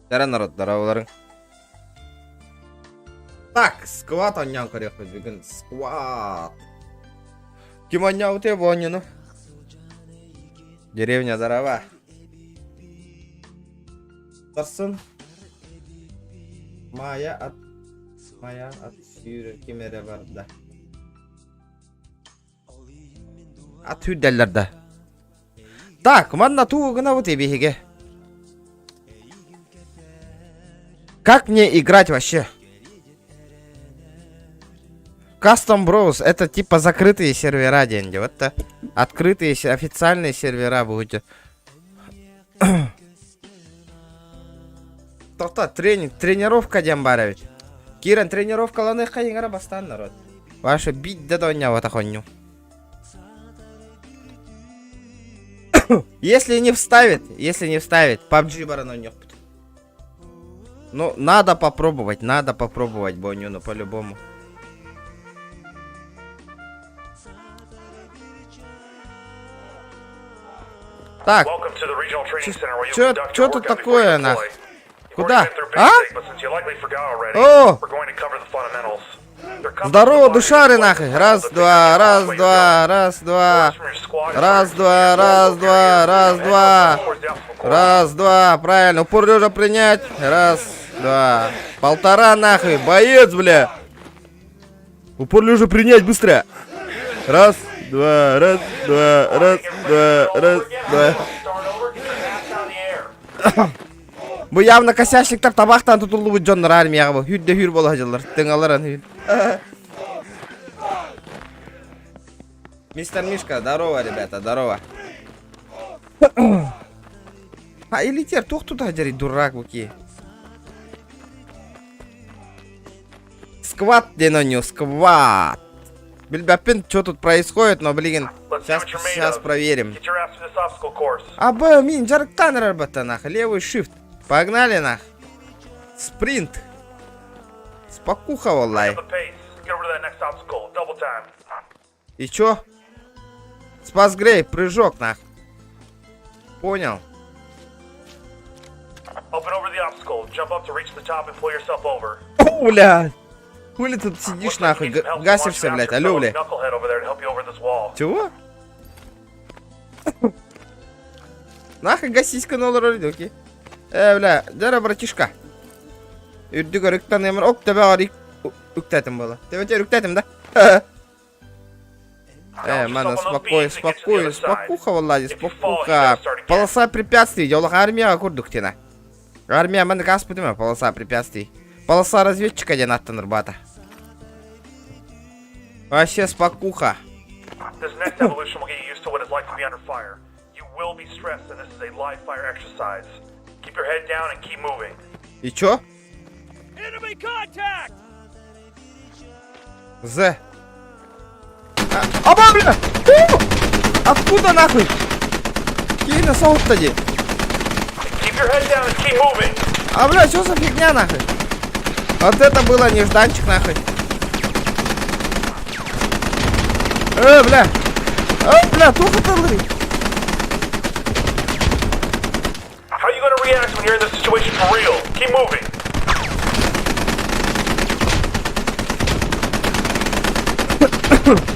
Здорово, народ, здорово. Так, сквад онян коряхы бүгін. Сквад. Ким оняу те вонину? Деревня здорова. Тарсын. Мая от сүйрі кемері барда. От хүдделерді. Так, манна туғына вот и беге. Как мне играть вообще? Custom Bros это типа закрытые сервера, деньги. Вот это открытые официальные сервера будете. Тоқта, тренировка дем бар ведь. Кирен тренировка ланы қайыңара бастан народ. Ваша бит да доня вот охоню. Если не вставит, PUBG барана не. Ну, надо попробовать, Боню, ну по-любому. Так, чё тут такое, нах? Куда? А? О! Здорово, душары, нахуй. Раз, два. Раз, два, правильно, упор лежа принять. Раз, два. 1,5, нахуй, боец, бля. Упор лежа принять, быстро. Раз, два. Bu явно косячниктер табақтан тұтылды бұл жонлар армияға бұл. Хүдде хүр бол хажылар. Тыңаларан хүд. Мистер Мишка, здорово, ребята, здорово. А, элитер, тоқту да жари, дурак буки. Сквад, деноню, сквад. Бильбапин, что тут происходит, но, блин, сейчас проверим. Абы, мин, жарктан работа, нахуй, левый shift. Погнали, нах. Спринт. Спокуха, валлай. И чё? Спасгрей, прыжок, нах. Понял. Бля. Хули тут сидишь, нахуй, гасишься, блядь, алё, бля. Чего? Нахуй гасись-ка на лородоки. Бля, дара, братишка. Үрдігі рүктан емір, ок, тебе арик үктәтім болы. Тебе үктәтім, да? Мана, спокуха, валлади, спокуха. Полоса препятствий, олық армияға көрдік тена. Армия, мені газ бұдыма, полоса препятствий. Полоса разведчика ден аттаныр бата. Вообще спокуха. И чё? З. Аба, бля! Откуда нахуй? Кейна соут-тади. А, бля, что за фигня нахуй? Вот это было нежданчик нахуй. Бля. Бля, туха ты. How are you gonna react when you're in this situation for real? Keep moving.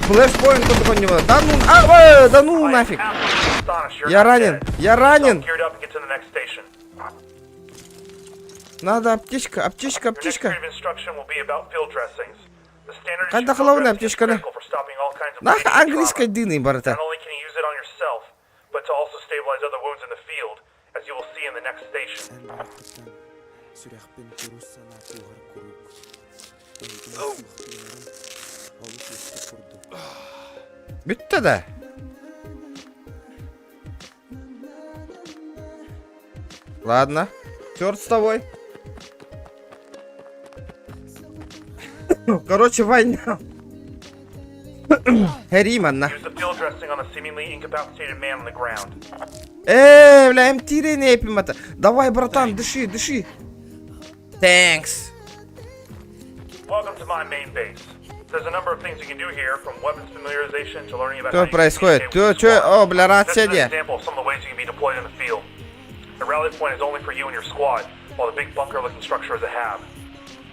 Флешпоинт тут такой не было. Да ну, да ну нафиг. Я ранен. Надо аптечка. Когда головная аптечка, да? Нахуй английской дыны, брата. As you will see in the next station. Bitti de. Ладно. Черт с тобой. Короче, война. Риманна. Бля, МТР не пимата. Давай, братан, дыши. Thanks. Что происходит? Чё? О, бля, рад сидя. while the big bunker-looking structure is a hab.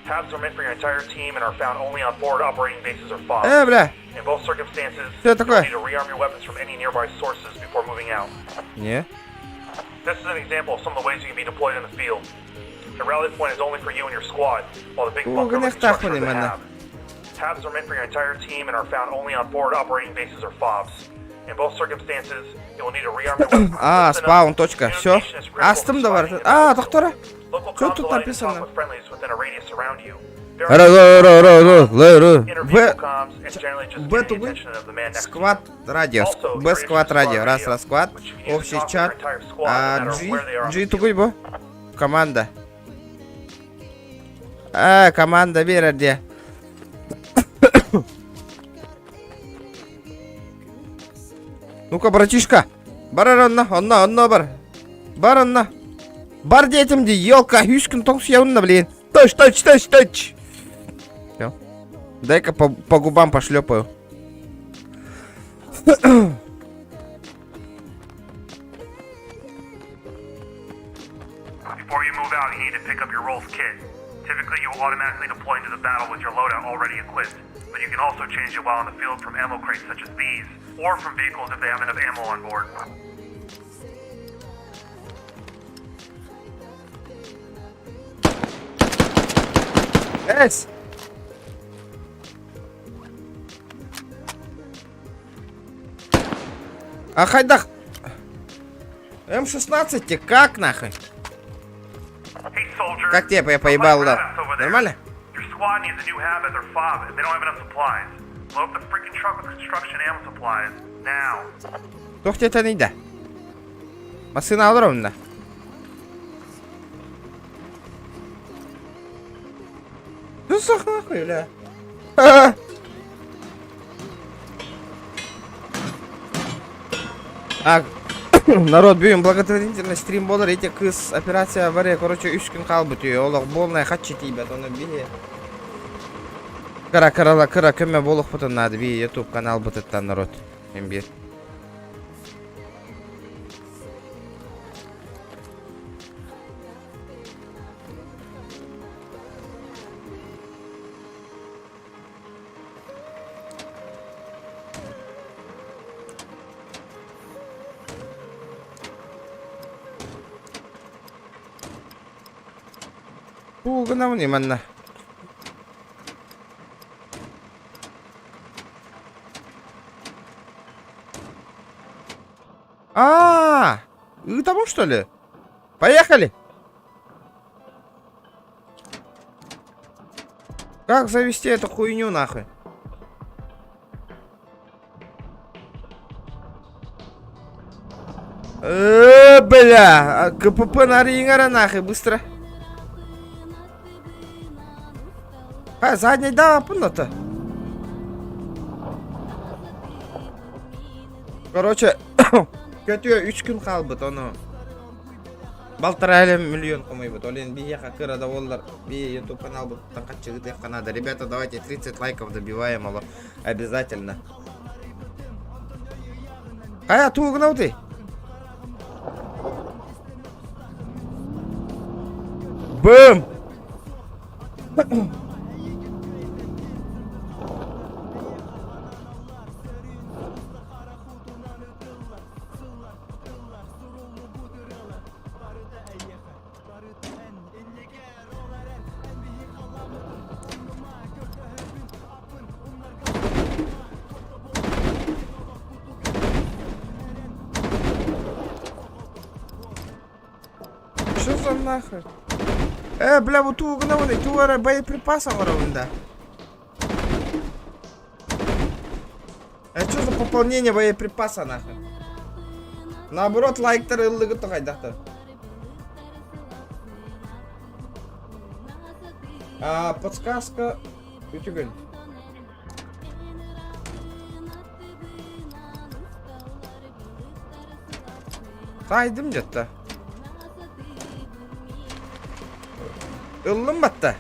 Habs are meant for your entire team and are found only on forward operating bases or FOBs. Бля. In both circumstances, Что you'll такое? need to rearm your weapons from any nearby sources before moving out. Не. This is an example of some of the ways you can be deployed in the field. The rally point is only for you and your squad, while the big bunker-looking structure is a hab. Habs are meant for your entire team and are found only on forward operating bases or FOBs. In both circumstances, you will need to rearm your weapons. А, спаун, точка. Все. Астым да бар. А, доктора. Local Что comms тут allow you to talk написано? with friendlies within a radius around you. Б. Comms and generally just Б getting the тубы. attention of the man next to you. Сквад радио. Б сквад радио. Раз сквад. Общий чат. А, G тугуй бу. Команда. А, команда берерде. Ну-ка, братишка. Бар онна бар. Бар онна. Бар детям де, елка, 3 күн тоң съявында, блин. Точ. Всё. Дай-ка по губам пошлепаю. Before you move out, you need to pick up your Rolls kit. Typically, you will automatically deploy into the battle with your loadout already equipped, but you can also change it while in the field from ammo crates such as these, or from vehicles if they have enough ammo on board. Эс! А хайдах! М16, как нахуй? Hey, soldier. Как тебе я поебал, да? Нормально? Your squad needs a new hab as their FOB if they don't have enough supplies. Load up the freaking truck with construction ammo supplies now. Тоқтета нейді? Масына алыр онда. Ну сақ нахуй, бля. А, народ, бүйін благотворительный стрим болар, эти кыз операция баре, короче, 3 күн қалбы түйе, олық болнай қатшы тейбет, оны бейе. Кыра, көмі болық бұтын нады, бейе, YouTube канал бұтыттан, народ. Мен бер. Гына мыне манна. Вы тому что ли? Поехали! Как завести эту хуйню нахуй? Бля! КПП на рингара нахуй, быстро! Ha, задний да апынаты. Короче, көтüе 3 күн қалбыт, оны. Балтыр әлем миллион қомайбыт. Олен бияқа кырада олар. Бия YouTube канал бұттан қатчығы тек қанады. Ребята, давайте 30 лайков добиваем, алло. Обязательно. Ая, туғын ауды. Бум! Что за нахуй? Бля, вот ту гнавный, ту боеприпасом ровно. Что за пополнение боеприпаса нахуй? Наоборот, лайктер ыллыгы тоқайдақты. Подсказка. Ютубель. Сайдым жетті. Ыллым батты.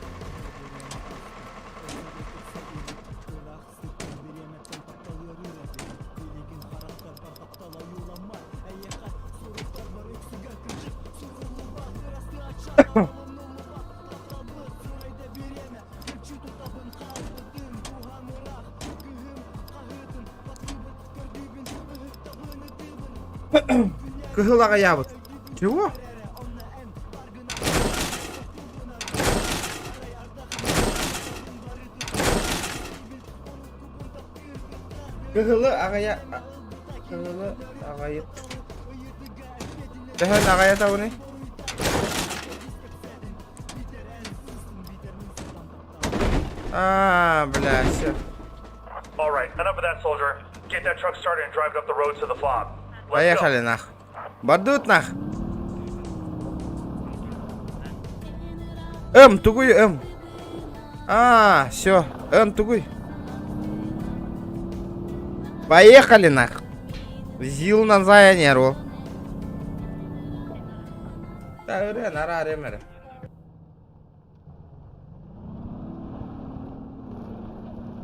Кыгылага ябыт. Чего? Кыгылы агая... Кыгылы агайыт. Дәһән агая тауны. Бля, все. Alright, enough of that, soldier. Get that truck started and drive it up the road to the fob. Let's go. Поехали нах. Бардут нах. Тугуй, все. Тугуй. Поехали нах. Зил на заянеру.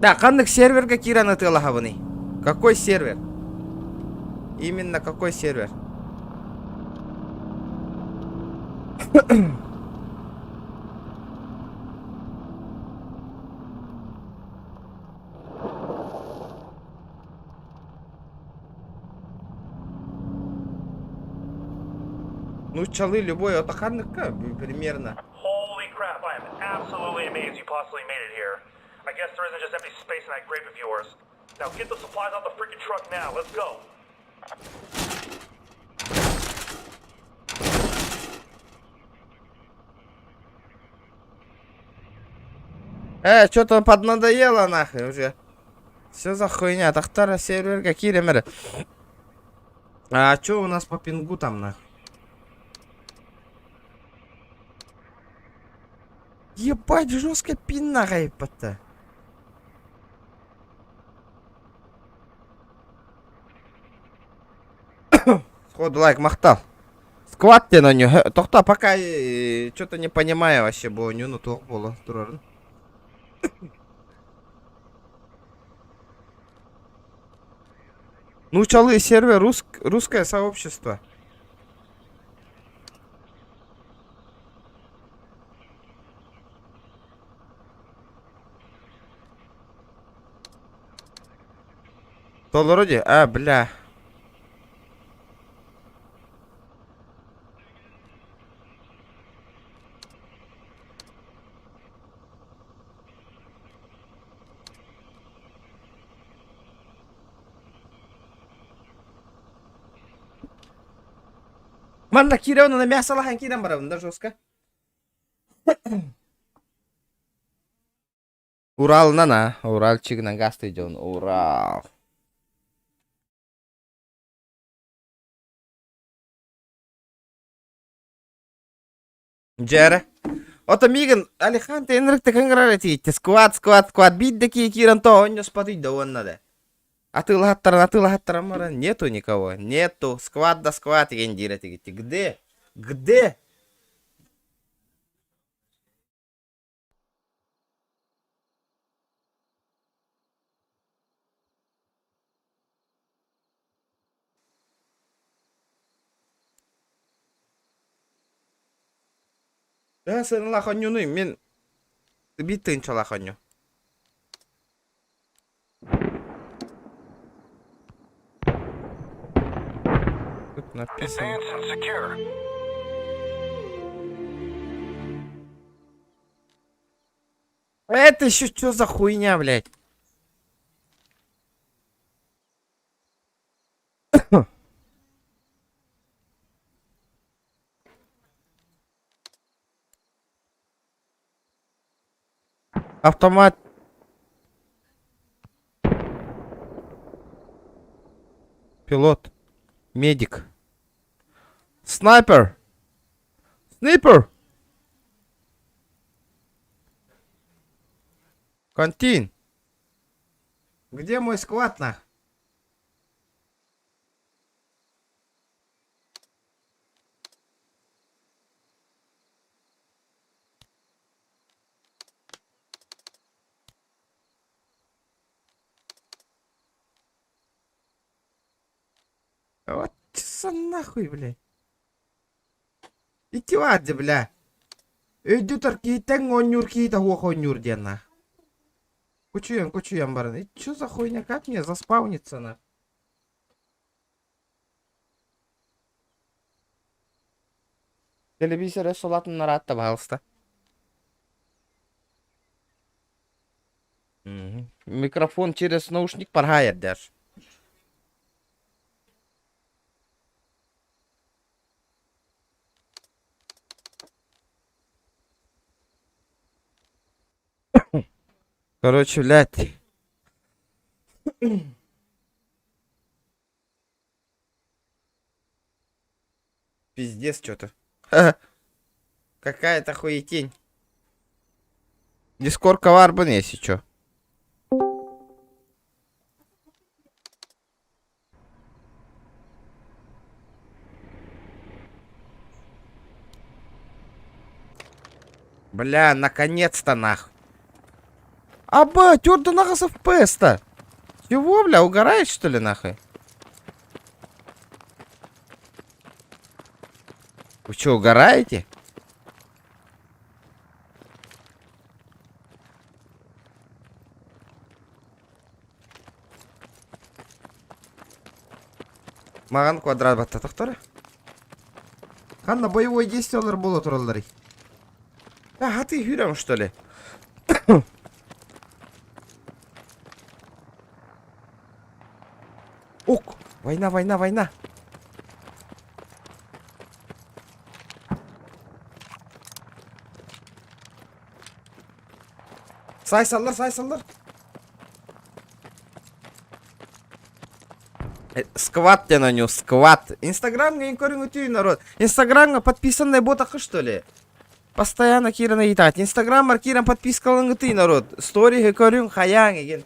Да, кандык серверга кираны тылаха буны. Какой сервер? Именно какой сервер? Ну, чалы любой отаханныка примерно. Holy crap, I am absolutely amazed you possibly made it here. I guess there isn't just empty space in that grave of yours. Now get the supplies out the freaking truck now, let's go. Что-то поднадоело нахуй уже. Все за хуйня, тахтара сервер какие ремеры. А что у нас по пингу там нахуй? Ебать, жестко пина гайпата. Сходу лайк махтал. Скват ты на нее. Тохта пока что-то не понимаю вообще, бо ну то было. Ну чалы сервер русское сообщество. То вроде, бля. Манда киревна на мясо лахан кирем барабын да жестко. Уралнан Уральчигнан гасты идён. Урал. Джера. Ото миган Алихан тенрик теканграрати. Сквад биддеки киран то он не спадить да он надо. Атылахаттара мара нету никого. Нету. Сквад гендирати. Где? Где? Да, сын лахонюны, мен битын чалахоню. Тут написано. Это еще что за хуйня, блядь? Автомат. Пилот. Медик. Снайпер. Снайпер. Контин. Где мой сквад нах? Вот чё нахуй, блядь. Иди вадзе, бля. Иди таркитен онюр кита хуахонюр дена. Кучуем, баран. И чё за хуйня? Как мне заспавниться, на? Телевизоры солатын наратта балста. Микрофон через наушник паргает даже. Короче, блядь. Пиздец что-то. Какая-то хуетень. Дискорд коварбан, если чё. Бля, наконец-то нахуй. Аба, тёрда нахуй с FPS-то. Чего, бля, угораешь что ли нахуй? Вы чё, угораете? Маған квадрат баттатықтар. Қанда боевой действиялар бола тұралдар. А ты хюрем, что ли? Ок, война, война, война. Сайсалдар, сайсалдар. Скват те на ню, скват. Инстаграмға ең көрің өтей, народ. Инстаграмға подписанный ботақы, что ли? Постоянно кирана етат. Инстаграммар киран подпискалың өтей, народ. Сториге көрің хаяң еген.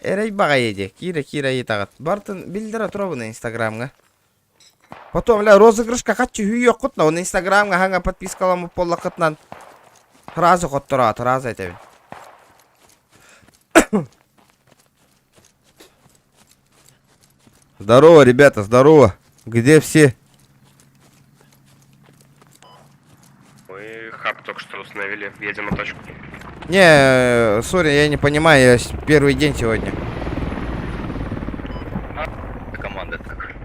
Эрей баға еде. Кира етағат. Бартын билдера тұрабы на Инстаграмға. Потом, ля, розыгрышқа қатчы хүй еққыт, на оны Инстаграмға ханға подпискаламы поллақытнан. Разы қот тұрат, разы айтабын. Здорово, ребята, здорово. Где все? Мы хаб только что установили. Едем на точку. Не, сори, я не понимаю, я первый день сегодня. Команда так.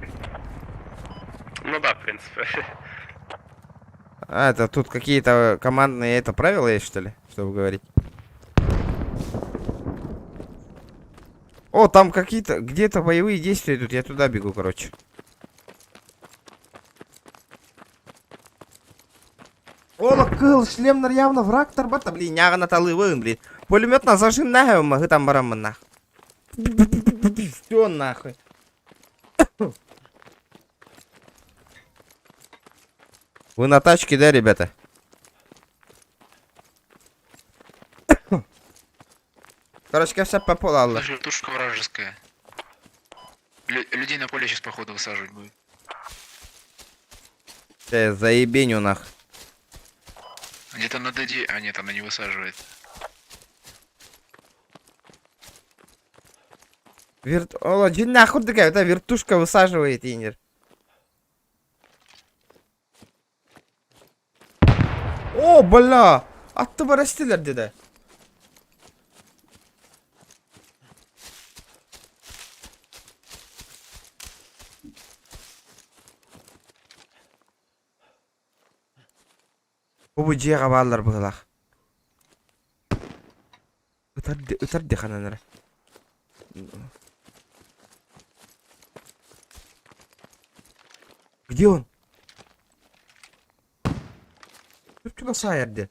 Ну да, в принципе. А, это тут какие-то командные правила есть, что ли? Чтобы говорить. О, там какие-то, где-то боевые действия идут, я туда бегу, короче. Ола, кыл, шлемнар явно враг тарбата, блин, нягана талывын, блин. Пулемет на зажим нахуй, мы там барамын нахуй. Всё нахуй. Вы на тачке, да, ребята? Короче, ка вся по полу, Алла. Даже тушка вражеская. Людей на поле сейчас походу высаживать будет. Заебеню нах. Где-то на ДД... А нет, она не высаживает. Ола, джин нахуй такая, это вертушка высаживает, Инер. О, бля! Атты барастилер, деда. Bu ciğe bağlar bıhlak. Öterdi kananlara. Где он? Türkçü nasıl ayırdı?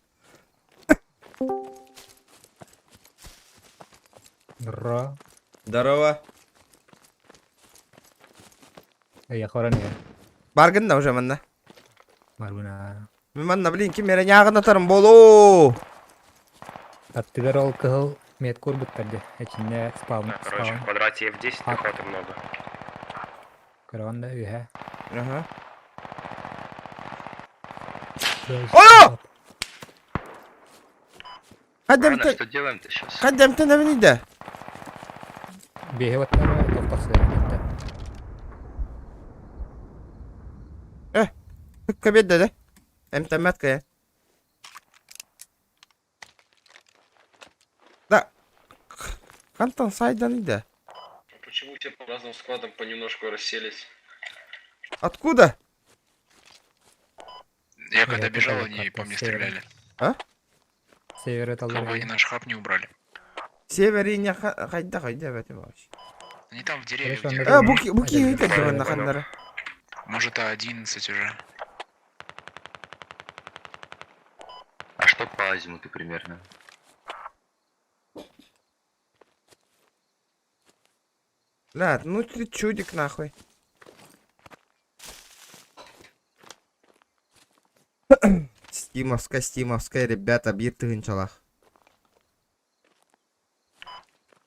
Здорово. Здорово. Я хорания. Баргын да уже манна. Марбуна. Манна, блин, ким мере ягын атарым болу. Аттыгар ол кыл мет курбуттарды. Эчинде спаун. Да, короче, в квадрате F10 А. пехоты много. Караванда үйе. Ага. Ой! Kadem Ладно, te, что делаем-то сейчас? kadem te ne de. Беги вот на тофтасы. Kabet de. Hem temet kaya. Да. Кантон сайдан иде. Почему все по разным складам понемножку расселись? Откуда? Я когда это бежал, было они как-то по мне северо. стреляли. Север это Как бы они наш хаб не убрали. Северине кайда бәте вообще. Они там в деревьях Хорошо, где-то. Буки өйтеді бана қандары. Может, 11 уже. А что по азимуту примерно? Ля, ну ты чудик нахуй. Стимовская, ребята, бир тыгынчалах.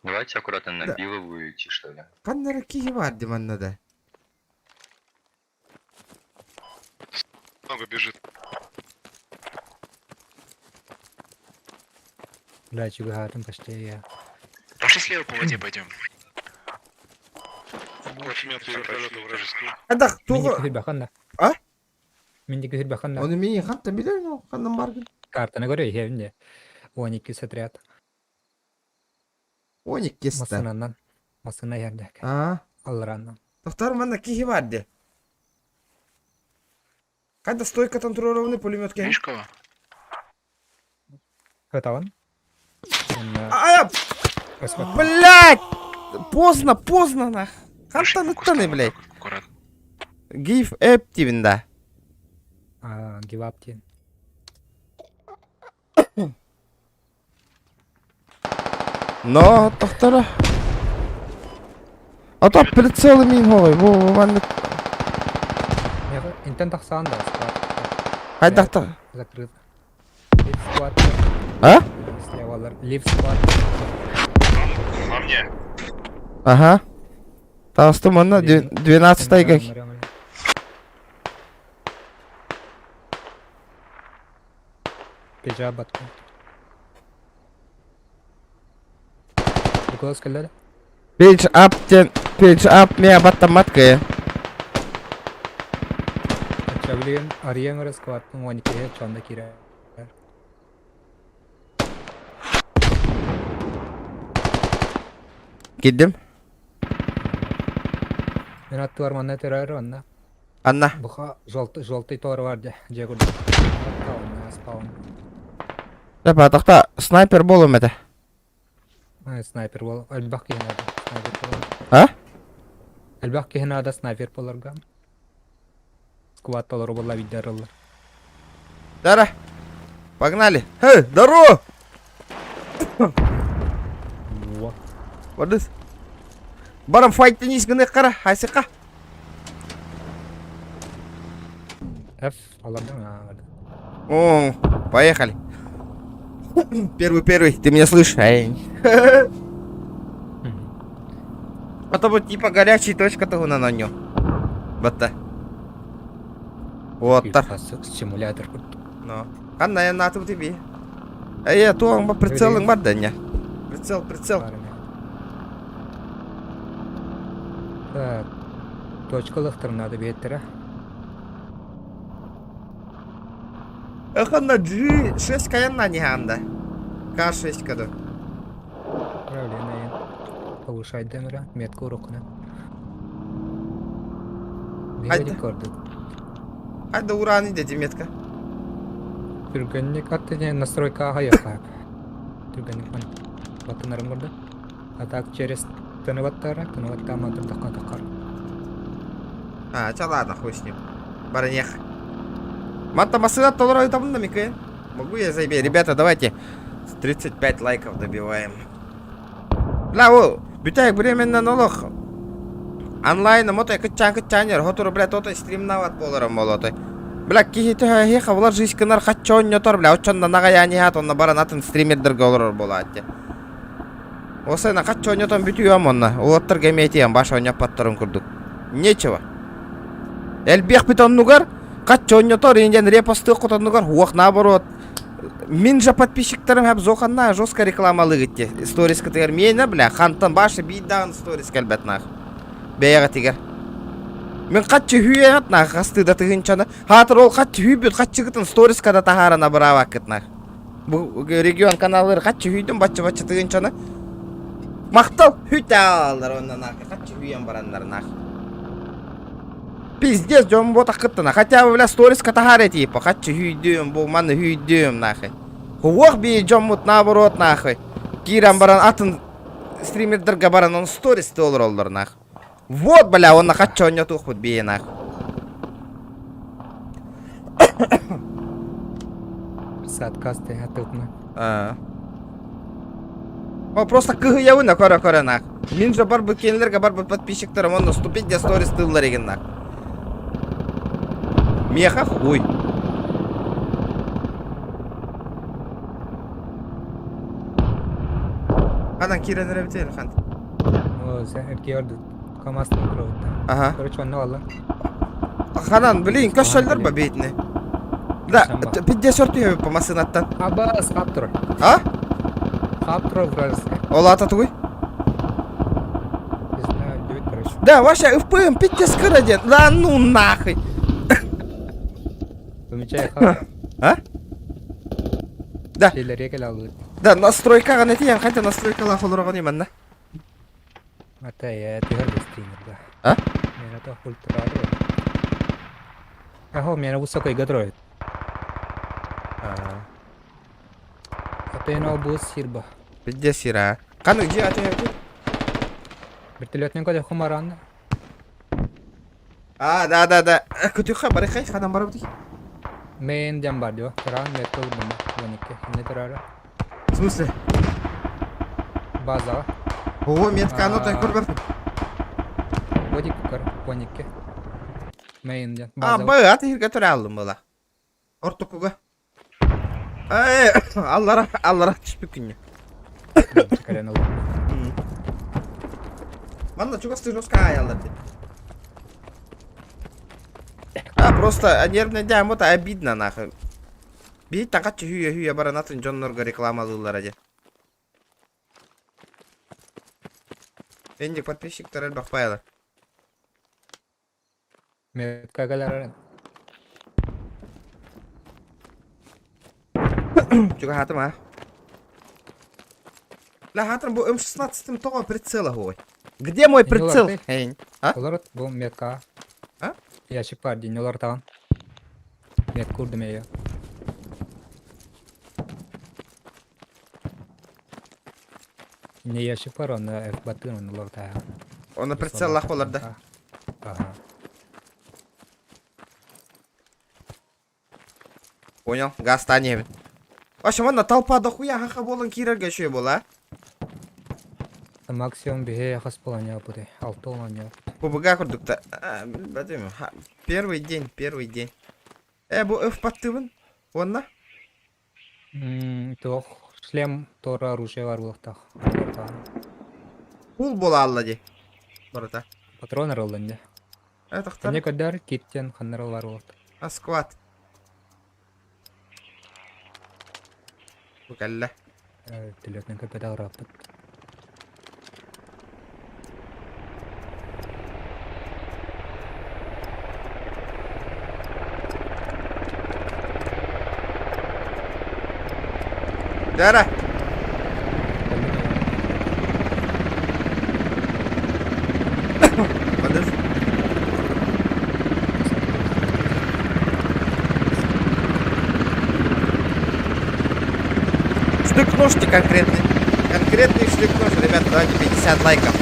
Давайте аккуратно на Да. биловую идти, что ли. Қандары киі бар деманнада. Много бежит. Бля, чугатым почти я. Пошли слева по воде пойдем. Плотометы и вертолеты вражеские. Адақ, Минди туғы. көхір бақанда. А? Минди көхір бақанда. Оны мен қантта білемін ол, қандан баргын. Картаны көрөй хевінде. 12 отряд. 12 кесті. Масынанан. Масына ердек. Аллараннан. Тоқтар мана киі бар де. Қайда стойкатан тұрарауны пулемет кен? Видишь кого? Хатаван. Ая, блядь! Поздно, нах. Қантан ұттаны, блядь. Аккуратно. Гиф эп тивінде. Гивап тен. Но, тоқтара. Ата прицелы мен ғой, бұл ванны. Интен тақсаған да. Қайдақта? Закрыт. Лив сквад. А? Слевалар. Лив сквад. На мне. Ага. Тастым оны 12 айгай. Пежабат. Голос келді. Пейдж ап мея баттаматка. Чавлиен Ариен сквад. 12 чонда кире. Киддім. Мен атты бар манна террор онна. Анна. Бұға жолты тор бар де. Жегур. Спаун. Жапа, тоқта снайпер болым әді. Снайпер бол. Әлбақ кейін ада. Снайпер бол. А? Әлбақ кейін ада снайпер боларға. Сквад толар бола виддерылы. Дара. Погнали. Здорово! Вадыс. Барам файтты низгіні қара, айсықа. F алардан О, поехали. Первый, ты меня слышишь? А то вот типа горячая точка-то у на нем. Вот-то. Вот так. Симулятор. Ну. Қандай натып тебе. Туың ба прицелың бар да не? Прицел. Так. Точкалықтыр надо беттері. Қанда G6 каянна не ханда. К6 каду. Правильно. Повышать демера. Метку рукна. Хайда. Рекорды. Хайда уран иде деметка. Түргенник атты настройка аяқа. Түргенник ман. Батынарым burada. Атак через тынываттары. Тыныватта мантыр тақар. Ча ладно, хуй с ним. Баранех. Мата масына толар айтамын да мекай. Могу я заебе. Ребята, давайте 35 лайков добиваем. Бля, ол, бүтәйік временнен олық. Онлайн, мотай кытчан-кытчанер. Хотуру, бля, тотой стримнават боларым болотой. Бля, кихеті хеха, олар жискінар қатчон нетор, бля, отчонда нағая нехат, онна баранатын стримердерге олар болады. Осайна қатчон нетон бүтуям онна. Олаттыр кеметиям, баша ойнапаттырын күрдік. Нечего. Элбех бітон нугар, қатчон нетор, инден репосты құтын нугар, уақ наоборот. Мен же подписчиктерім әп зоқанна жестко рекламалы кетті. Сторис кітігер мені, бля, қантын башы бейдағын сторис кәлбәт нақ. Бәйіға тегер. Мен қатчы хүйе ат нақ, қастыда тығынчаны. Хатыр ол қатчы хүй бүт, қатчы кітін сторис када тахарана бұрава кет нақ. Бұл регион каналыр қатчы хүйден бачы тығынчаны. Мақтал хүйті алдар онна нақ, қатчы хүйен барандар нақ. Пиздец, жон бота кыттына. Хотя бы, бля, сторис катахар типа. Хатчы хүйдüm, бу маны хүйдüm, нахуй. Хуох би жоммут наоборот, нахуй. Кирам баран атын стримердерге баран он сторис толыр олар, нахуй. Вот, бля, он хатчы онья тухпут бие, нахуй. Саткасты атылтна. О, просто кыгыя уна, кора, нахуй. Мин же бар бұл кенлерге бар бұл подписчиктарым, он ступидия сторис тыллар еген, нахуй. Меха хуй. Қадан киренер бітейін, қан. О, sen gördün. Kamasını kırıldı. Aha. Короче, onu valla. Қанан, білейін, көш шөлдер ба бейтіне? Да, Шамба. пидде сөртүйі по масынаттан. Абас, kaptır. А? Kaptır вражеский. Ол ата тугой? Не знаю, дюйт, короче. Да, вообще, FPM пидде скыраден. Да ну нахуй. Помечай хап. А? Да, Şeyleri gel aldı. да, настройка ғана тиян, қайта настройкалар қолырған емін, да? Ата я тихар бестринер, да. А? Мена то ультра. Ахо, меня высоко и гадроет. Ата я на бус сирба. Пидде сира. Қаны, где аты ебі? Вертолетный коде хумаранда. А, да. Күтіққа бары қай, қадан бары бұдей? Мен jambar jo. Terang metal benda. Bonike. Ini terara. В смысле? Baza. О, метка, ну так көрбір. Боди кукар. Bonike. Main jam. А, Baza. бай, аты ерге түрі алдым бұла. Орту күгі. Аллара түшпі күнне. Kalian Allah. Манда чугасты жестко аялдар деп. А, просто нервный дям, это обидно, нахуй. Бейт таңқатшы хүйе баранатын жоннорға рекламалылар аде. Энди подписчиктар әлбақ бақпайлар. Met kagalaran. Чуга хатым, а? Ла, хатым, бұл М16-тім тоға прицела ғой. Где мой прицел? Нелар, Эйн, а? Олар bu metka. А? Ящик var din olar tavan. Met kurdum ya. Ne ящик var onda F batın onu olar tavan. Оны прицеллақ боларда. Ага. Понял, гаста не. В общем, ана толпа дохуя хаха болын кирерге шөй бола. Максимум бихе яхас полanya bude. 6 olanya. Побыга курдукта. Білбәдім, первый день. Бұл F баттыбын? Онна? Тох шлем тора оружие var bulakta. Кул бола алла де. Барата. Патронlar oldu. Тақтар. Ne kadar kitten kanlar var bulakta. А, сквад. Букалла. Вертолетный капитал рапот. Дара. Подожди. Штык ножки конкретный. Конкретный штык нож. Ребята, давайте 50 лайков.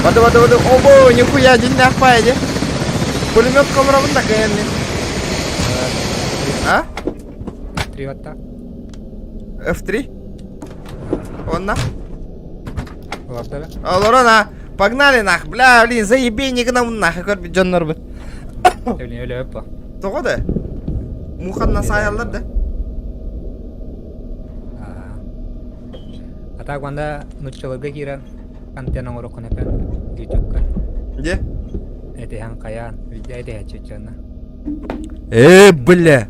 Воды. Ого, нихуя, день нахуя, пулемет комаровын такая. А? 3 атта. F3? Он на? Оларда. Лорона, погнали нах, бля, блин, заебей не гнам нах, корби Джон Норбет. Öyle öp. Тоғы да? Муханна саялар да? Ata cuando nucciolga kiran kantian ngoro kono kan YouTube kan. Где? Ete han kayan, video ete чечена. Бля.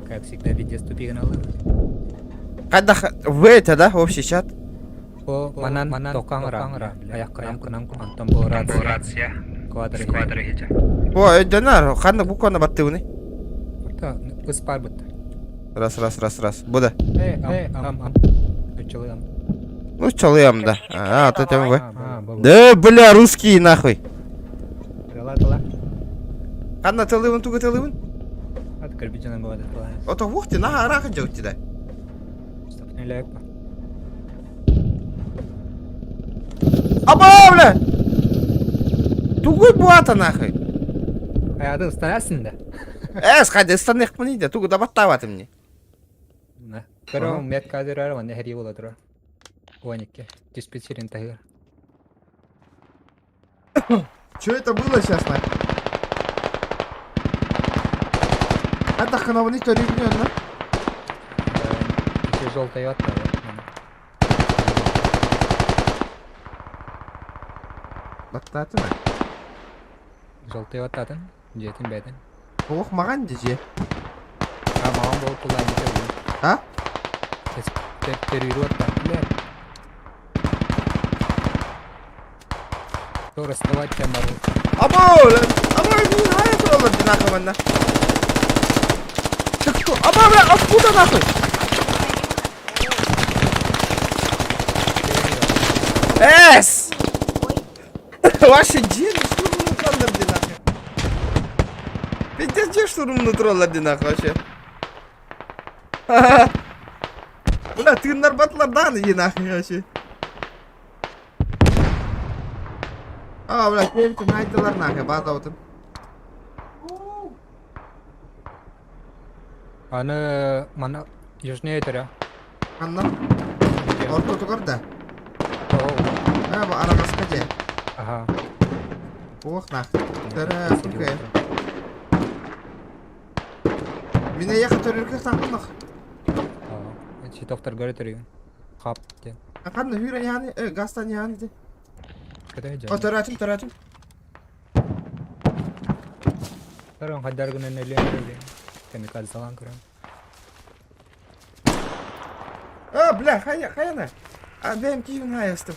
Как всегда видео ступи канал. Когда в это, да, общий чат? О, манан токang ra. Ayak kayam kunang антон борация. Квадр хича. О, это нар, ханна буквально баттывны. Та успар бут. Раз. Буда. Ам. Nucciolga. Ну, чалыям, да. А, вот это вы. Бо Да, бля, русские нахуй. Тыла. Қанна тылыбын, туғы тылыбын? Ат кирпичинен болады тыла. Ото вухти, наға араға жауыт жида. Стопни лек па. Аба, бля! Тугой буата нахуй. Аядын станасың да. Қайды станеқ мұны дейді, туғы да баттаваты мне. На. Pero мет казырар ванне хери бола тура. Уаникке. Диспетчерин тагыр. Что это было сейчас, нахуй? Это хановый то ревнён, да? Еще желтая отта. Баттаты ма? Желтая оттатын. Жетин бәдін. Оқ маған деже. Маған болып бұлай бітер. А? Террору отта. Кто расставать темару. Аба, бля! Аба, не знаю, что он одинаково, на. Ты кто? Аба, бля, откуда нахуй? Эс! Ваши деды штурмны тролларды нахуй. Пиздец, где штурмны тролларды нахуй вообще? Ха-ха. Бля, ты нарбатлардан иди нахуй вообще. А, бля, кельті найтылар нахуй, базаутын. Аны мана южнее тірі. Анна? Орто тугарда? А, bu arabasına gel. Ага. Oh nah. Tere, okey. Mine yakın törürke sakınlık. Чи доктор говорит, хап де. Kanka hüre yani, gastan yani de. Кадай жа. O töratım. Таран хадар гына неле. Камикадзе салан көрөм. А, бля, хаяна. А, benim keyfim hayastım.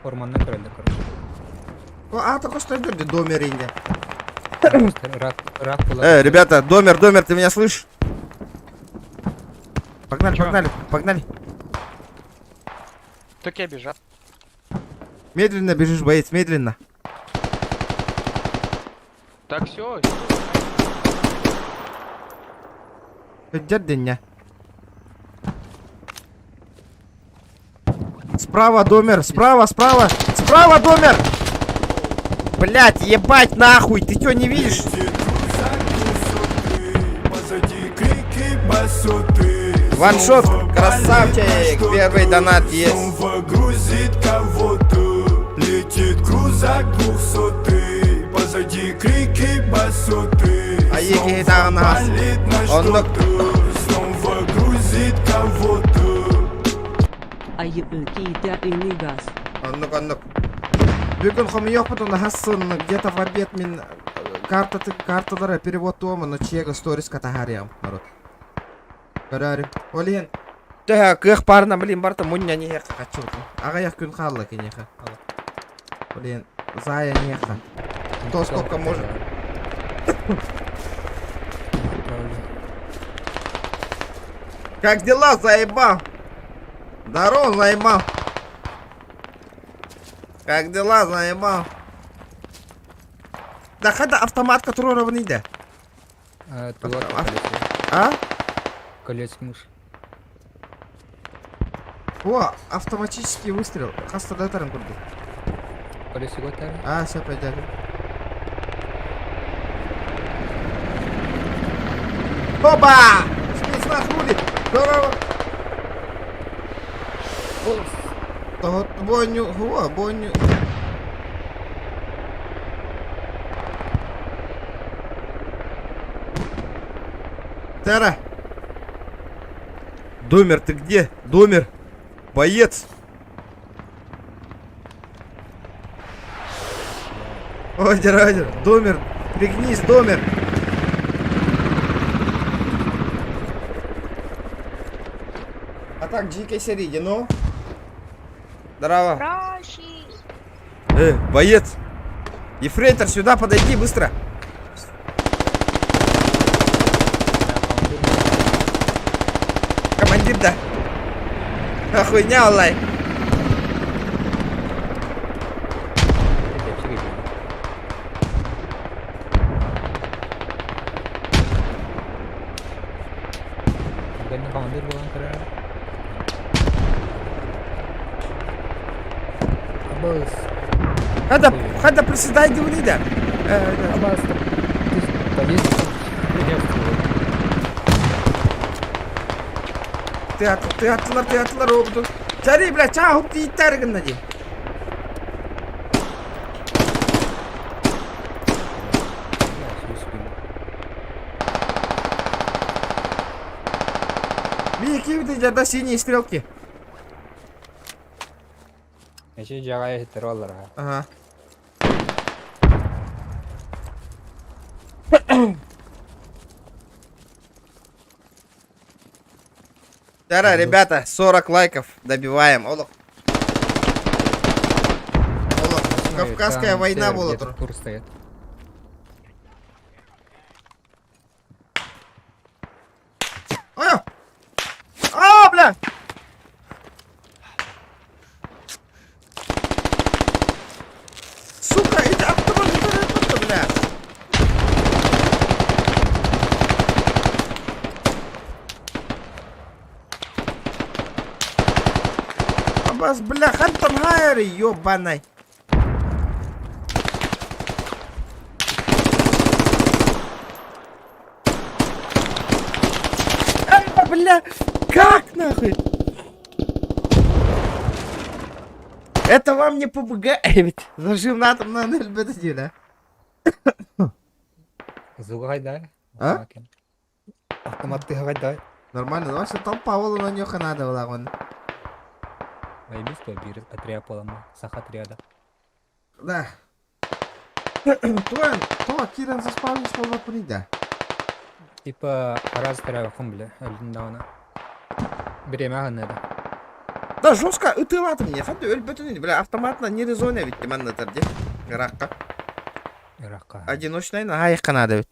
Орманнан көрөлдү короче. O ata koşta gördü домеринде. Рак була. Ребята, домер, ты меня слышишь? Погнали. Кто кем бежат? Медленно бежишь, боец, медленно. Так все. Дядя. Справа домер, справа домер! Блять, ебать нахуй, ты чё не видишь? Ваншот, красавчик, первый донат есть. Грузит кого-то, летит крузак 200, позади крики басоты. А егей да нас. Он снова грузит кого-то. Kiitä iligas. Аннук. Бүгін хом yok потом хассын где-то в обед мен карталары перевод тома, но чего сторис катагариям, народ. Карарим. Олен. Да, кых парна, блин, барта муння не ехать хочу. Ага, я күн халла кенеха. Блин, зая неха. Кто сколько может. Как дела, заебал? Здорово, заебал. Как дела, заебал? Да хада автомат, который ровный, да? А? Колец муж. О, автоматический выстрел. Хастадатаром курду. Колец его тары. А, все, пойдем. Опа! Спецназ рулит! Здорово! Вот бойню. Тара! Домер, ты где? Домер! Боец! Одер. Домер! Пригнись, Домер! А так, дикой серии, ну? Здорово. Боец! Ефрейтор, сюда подойди быстро! Командир, да? Хуйня, Аллай! Быстро. Абас. Хада приседай дивни да. Абас. Поесть. Тыятылар oldu. Çari bile çağ hukti itergin naji. Какие виды жада синие стрелки? Еще жагай роллер. Ага. Дара, ребята, 40 лайков добиваем. Олух. Кавказская война была. Тур стоит. Ой! А, бля! Сука, иди оттуда, бля! Абас, бля, хантон хайри, ёбаный! Бля, как нахуй? Это вам не помогает. Зажим на атом на НЛБ-1, да? Зугай дай. А? Автомат ты дай. Нормально, ну вообще толпа волу на нёха надо была вон. Айбис то бир отряд полом. Сах отряда. Да. То Киран заспавнишь волна да. Типа раз треба хумбле. Эльдауна. Береме надо. Да, жестко ытылады мне. Хәтта өлбөтүн бля, автоматна не резоне ведь манна тарди. Иракка. Иракка. Одиночный на хайка надо ведь.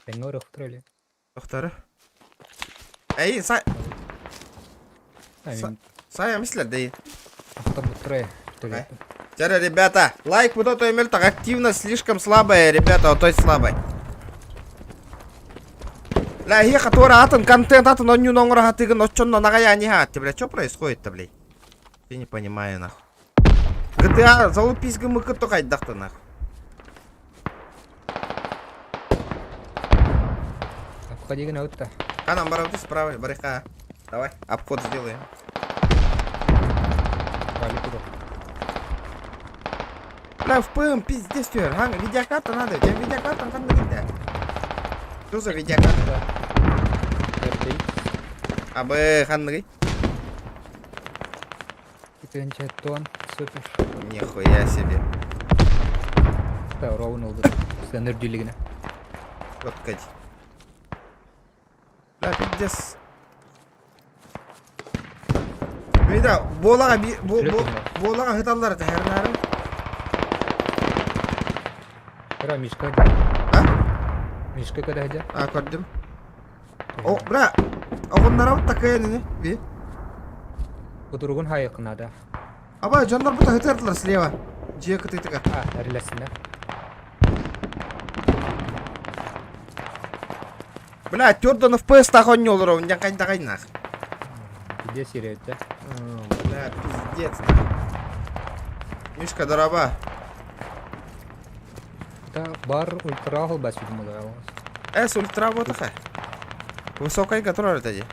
Пенгоры втроли. Доктор. Эй, Сая мысля, да и. Автобус трое. Теперь, ребята, лайк вот это имел так активность слишком слабая, ребята, вот то есть слабая. Ля, я который атон контент атон он не номер хаты но чё на нога я не хати, бля, что происходит-то, блядь? Я не понимаю нахуй. GTA залупись гмк только дахта нахуй. Обходи на вот-то. Канам барабты справа, барыха. Давай, обход сделаем. Бля, в ПМ пиздец, фер. Видеокарта надо, у тебя видеокарта там надо. Что за видеокарта? Абы, ханны. Это тон, супер. Нихуя себе. Да, ровно уже. С энергией. Вот кать. Бля, пиздец. Вида, болага хыталлар тахарнары. Ра мишка. А? Мишка когда ходя? А, көрдім. О, бля, оғыннара такая не, ви? Кудургун хайық надо. Аба, жандар бұта хытардылар слева. Жия кытыйтыға. А, релесінде. Бля, тёрдан FPS тахон не олар, он кайын тағай нах. Где сирет, да? Бля, пиздец. Мишка, дораба. Да, бар ультрахол бас видимо да. С ультра вот такая. Высокая контроль тоді.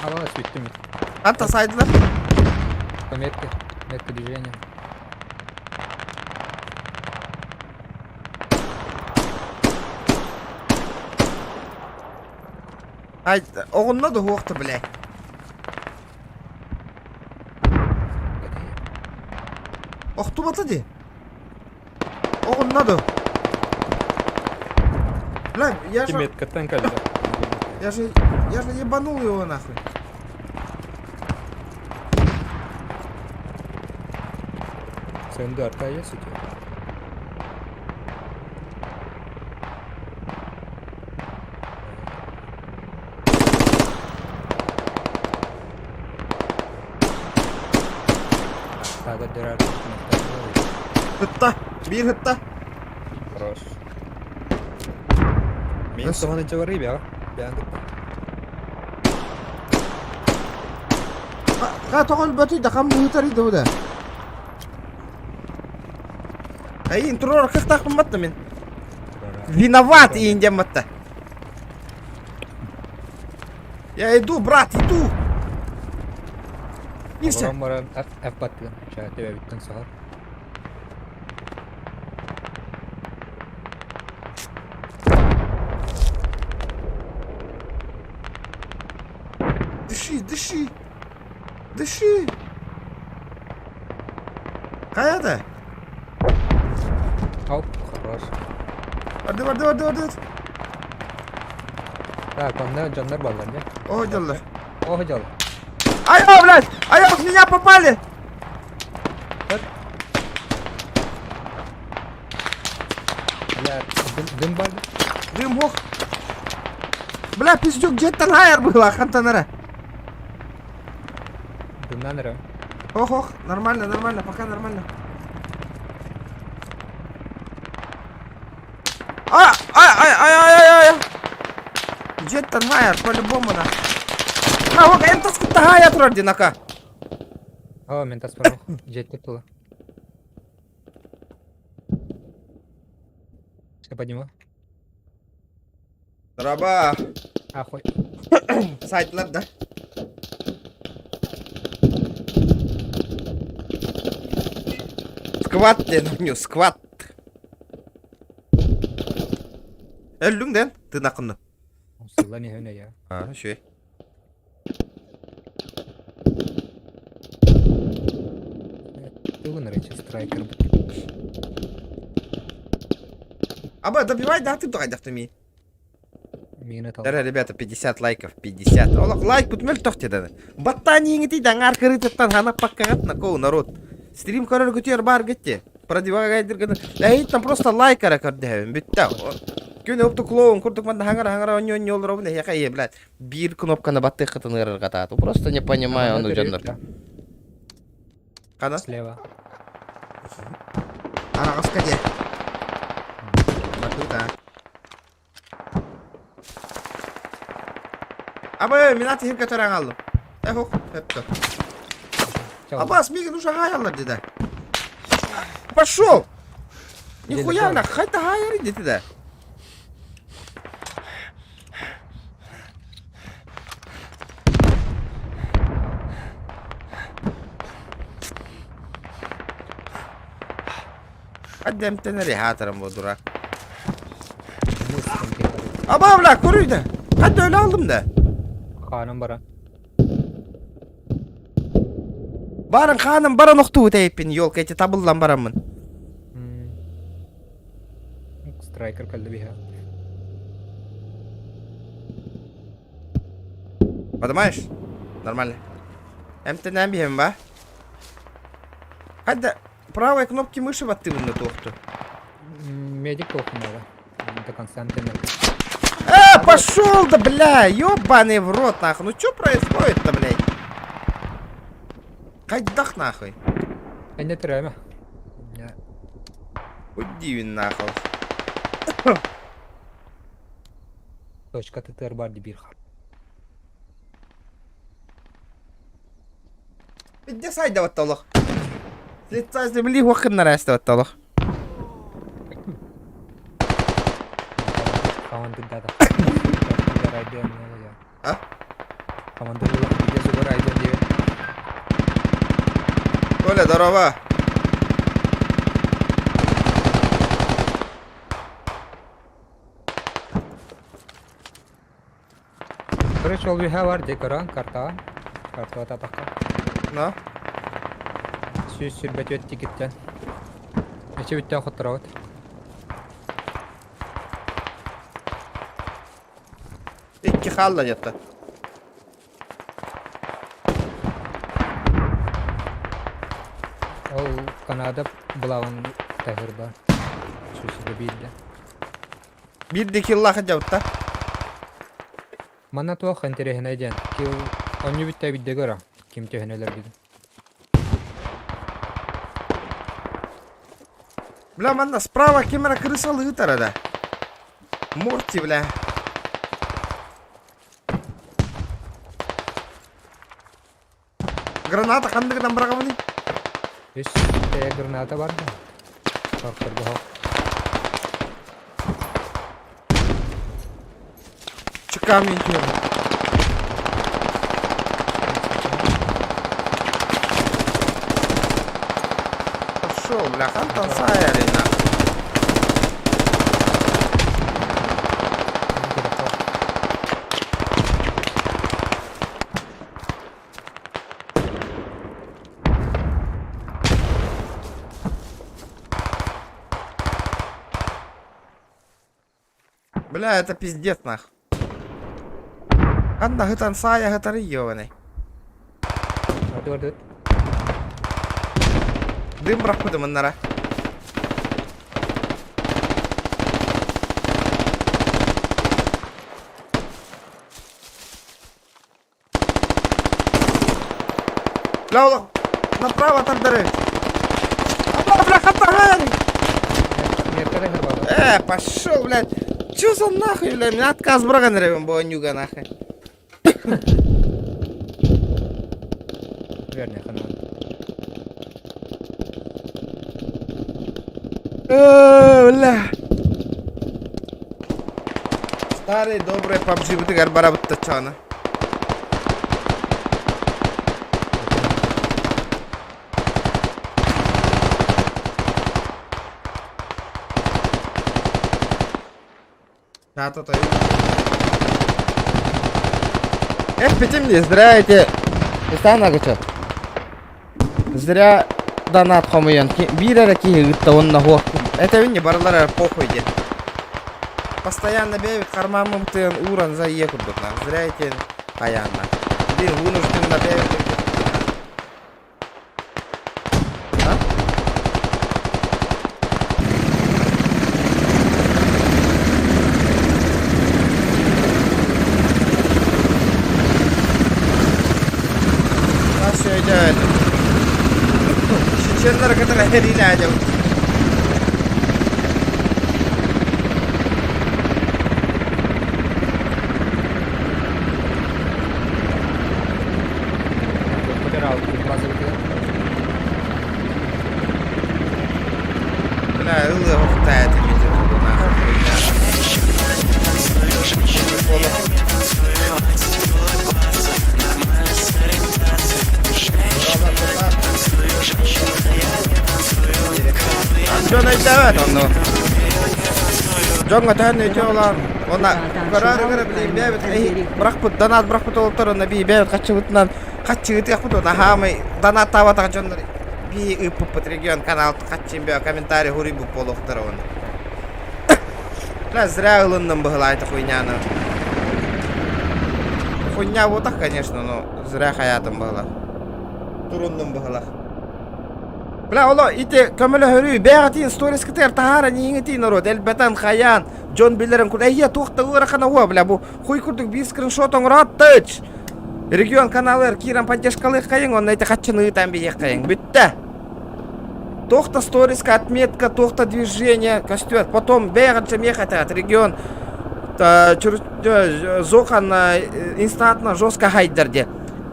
Ала свитти ми. Анта сайдла. Пометки. Метка движения. Ай, оғынна да хоқты, блядь. Оқты бата де. Оғынна да. Бля, я же... Метка танкали. Я же ебанул его нахуй. Сэнды арка есть у тебя? Тага дырар. Хытта, бир хытта. Хорош. Мен соны жабарый бия. Биян кытта. Ка тоғыл бөтей да қамды ұтар еді бұда. Айын тұрор қықтақ бұматты мен. Виноват иін дем батта. Я иду, брат, иду. И все. Баран F-бат билен. Жа тебе биттен сағар. Дыши, дыши. Дыши. Қаяда? Ау, хорош. Барды. Так, онда жандар балдар, не? О, жалдар. О, жал. Айо, блядь! Айо, в меня попали! Бля, дым бар. Дым, ох. Бля, пиздюк, где-то лайер было, хантанара. Дымнан ірі. Ох, нормально, пока нормально. Ай! Где-то лайер, по-любому, на. Ох, это скутагая вроде, на-ка. О, мен тас бару. Жетті тұлы. Все подниму. Драба. Ахой. Сайтлар, да? Скват ден, скват. Өлдің ден, ты нақынды. Сылла не хөне я. Шөй. Тылын речі страйкер. Аба, добивай, да, ты дайдақ ми. Мені тал. Дара, ребята, 50 лайков, 50. Олақ, лайк бұтмел тоқ деді. Баттан еңіті даңар кірітіптен хана паққағат на коу народ. Стрим көрір көтер бар кетте. Продиваға гайдырганы. Ләйттен просто лайкара көрдіхевен, бітті. Күні өпті клоуын күрдік манда хаңара он олар обын. Яқа е, блядь, бір кнопканы батты қытын ұрырға таату. Просто не понимаю оны жандар. Қана? Слева. Арағысқа де. Батута. Аба, мен аты херке төрең алдым. Ох, өпті. Аба, смеген уже ғайалар деді. Пошел! Нихуя, на, қайта ғайар деді да. قدمتنا ريحات الموضوع. Aba bırak koruyu da. Hadi öyle aldım da. Kanım bara. Barın kanım bara noktu teypin yol keçi tabıllan baramın. Striker kaldı bir ha. Поднимаешь? Нормально. МТ не бьем, ба? Хadi правой кнопки мыши в активную тухту. Медик толку надо. До конца антенны. Пошел да, бля, ёбаный в рот, нахуй. Ну что происходит-то, блядь? Кайдах, нахуй. Не трема. Удивен, нахуй. Точка ТТР бар дебирха. Где сайда вот толох? С лица земли вахын нарасты вот толох. Команды дада. А? Команды где забирайден диye. Коля, здорово. Короче, ол биха бар декора, карта. Карта атапака. Ну? Сүйіз сүрбет өтті кеттен. Ече бүттен құттыра өт. İki halla yattı. Ол Канада бұлағын тәғірді. Сүйсігі бейді. Bir de kill lakı javutta. Мана туақ интерехін әден. Кел оны бүтті бейді көра. Кем төхінелер бейді. Бля, манда справа камера крысалы тарада. Мурти, бля. Граната кандыгынан барагамын. Üç granata var mı? Korkturdu hop. Чекам интим. Пошел, бля, хантан сайарина. Бля, это пиздец нах. Anda hitan saya hitan iyo nih. Waduh. Dim berapa tuh menara? Lau, направо там дыры. Бля, хата. Пошел, блядь. Чё за нахуй, блядь? Меня отказ браган ревен, бонюга нахуй. Верно, канал. Бля. Старый добрый PUBG бутыгар бара буттачана. А-то-то. Петимли, здрасте. Истана гача. Зря донат хомуян. Бирера кигытта онна хо. Это винни барлар похуй де. Постоянно бегают кармамым тын уран за екурдукна. Зря эти аянна. Бир вынужден набегать. Чеченлер, которые релядят. Бля, его хватает и видит его нахуй. John ayda onu. John gatan ne diyorlar? Ona karar bileyim bebet. Bırak bu danat bırak bu dolaplar ona bir bebet kaçıvıtından kaçıvıt yapıp da hamı danat tavata John'ları bir ıpıp region kanal kaçayım bir комментарий huri bu poloftar onu. Бля, зря ылынным была эта хуйня, ну. Хуйня вот так, конечно, но зря хаятым была. Турунным была. Бля, оло, ите көмөлө хөрүй, бәгатин сторис китер тахара ниңити народ, элбетан хаян, Джон билерин кур. Эйе, тухта ырахана хуа, бля, бу хуй курдук bir скриншотон раттыч. Регион каналыр киран поддержкалык кайын, он эти хатчыны там бие кайын. Битте. Тухта сториска, отметка, тухта движение, костюм. Потом бегатчы мехатат, регион зохан инстантно жестко хайдерде.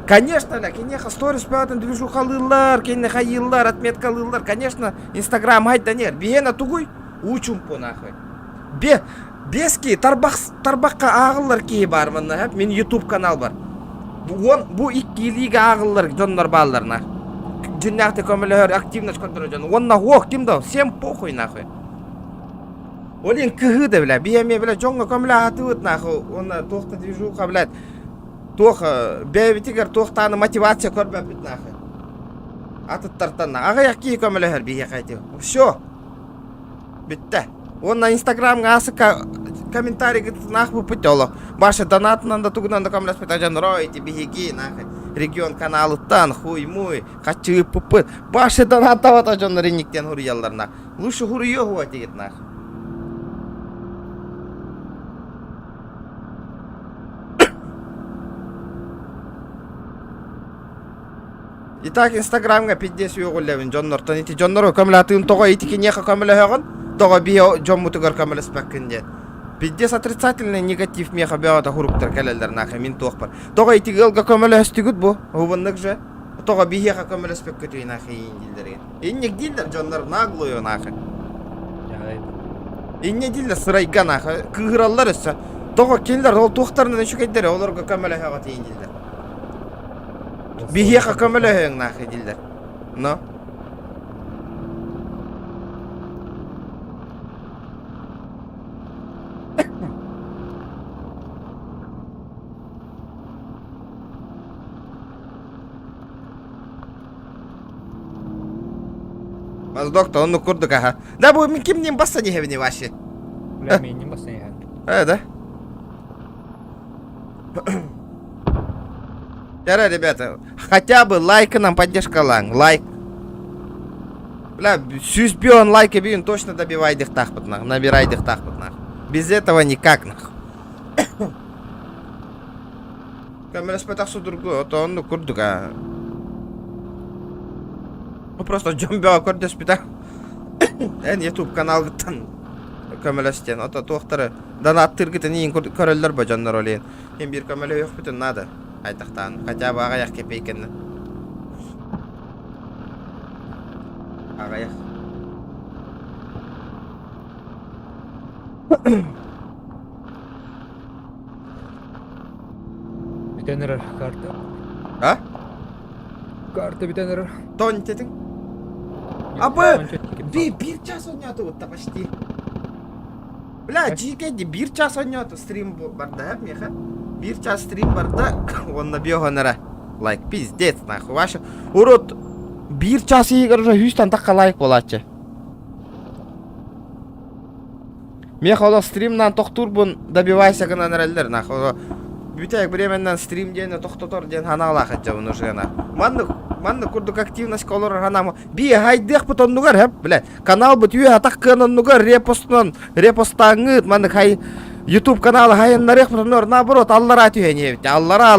Конечно, бля, кенеха сторис пятен движуха лылар, кенеха йыллар, отметка лылар. Конечно, инстаграм хайда нер. Биена тугуй, учум по нахуй. Бески, тарбаққа ағылар кей бар мына, мен YouTube канал бар. Бу икки лига ағылар, жонлар баллар на. Жиннахты көмілер активность контроль жон. Онна ох, кимдо, всем похуй нахуй. Олин кыгыды, бля, бияме, бля, жонга көмілер атывыт нахуй. Онна тоқта движуха, блядь. Тоха, бәбетигер тоқтаны мотивация көрбәпіт нахуй. Атыттартан, аға яқки көмілер бия қайты. Всё. Бітті. Онна инстаграмға асы комментарий гытты нахуй пытёлы. Башы донатынан да тугынан да көмілер пыт ажан ройти бігеги нахуй. Регион каналыттан хуй-муй, қачы пыпыт. Башы донаттават ажан ренниктен хурияларна. Лучше хуриё хуа тегет нахуй. Итак, инстаграмга 50 югуллевин жоннортон ити жоннорго көмүлатын того итики неха көмүлөгөн того био жоммутугар көмүлөспеккинде 50 отрицательный негатив меха биота хуруктар келелдер нахы мин тохпар того итики ылга көмүлөстүгүт бу убуннык же Тога бихеха көмөлөспөк көтөйүн ахы индилдерге. Иннек дилдер жондар наглую нахы. Инне дилдер сырайган ахы. Кыгыраллар өссө. Тога келдер ол туактарынан өчөкөйдер олорго көмөлөһөгө тииндилдер. Бихеха көмөлөһөң нахы дилдер. Но. Доктор, он курдук, ага. Да, бу мен кимнен басса не хевни ваши. Бля, менен басса я. Да. Яра, ребята, хотя бы лайка нам поддержка ланг. Лайк. Бля, сюзбион лайка бьюн точно добивай их тахпут нах. Набирай их тахпут нах. Без этого никак нах. Камера спетах су другую, то он курдук, ага. Ну просто жомбега көрдөс бит. Эн YouTube каналгыттан көмөлөстен ото токтары донаттыргытын ийин көрөлдөр бо жоннор олен. Мен бир көмөлө жок бүтүн надо. Айтактан хотя бы ага як кепейкен. Ага як. Битенер карта. А? Карта битенер. Тон тетин. Абы бир час ойноту бутта почти. Бля, жигеди бир час ойноту стрим бар да, меха. Бир час стрим бар да, онна биогонара. Лайк, пиздец, нахуй. Ваша урод бир час игр уже 100 такка лайк болачы. Меха ола стримнан токтурбун добивайся гана нерелдер, нахуй. Бүтек временнен стрим дені тоқтотор ден ханалақы жауын ұшығына. Манны күрдік активность колор ханамы. Би хайдық бұт оннуғар, хеп, біле. Канал бұт үйе атақ кын оннуғар репостаңыд. Манны хай YouTube каналы хайын нарек бұт оннуғар. Наоборот, аллара түйен ебіт. Аллара,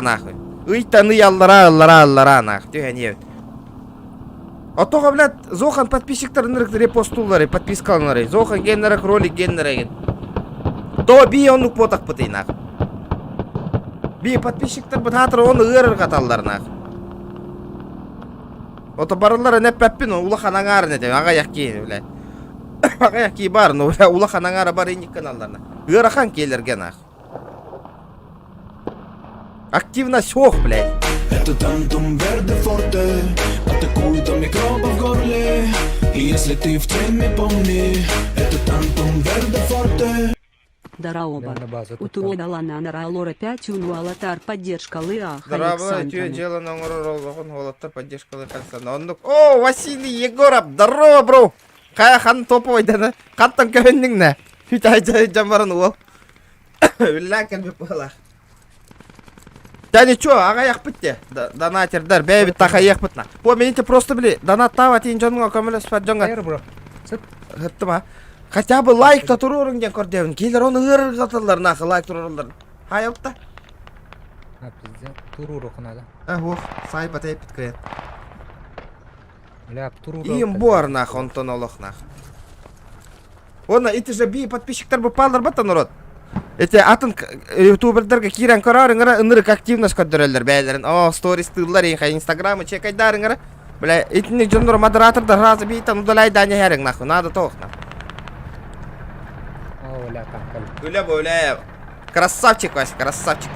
нахуй. Ыйтаны аллара, нахуй. Түйен ебіт. Отоға, блядь, Зохан подписчиктар нырық репостулары, подпискалынары. Зохан геннерек ролик геннереген. То би оннук потақ бұтый, нахуй. Би подписчиктер бут хатыр оны ырыр каталлар нах. Ото барылар не пеппин улахан аңар не деп ага якки биле. Ага якки бар, но улахан аңар бар иник каналларна. Ырахан келерге нах. Активность ох, блядь. Это тантум верде форте, атакует микробы в горле. И если ты в теме, помни, это тантум верде форте. Дараоба. Утуодалана наралора 5 унуалатар поддержка Лыах Здорово, тё дело на ngorolgogon холоттар поддержка Александр. О, Василий Егоров, здорово, бро. Кая хан топовый да. Каттан көннүң не? Хүтай жамбарын ол. Лакен бе пала. Да ничего, ага як битте. Донатердер, беби таха як битна. По мените просто били, донат тават ин жонго көмөлөс па жонга. Бро. Хыттыма. Хотя бы лайк та турурун ден көрдебин. Келер оны ырыр жаталар нахы лайк турурулар. Хайопта. А пиздец. Туруру кынада. Ох, сайпа тейпит кыйын. Бля, туруру. Им бор нахы онтон олох нахы. Оны ити же би подписчиктер бу палдар бата народ. Эти атын ютубердерге кирен көрөрүңөр ынырык активность көдөрөлөр бәйлерин. О, сторис тыллар ха инстаграмы чекайдарыңыр. Бля, итини жондор модератордар разы битан удалай даня херин нахы. Надо тохна. Гуля. Красавчик, Вася, красавчик.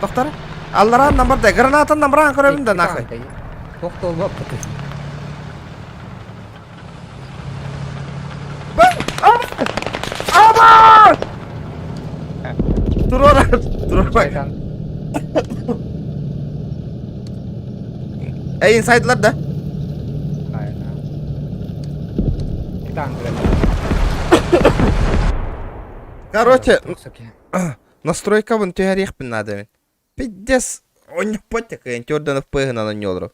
Тоқтар? Алларан намбарда, гранатан намбаран көрөбүн да нахы. Тоқтол бап кыты. Ама! Турор. Эй, инсайдлар да? Короче, настройка вон тюрехпин надо. Пиздец, он не потек, и Тёрданов пыгна на нёдру.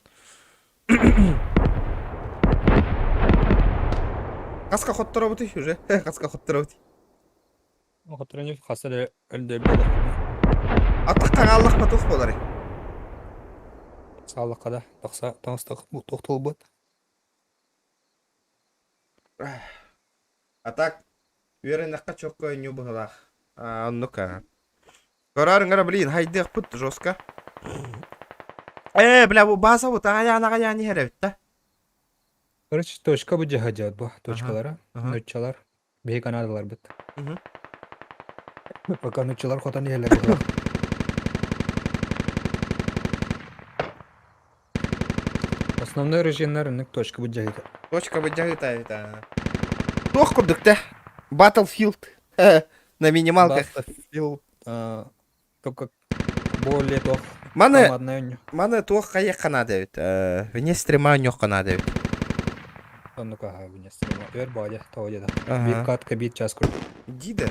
Каска хотты работать уже, каска хотты работать. Хотырын хасады өлдөй болар. Атаққан Аллах матух болар. Саулыққа да, тоқса, тоңыстық тоқтол бот. А так, увереннаққа чоққа не бұғылақ. Ну-ка. Көрарыңара, блин, хайдық бұт жестко. Бля, bu basa bu ayağına не herif да. Короче, точка bu cihacat bu точкалары. aha. Nötçalar. Bir kanadalar bit. Hı. Пока nötçalar kotan yerler bu. Основной режимнарыннык точка bu cihacат. Точка выдягивает, это. Тох курдыкта. Battlefield. На минималках. Battlefield, только более тох. Мане, Командный өню. мане тох кая канадевит. Вне стрима нёх канадевит. Сонну каха вне стрима. Өр бадя, тоодя да. Ага. Bir katka bir час kurdu. Дида.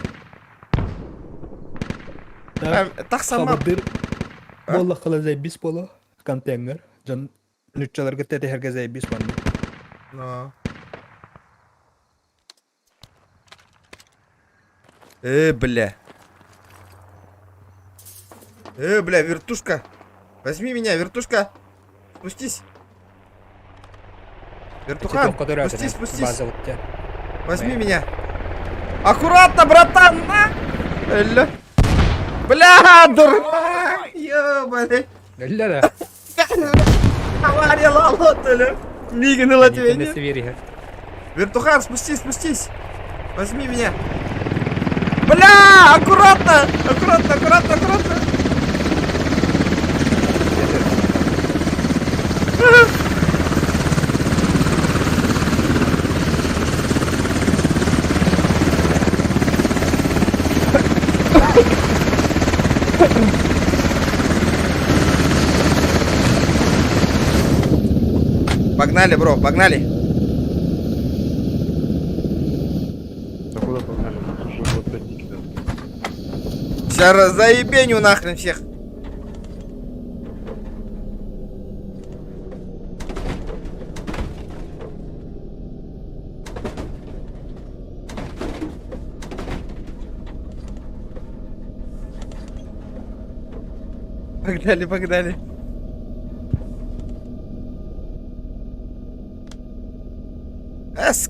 Да. Так сама. Sabırdır. Bolla kala bis bola. Kontainer. Can nütçalar gitti herkese bis bandı. Но. Бля. Бля, вертушка. Возьми меня, вертушка. Спустись. Вертухан, спустись, спустись. База вот тебя. Возьми меня. Аккуратно, братан. На! Элля. Бля, дурак. Ёбаный. Öyle de. Авария лалотелю. Миганы Kendisi латвения. veriyor. Вертухан, спустись, спустись. Возьми меня. Бля, аккуратно. Аккуратно, аккуратно, аккуратно. Погнали, бро, погнали. Да куда погнали? Слушай, вот опять не кидал. Сейчас заебеню нахрен всех. Погнали, погнали.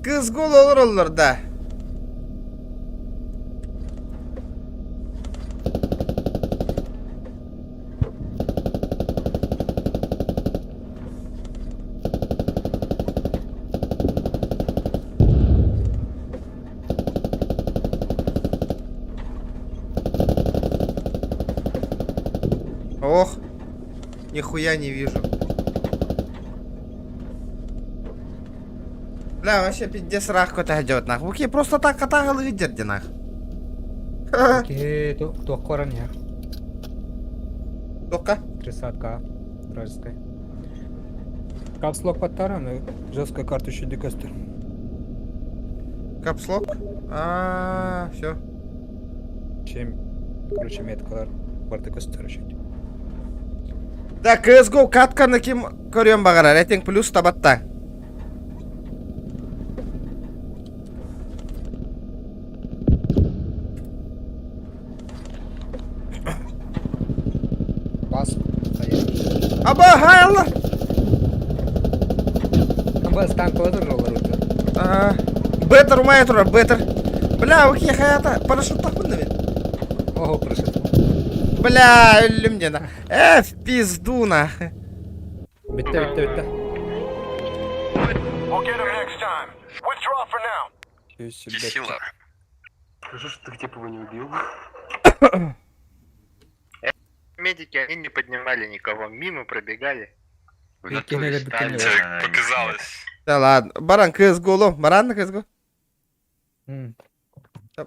Kız gol olur da. Ох, нихуя не вижу. Бля, вообще пиздец рах какой-то идет нах. Окей, просто так катагал и дерди нах. Ki doktoran ya. Только. 30к вражеская. Капслок подтаран, жесткая карточка декастер. Капслок. Все. Чем, короче, меткалар бар декастер açıyor. Да, CSGO катканы ким көрөм багара. Рейтинг плюс табатта. Бас. Hayır. Аба, хайла. Бас танкладыр жоллар өтті. Бетер умай тура, бетер. Бля, окей, хаята. Парашют тахмын мен. Ого, прошет. Бля, өлüm де на. В пизду на. Bitti bitti bitti. We'll get him next time. Withdraw for now. Сила. Хорошо, что ты типа его не убил. Медики, они не поднимали никого, мимо пробегали. В Кинули натуре бы стали. кинули. Тебе показалось. Да ладно. Баран CSGO ло. Баран на CSGO.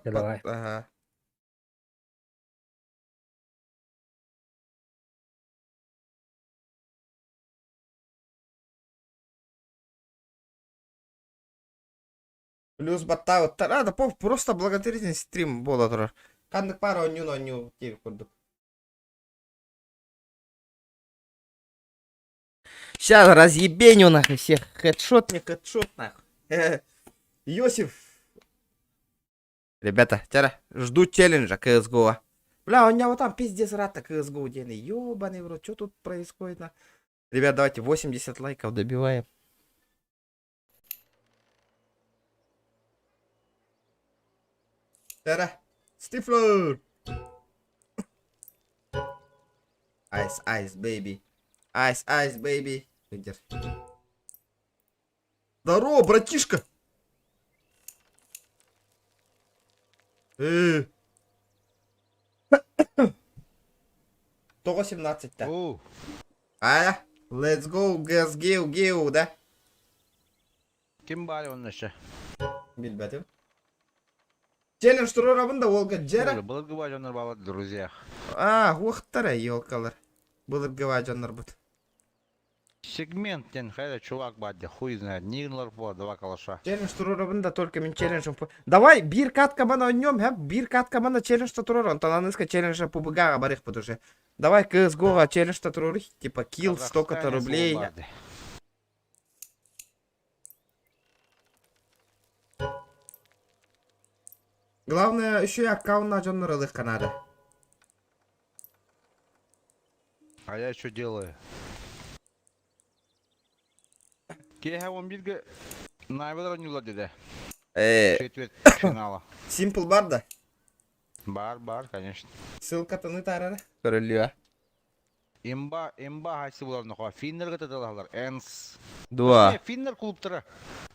Давай. Ага. Плюс бата вот да просто благодарительный стрим было тоже. Кандык пара оню тебе курдук. Сейчас разъебеню нахуй всех. Хедшот не хедшот нахуй. Йосиф. Ребята, теперь жду челленджа CSGO. Бля, у меня вот там пиздец рата CSGO дельный. Ёбаный в рот, что тут происходит на? Ребят, давайте 80 лайков добиваем. Теперь Стифлер. Айс, айс, бэйби. Айс, айс, бэйби. Здорово, братишка. 118-та. Оу. Let's go, guys, геу, да? Kim bari onun aşağı? Билбәтем. Челлендж турабында Волга Джера. Былыргы бажандар бала друзья. Уақыттары, елкалар. Былыргы бажандар бұд. Сегменттен хайда чувак бадди, хуй знает, нигнлар по два калаша. Челлендж турабында только мен челленджім. Давай, бір катка бана ойнем, бір катка бана челленджта турар. Антон аныска челленджа пубыгаға барих бұд уже. Давай CSGO-ға челленджта турарих, типа килл, столько-то рублей. Главное, еще и аккаунт на джоннералых канада. А я что делаю? Кеха он бирге найвелер ойнула деди. Четверть финала. Simple бар да? Бар, конечно. Ссылка-то не тарара. Көрілі. Имба хайсы буларны ха. Финнерге теталалар. Энс. Дуа. Финнер клубтары.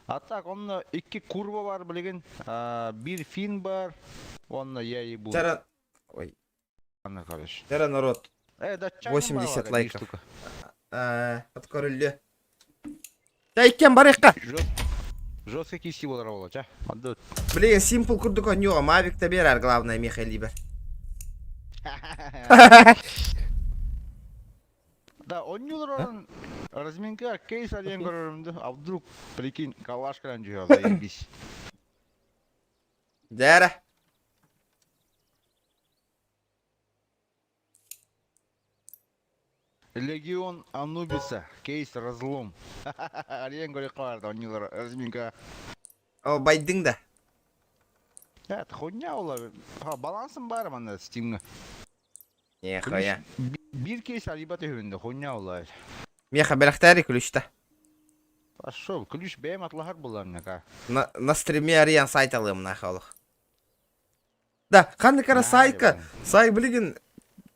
А так, онна 2 курва бар билген. Bir фин бар. Онна яй бул. Жара... Ой. Анна кореш. Жара народ. Да 80 лайков. От көрілі. Тайкен барыққа. Жестко киси булар болот, а? Отдот. Блин, Simple курдук ойнуға. Мавикті берер, главное, Михаил Либер. Да, ойнулар орын разминка кейс аден көрөрүмдү. А вдруг, прикинь, калашкадан жүйө, заебись. Жара. Легион Анубиса, кейс разлом. Аден көрө каларды ойнулар разминка. О, байдың да. Это хуйня улар. Балансым бар мында стимге. Не, хоя. Bir кейс алибаты хүрүндө хуйня улар. Меха берақтари күлішті. Пошел, ключ бәйм атлахар буларныка. На стриме ариян сайт алым нахалых. Да, қанды кара сайтка. Сай білген.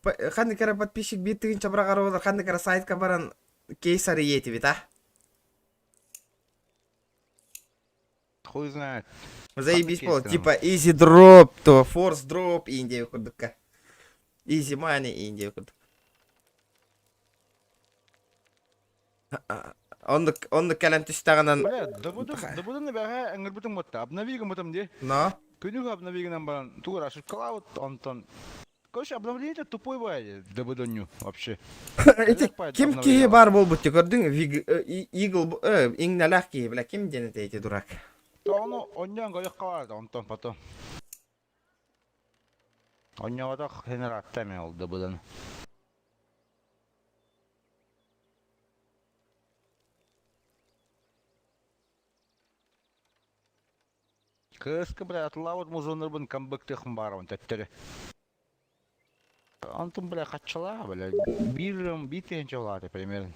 Қанды кара подписчик биттігін чабырақ арабалар. Қанды кара сайтка баран кейс ариеті бит, а? Хуй знает. Заебись было. Типа easy drop, то force drop, Индия курдыка. Easy money, Индия курдыка. Онды кәлем түстағынан... Дабудын бәға әңгірбітім бұтта. Обновигім бұтым де. Но? Күнігі обновигінен баран туғыр ашып қалауыт, онтон. Короче, обновление тупой байды, дабудыню, вообще. Кім кейі бар бол бұтты, көрдің? Игл, иңнәләқ кейі, білә, кім денеті еті дұрак? Оны оннан қойық қаларды, онтон потом. Оннан отақ генераттаме ол дабудын. Кыскы, бля, атлауыт музонырбын камбыктықын барауын тәттірі. Антын, бля, қатшыла, бля, битенче олады, примерно.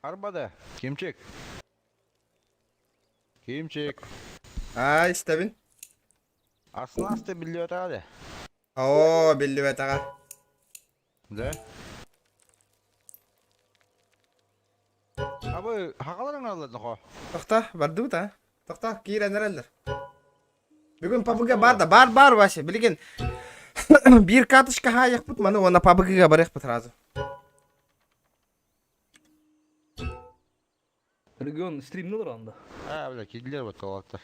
Арбада, кемчек. Кемчек. Ай, стабин. Аснасты білді өтағады. О, білді өтаға. Да? Абы, хақаларың алады қо? Тоқта, барды бұта. Тоқта, кейрәнер әлдір. Бүгін пабыға бар да, бар башы. Білген, бір катышқа хаяқ бұт, маны оны пабыға барық бұт разы. Регион стримнелер анда. Бля, кидлер вот колоттар.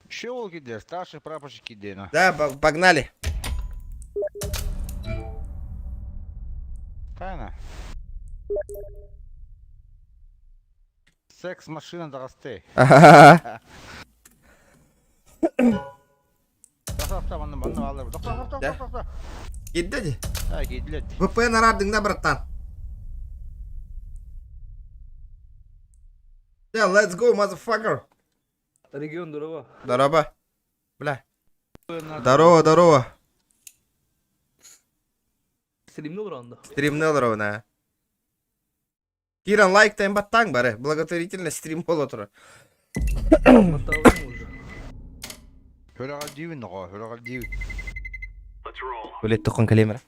Еще ол кидлер, старший прапорщик кидена. Да, погнали. Кайна. Секс-машина доросты. Тоқта, маны алыр. Тоқта. Кетті де? Да, кидлер. VPN арардың да, браттан. Yeah, let's go, motherfucker. Регион здорово. Здорово. Бля. Здорово. Стримнул ронда. Стримнел ровно. Киран лайк тайм баттаң бары. Благотворительный стрим боло тұр. Höragал дивин го, höragал дивин. Өлет тұқын калемір.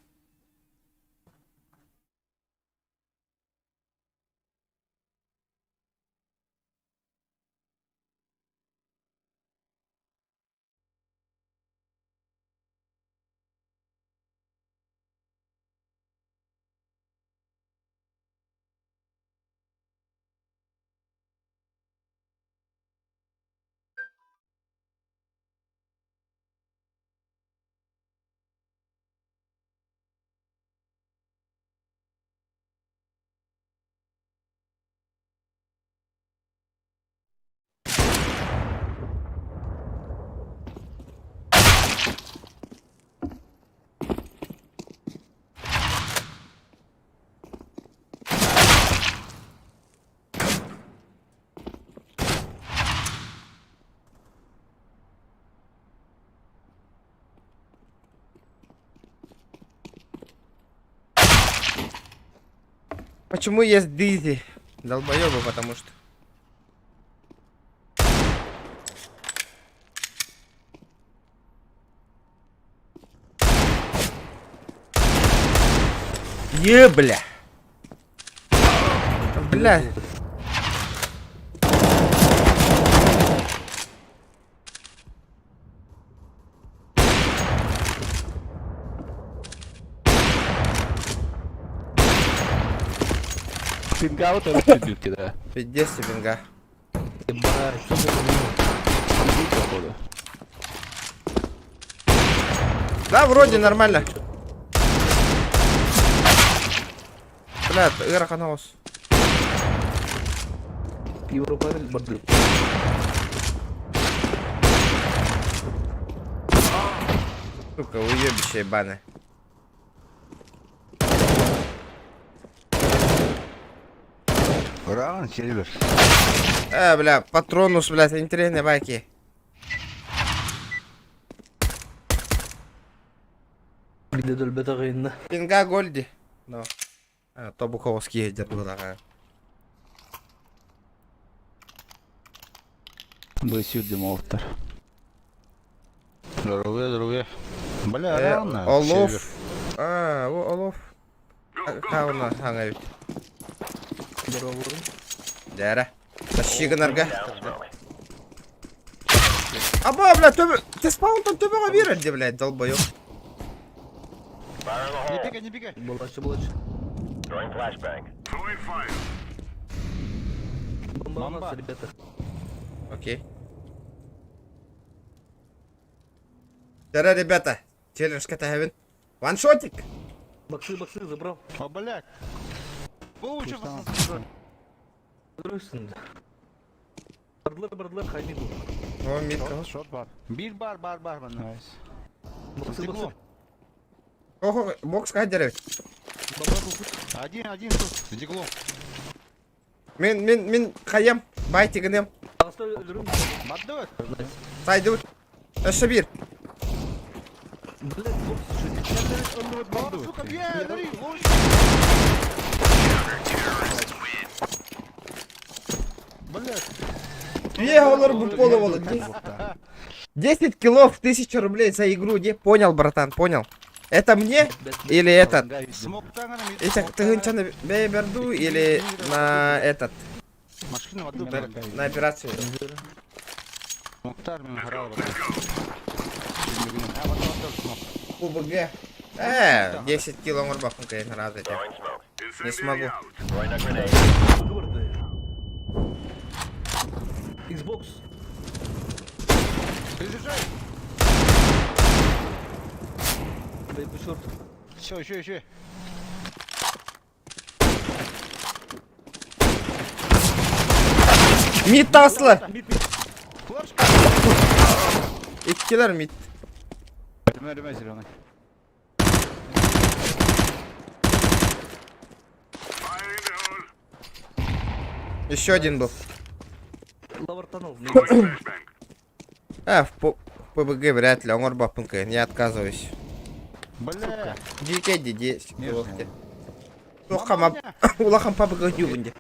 Почему есть Дизи? Долбоёбы, потому что. Бля. Бля. Пинга вот это бьют, да. 50 пинга. Да, вроде нормально. Бля, Ираканос. Европарель барды. Сука, уебище ебаное. Ран, Сильвер. Бля, патронус, блядь, интересные байки. Бидедөл бетагайында. Пинга Гольди. No. Тобуковский дерду такая. Бысюд демовтар. Здоровье. Бля, рано. Олов. Олов. Кауна хангай. Здорово вурун. Дәре. Тащиганарға. Аба, бля, ты спаунтон төбеға берерде, блядь, долбоёб. Не бегай. Булачы. Бомба у нас, ребята. Окей. Дәре, ребята. Челлендж катахавин. Ваншотик. Боксы забрал. О, блядь. Получу вас. Дұрысында. Барлар қаймиду. О, митка. Шот бар. Bir бар бана. Боксы. Ого, бокс кадерет. Один тут. Стекло. Мен қаям. Байтигінем. Маддавай. Сайдут. Шабир. Блядь, боксы. Сука, бей, дари, луч. Олар бұл полы болды. 10 килов, 1000 рублей за игру, не? Понял, братан, понял. Это мне? Или этот? Ты гончаны бейберду или на этот? На операцию. УБГ. 10 кило морбаху, конечно, раз этим. Не смогу. Xbox. Бейбу шорт. Еще. Мид таслы. İkiler mid. Рюме зеленый. Еще один был. В ПБГ вряд ли, он бапынка, не отказываюсь. Бля. Дикей диди. Нежная. Улахам ПБГ дюбанде.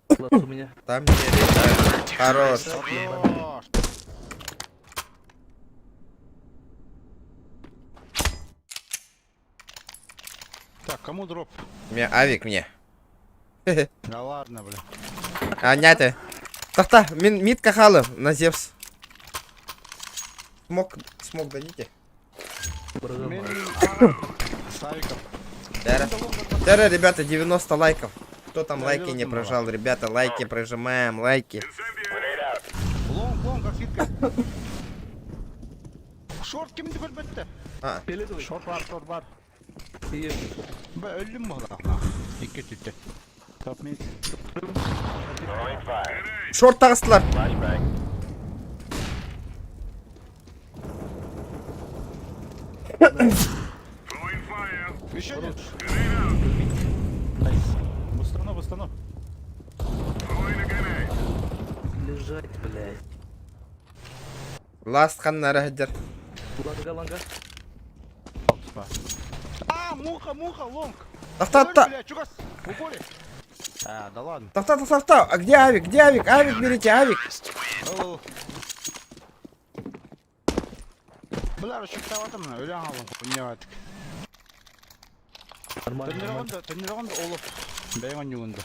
У меня. Там не летает. Хорош. Хорош. Так, кому дроп? Мне авик мне. Да ладно, бля. А, няты. Тахта, мид кахалы на Зевс. Смог дадите? Мен Савиков. Тера, ребята, 90 лайков. Кто там Да, лайки не идёт прожал? Ребята, лайки прожимаем, лайки. Лонг, как фитка. Шорт кимди көрбөттү? А, Шорт бар. Бе, өлүм бала. Икки түттү. Топ мид. шорт тағыстылар. Еще нет? Бустану. Лежать, блядь. Ласт ханнары хаджар. Ланга. А, муха, лонг. Тахта. Бля, чугас, в упоре. А, да ладно. Тахта. А где авик? Авик берите, авик. Бля, расчёктаватым мына, өлең алым, ойнаватык. Тренированда Олов. Бәйгән югында.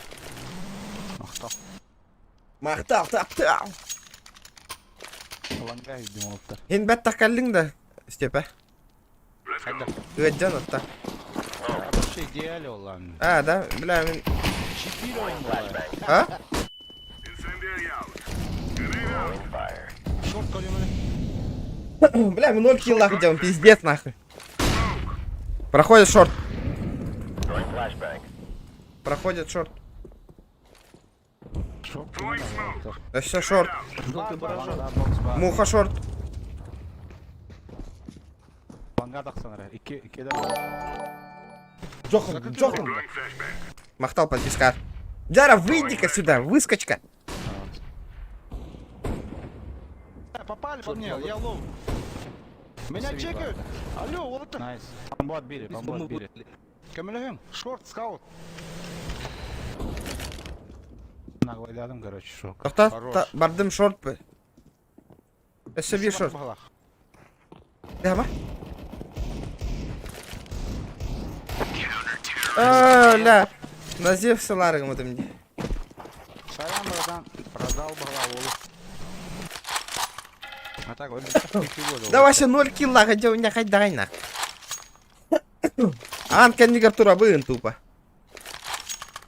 Мақтал, таптал. Ланга идем олыпта. Ен бәт таққалың да, Степа. Қайда? Өтжан отта. Вообще идеале олам. А, да, бля, мен... 4 ойын болай. А? Шорт көлеміне. Бля, мы 0 киллах делаем, пиздец нахуй. Проходит шорт. Проходит шорт. Шорт. Да все шорт. Муха. Муха шорт. Ланга тақсанары. 2 Джохан. Махтал под пескар. Джара, выйди-ка сюда, выскочка. Попали по мне, я лов. Меня чекают. Алло, вот это. Найс. Бомбу отбили. Камилахим, шорт, скаут. Наглядом, короче, шок. Тахта, бардым шорт бы. Эсеби шорт. Дама? Ля. Назив сыларың мұдым де. Сарам брадан, продал балаволу. А так, Да вообще 0 килла, хотя у меня хоть дай нах. Ан кәннигер турабын тупо.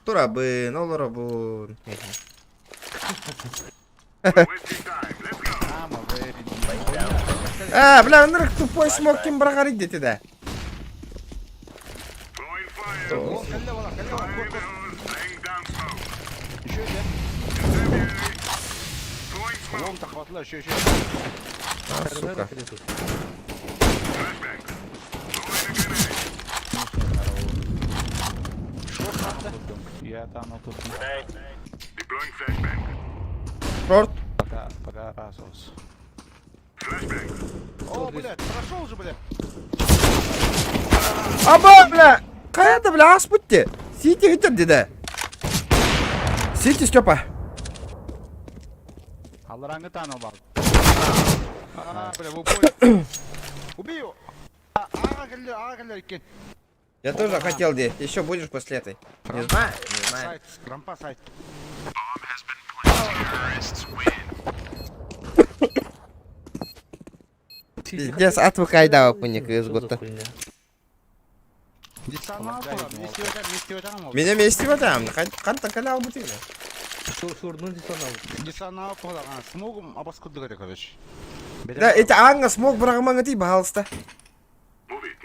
Турабын, оларабын. Бля, нырық тупой смог кем брағарит деті да. Лом так хватла, еще. А, сука. Я там, а тут. Шорт. Пока расос. О, блядь, прошел же, блядь. Аба, бля. Қаяда, бля, ас бұтте. Сити ғытыр деді. Сити, Степа. Аллараңы таныл бар. Бля, в упоре. Убей его. Ағылер екен. Я тоже хотел, де. Еще будешь после этой? Не знаю. Сайт, рампа сайт. Пиздец, отвыкайда опыник из года. Десанал falan, вместе öten Меня вместе вот там. Қанта калял бутыгы. Шурну десанал. Десанал falan, смогом абаскуды керек, короче. Да, эти аңға смог бұрағымаңы тей бағалысты.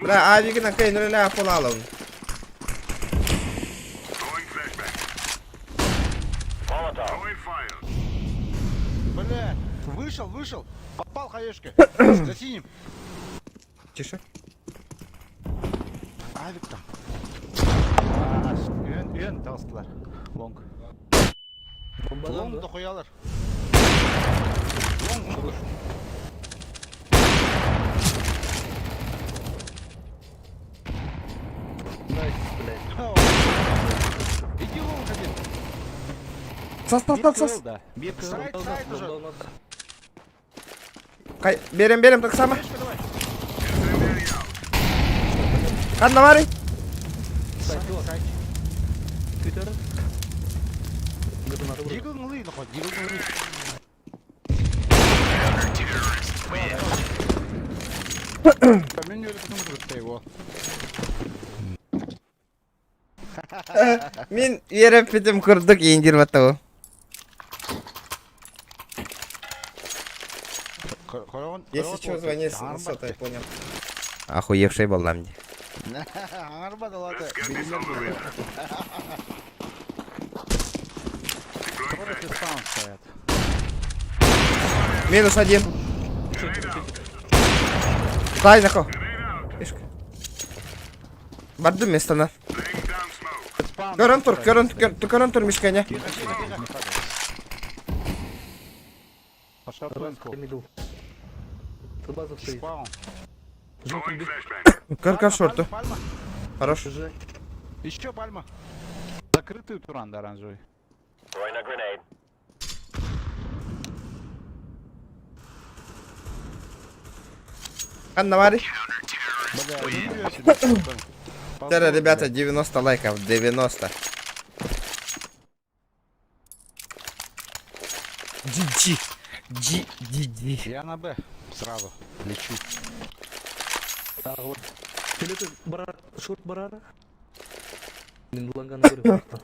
Бля, авигіна кайын өлі апыл алауын. Бля, вышел. Попал хаешки. За синим. Тише. Авик там. Ön тастылар. Лонг. Лонг да қоялар. Найс, блядь. Иди лонг один. Сас. Да. Бир, сайт Бомба у нас, уже. бомба у нас. Берем так само. Мишка, давай. Ладно, Мари. Сайт, сайт. Твиттер. Детонатор. Дигл нули, нахуй, дигл нули. Поменяли, потому что его. Мин ереп битим курдук индир батау. Если что, звони на сотовый, понял. Охуевший был на мне. Арбада, ладно. Билимер был. Короче, саунд стоят. Минус один. Дай нахуй. Фишка. Барды место на. Көрөн тур мишкене. Пошел Раз, твенку. мидл. Тут база стоит. Спаун. Желтый бит. Көр шорту. Пальма. Хорош. Бежать. Еще пальма. Закрытый туран, да, оранжевый. Анна Мари. Бля, не бьёт сюда. Теперь, ребята, 90 лайков. 90. GG. Я на Б. Сразу. Лечу. А вот. Филиппе, барар, шорт барара. Блин, ланга на горе просто.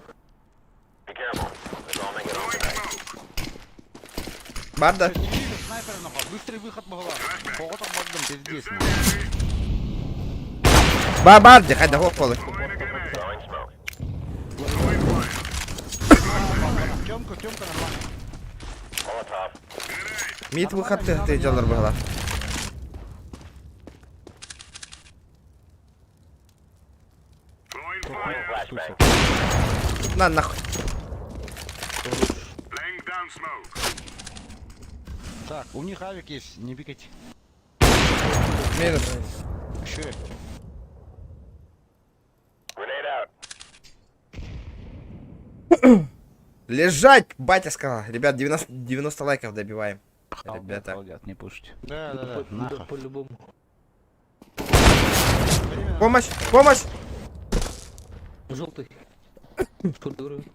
Барда. Не видно снайпера, нахуй. Быстрый выход могла. Кого там багдом, пиздец. Барди, хайда хоколы. Тёмка нормально. Мид выход ты делар была. На нахуй. Так, у них авик есть, не пикайте. Минус. Еще. Лежать, батя сказал. Ребят, 90 лайков добиваем. Ребята. Холодят, не пушите. Да, Да, нахуй. по-любому. Помощь. Желтый. Шорт уровень.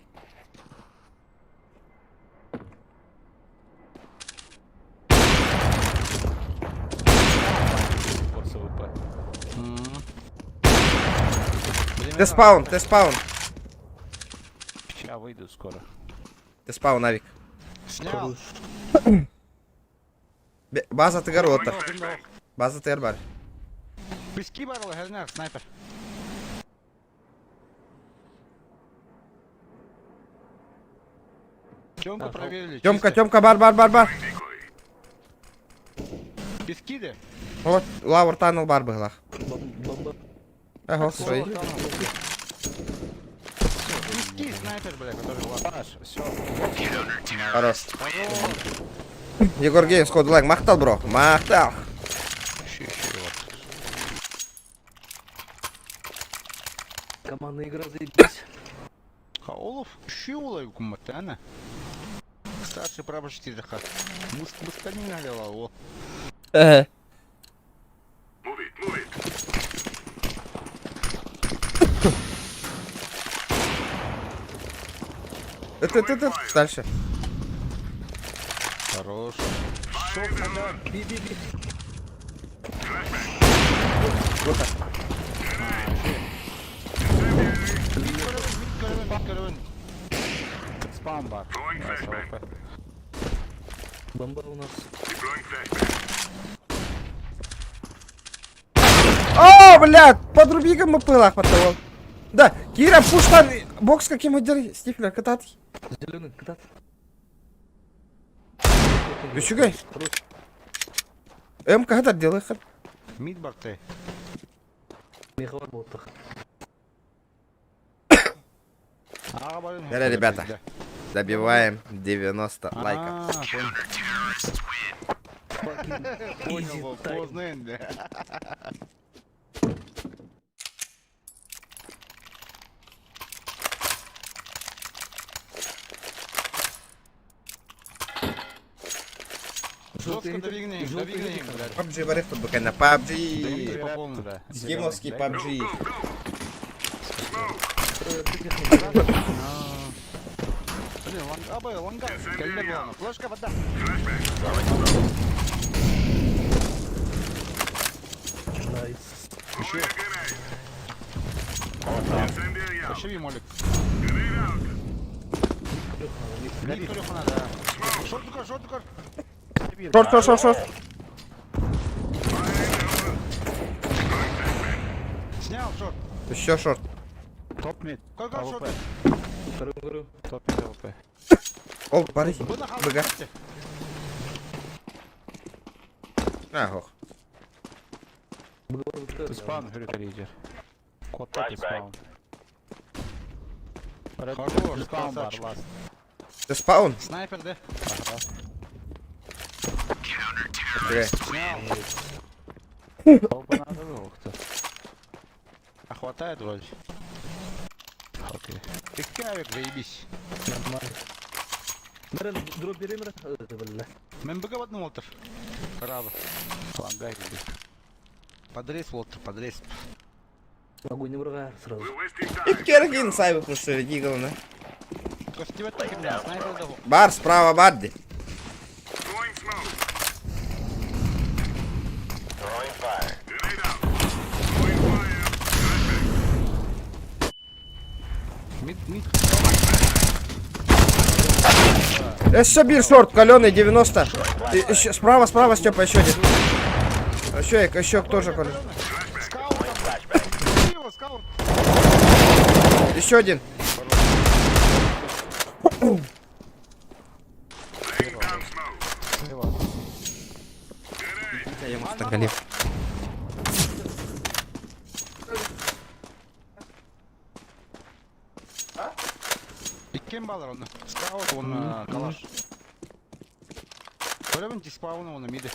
Ты спаун. Сейчас выйду скоро. Ты спаун, Авик. Снял. База ты горота. База ты арбар. Пески баррел, гернер, снайпер. Тёмку проверили. Тёмка, бар. Пески де? Вот, лавр танул бар была. Бомба. Ага, стой. Пески, снайпер, бля, который лапаш. Все. Хорош. Егор Геймс, код лайк. Махтал, бро. Махтал. Командная игра заебись. Хаолов, щулай кумата, ана. Старший прапорщик ха. Мускани налила, о. Это. Дальше. Хорош. Шок надо. Би. Караван. Спамбар. Бомба у нас. О, блядь, подруби ка пылах потом. Да, Кира, пуштан, бокс каким удер, Стифлер, катат. Зеленый, катат. Düşügay. М катат делай хат. Мидбар ты. Меховар болтах. Далее, ребята, добиваем 90 лайков. Понял. Понял, Вов, поздно, Энди. Жестко двигни, блядь. PUBG барих тут бакана. PUBG. По полной, да. Скимовский PUBG. Блин, ланга. Кальдер главное. Флешка, вода. Найс. Еще молик. Горит. Лёха надо. Шорт. Шорт. Снял шорт. Еще шорт. Топ-мид. Какой шорт? Говорю. Топ-мид АВП. Ол, барих. Быга. Ах. Ты спаун, говорю, лидер. Кот так и спаун. Хорош, спаун бар, ласт. Ты спаун? Снайпер, да? Где? Опа, надо выход. А хватает вроде? Окей. Ты кавик, заебись. Нормально. Мэрен, дроп бери, Мэрен. Бля. Мен быга в одну Уолтер. Право. Лагай, подрез, Уолтер, подрез. Могу не врага сразу. Кергин сайбы пушили, гигална. Костюм это херня, снайпер дал. Бар справа, Бадди. Мид. Сабир шорт, каленый 90. Еще, справа, Степа, еще один. Еще тоже каленый. Скаут. Еще один. Я ему стакалил. И кем балар он? Скаут, он калаш. Көрөбүн диспауны оны миди.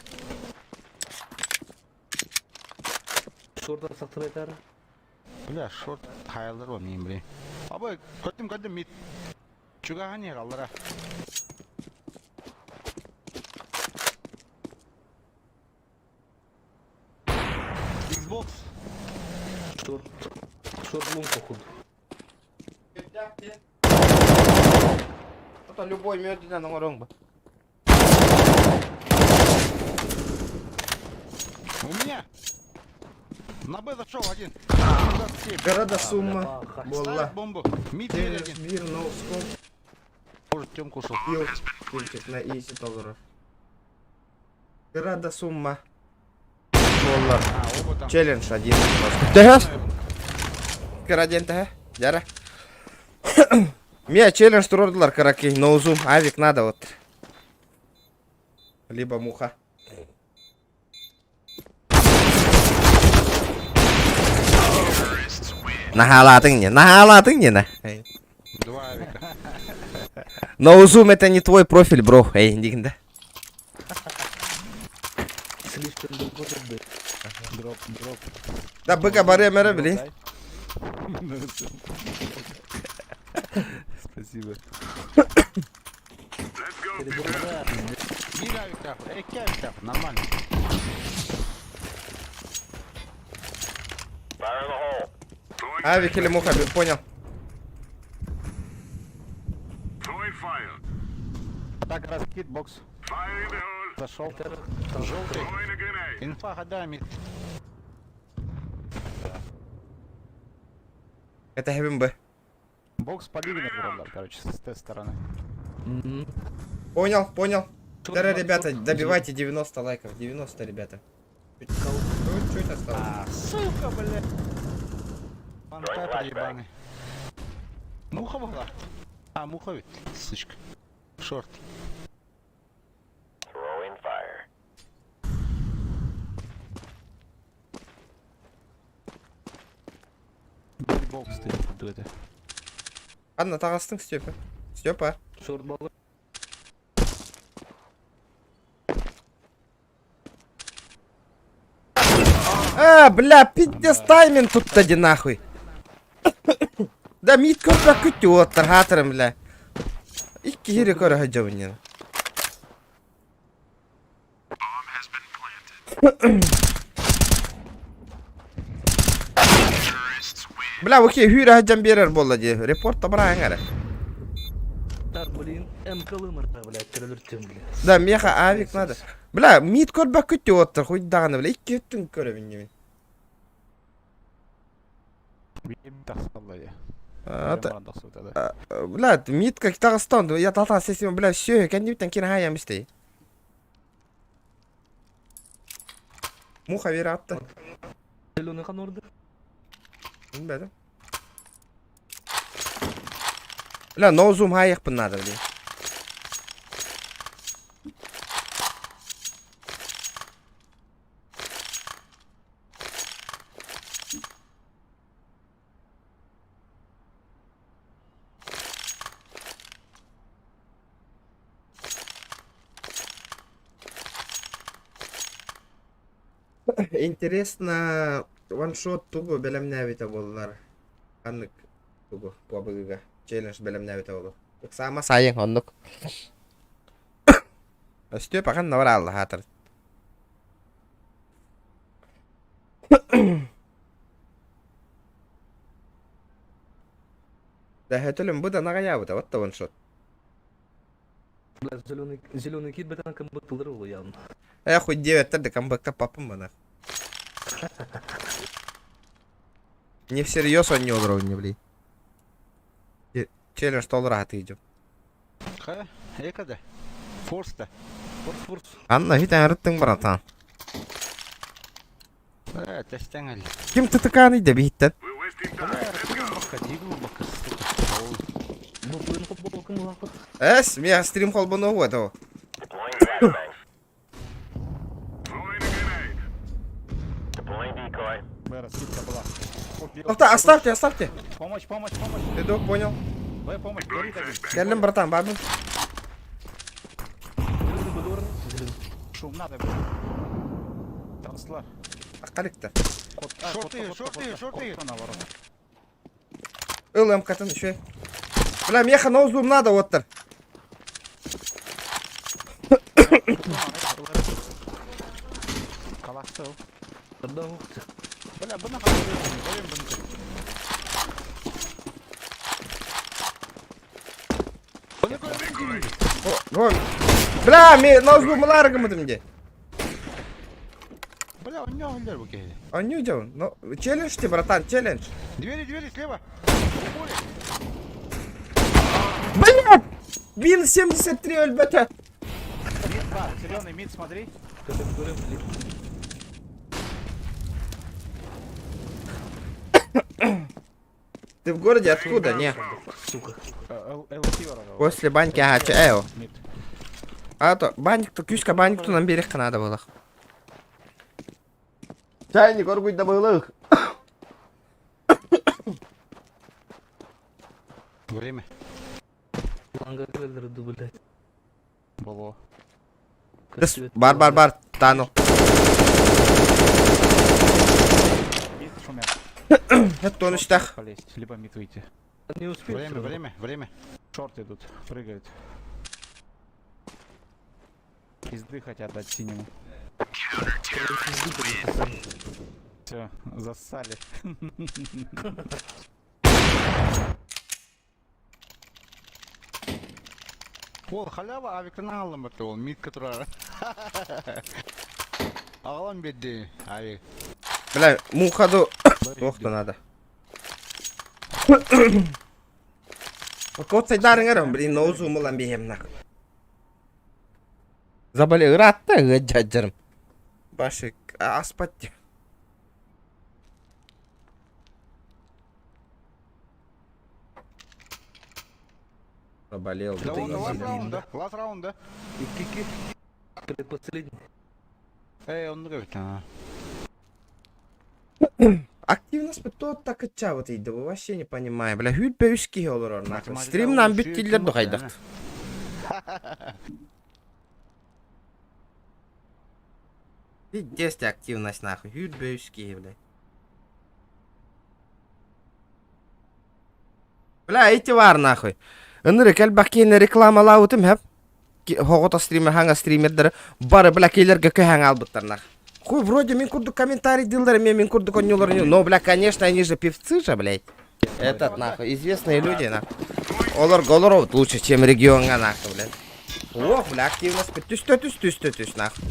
Шорттар сақтан айтары. Бля, шорт хайалдар ба мен білейін. Абай, көттім мид. Чугаға не қалдыра. Xbox. Шорт лун, походу. Это любой медленно на моронг. У меня. На Б зашел один. Города сумма. Ставит Болла. бомбу. Мид один. Мир, ноускоп. Может, темку ушел. Пильчик на изи долларов. Города сумма. Болла. Оба там. Челлендж один. Тегас? Караден теге? Яра. Мия челлендж турдылар караки. Ноузум. Авик надо вот. Либо муха. Нахалатың не на. Два авика. Ноузум это не твой профиль, бро. Эй, дигнда. Слишком далеко от Б. Дроп. Да, быка баре мэра, блин. Спасибо. Перебирай. Мид авика. Авика. Нормально. Авик или муха, понял. Так, раскид, бокс. Зашел. Желтый. Инфа, хода, мид. Это хэвим Б. Бокс подвигнет, короче, с той стороны. Понял. Тогда, ребята, добивайте 90 лайков. 90, ребята. Чуть осталось. Сука, блядь. Панкайпер ебаный. Муха была? А, муха ведь, сучка. Шорт. Бокс ты это. Ладно, тағастың Степа. Шорт балы. Бля, пиздец тайминг тут тади нахуй. Да мид көппәк күтті оттар хатырым, бля. Икки хире көрі хаджа бұнен. Бля, окей, хүйрі хаджам берер болла де. Репортта барайын әрі. Так, блин, МКЛ марта, блядь, террористен, блядь. Да, меха авик надо. Бля, мид көппәк күтті оттар, хуйдағаны, бля. Икки үттің көрі бұнен. Бля, мид как Дагестан, я талтан сесим, бля, все, кәнді біттен кені хайям істей. Муха вері атты. Зеленый хан орды. Bilmedim. Bля, no zoom hayık bunlar diye. Интересно, ваншот тугу белем навита боллар. Аннык тугу побыгыга. Челлендж белем навита болу. Сама сайын оннук. Өстө пакан навар алла хатыр. Да хетелем буда нагаябыта, вот то ваншот. Блядь, зеленый кит бетан комбаттылар ол явно. Хуй 9-тер комбакта папым бана. Не всерьез он не уровень, блин. Челлендж толрат идем. Ха, экада. Форста. Форс. Анна, хитен рыттың братан. Тестеңел. Ким ты такая не добиттен? Ну, блин, футболкам лапа. Мен стрим холбуну вот его. Мэра, скидка была. Оставьте. Помощь. Иду, понял. Дай помощь, горит один. Geldim братан, бабы. Шум надо, блядь. Трансла. Акалик-то. Шорты. Наоборот. ЛМ катын еще. Бля, меха на узлум надо, оттыр. Каластыл. Одна ухты. Бля, бұны қалай Вон. Бля, мен на узлум ларгымыдым де. Бля, он не өлдер бұл кейді. А не удел. Ну, челлендж ты, братан, челлендж. Двери слева. Блядь! Вин 73 өлбөтө. Мид бар, зеленый мид, смотри. Ты в городе откуда? Не. Сука. После баньки, ага, эо. А то, баньк-то, кюшка баньк-то нам берег надо было. Чайник, оргуй да былых. Время. Ланга кведрду, блядь. Было. Бар, тану. Мид шумят. Это он штах. Полезть, либо мид выйти. Не успел. Время. Шорты идут, прыгают. Пизды хотят дать синему. Все, зассали. Ол халява авиктен алым бәтті ол мид который. Алам бедді авик. Бля, мухаду. Ох-то надо. Вот сайдарың әрім, блин, ноузу мұлан бейем нақ. Заболел, ратта, ғаджаджарым. Башик, аспатти. Заболел. Лаз раунда. Икки. Предпоследний. Он нравится. Активность тот так и вот иди, вообще не понимаю. Бля, хүйт бәвішки олар орнақы. Стримнан бүттейлер дұқайдақты. Пиздец активность нахуй. Ютбейский, блядь. Бля, эти вар нахуй. Ыныры кәлбәккейні рекламалау үтім хәп. Хоғыта стример, хаңа стримердері. Бары бля кейлерге көйәң албыттар нах. Хуй, вроде мен курду комментарий дилдары, мен курду конюлар. Но, бля, конечно, они же певцы же, блядь. Этот нахуй, известные люди нахуй. Олар голоров лучше, чем регионга нахуй, блядь. О, бля, активность. Түс нахуй.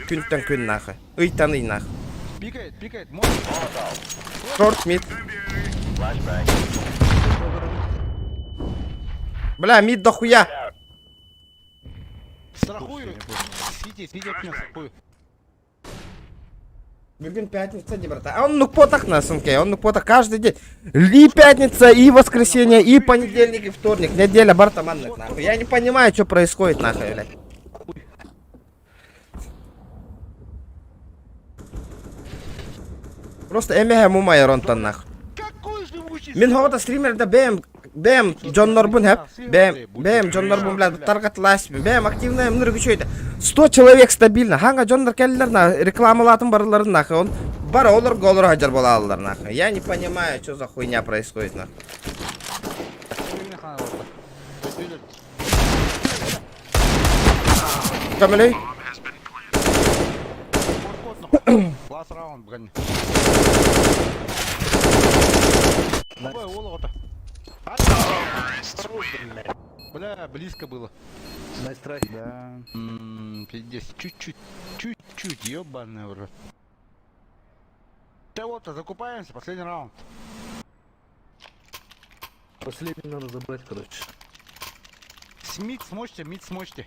Күнтен күн нахуй. Ыйтан ый нахуй. Пикает, Шорт, мид. Бля, мид дохуя. Страхую. Сидит от меня, страхую. Бүгін пятница, не брата. А он нукпотах на сумке, он нукпотах каждый день. И пятница, и воскресенье, и понедельник, и вторник. Неделя бартаманных, нахуй. Я не понимаю, что происходит, нахуй, блядь. Просто эмеге мумай ронтан, нахуй. Какой живучий... Мен хоғыта стримерді бәм Джон Норбун хэп. Бәм Джон Норбун, блядь, таргатлас. Бәм активная мныр күшейді. 100 человек стабильно. Ханга Джондар келілер, рекламалатын барыларын, нахуй. Он бары олар голыр хаджар бола алылар, нахуй. Я не понимаю, что за хуйня происходит, нахуй. Камилей? Класс раунд, блин. Ой, олоғыта. Бля, близко было. Найс трай. Да. Пиздец, чуть-чуть, ёбаный в рот. Да вот, закупаемся, последний раунд. Последний надо забрать, короче. Мид смочьте.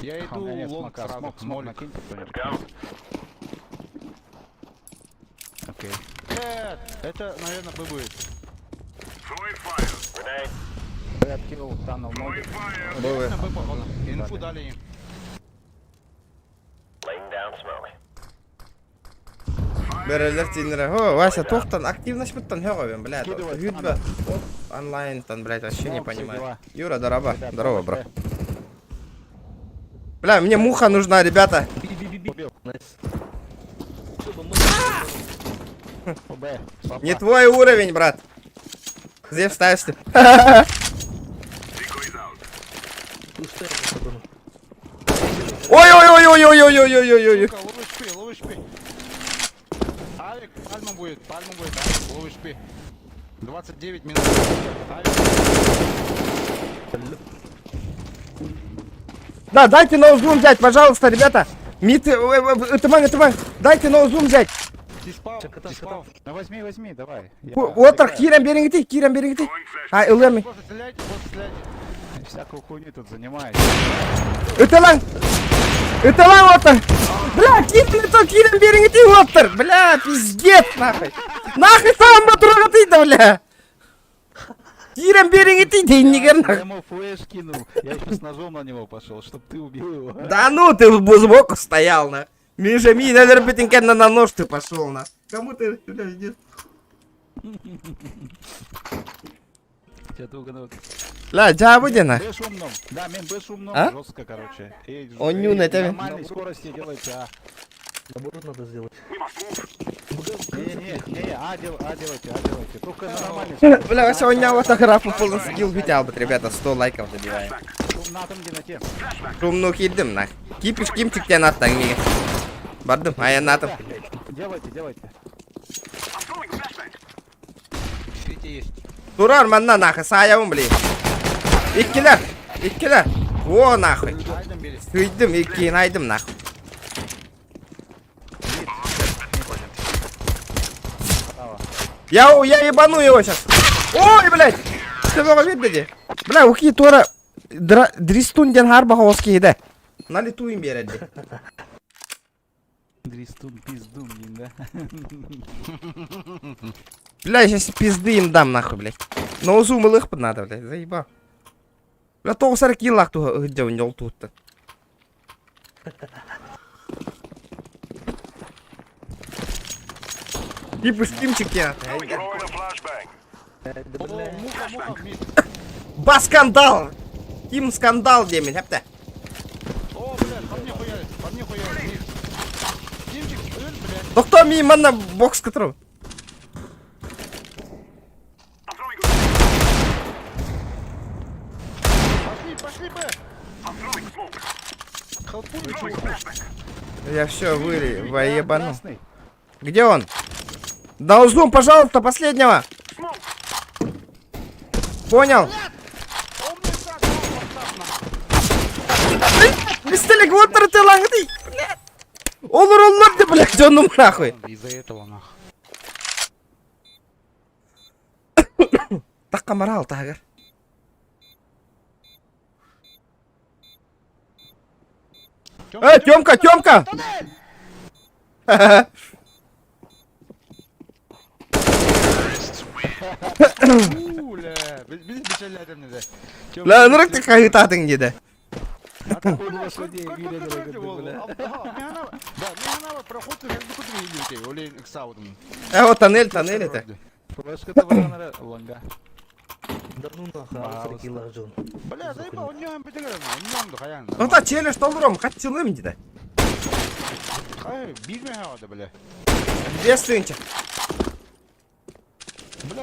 Я иду лонг сразу, смолик. Окей. Это, наверное, бы будет. Я откинул таннел ноги. Наверное, бы походу. Инфу дали им. Берелер тинлері. О, Вася, тоқтан, активность бұттан хеғовен, блядь. Ютбе, онлайн-тан, блядь, вообще не понимаю. Юра, здорово, бро. Бля, мне муха нужна, ребята. Не твой уровень, брат. Где вставишь ты? Ой-ой-ой-ой-ой-ой-ой-ой-ой-ой. Ловишь шпи. Авик, пальма будет, ловишь шпи. 29 минут. Да, дайте ноузлум взять, пожалуйста, ребята. Мид, это дайте ноузлум взять. Тиспал. Ну возьми, давай. Отыр, Кирем беріңді. Ай, ылырмай. Просто стреляйте. Всякую хуйню тут занимаете. Ытылаң, отыр. Бля, Кирем беріңді отыр. Бля, пиздец, нахуй. Нахуй самбо тұрға тыйды, бля. Кирем беріңді дейін негер, Я нахуй. ему флеш кинул. Я еще с ножом на него пошел, чтоб ты убил его. Да ну, ты сбоку стоял, на. Миша, наверное, бытенька на нож ты пошел, на. Кому ты сюда идешь? Сейчас ты угадал. Ла, джабуди, на. Бесшумном. Да, мен бесшумном. А? Жестко, короче. Он нюн, это... Нормальной скорости делайте, а. Наоборот надо сделать. Не, делайте. Только на нормальной. Бля, сегодня вот графу полный скилл хотел бы, ребята, 100 лайков забиваем. На том геноте. Шумну хиддім, нах. Кипиш кимчиктен аттан неге. Бардым, аян атым. Делайте. Свете есть. Турар манна, нахы, саявым, блин. Иккилер. О, нахуй. Айдем бери. Үйдім, иккиін айдым, нахуй. Я ебану его сейчас. Ой, блядь. Что вы видите? Бля, ухи тора дристунден харба хоски иде. Налитуем береди. Дристун, пиздун, да? Бля, сейчас пизды им дам, нахуй, блядь. Но узум их надо, блядь, заебал. Бля, 90 киллах ту где он нел тут-то. Типа скимчик я. Муха, мид. Ба скандал! Ким скандал, демин, хепте. О, блядь, по мне хуярит, мид. Токто мен мана боксқа тұрып. Пошли, Б. Хелпуй, чувак. Я все выебану. Где он? Дал зум, пожалуйста, последнего. Понял. Пистолет, вот ты лангды. Олар, ты, блядь, он нахуй. Из-за этого, нахуй. Так камарал, тагер. Тёмка! Бля, bizi biçerlerden de. Ла, нұрық ты қағытадың деді. Проход олейн иксаудың. Вот тоннель это. Флешка-то варана лонга. Да ну нахуй, килар жон. Бля, заебал, он нём бітігер, он нёмды қаян. Ота челеш толырым, қатчылым деді. Қай, бігме хавады, бля. Без сынча. Бля,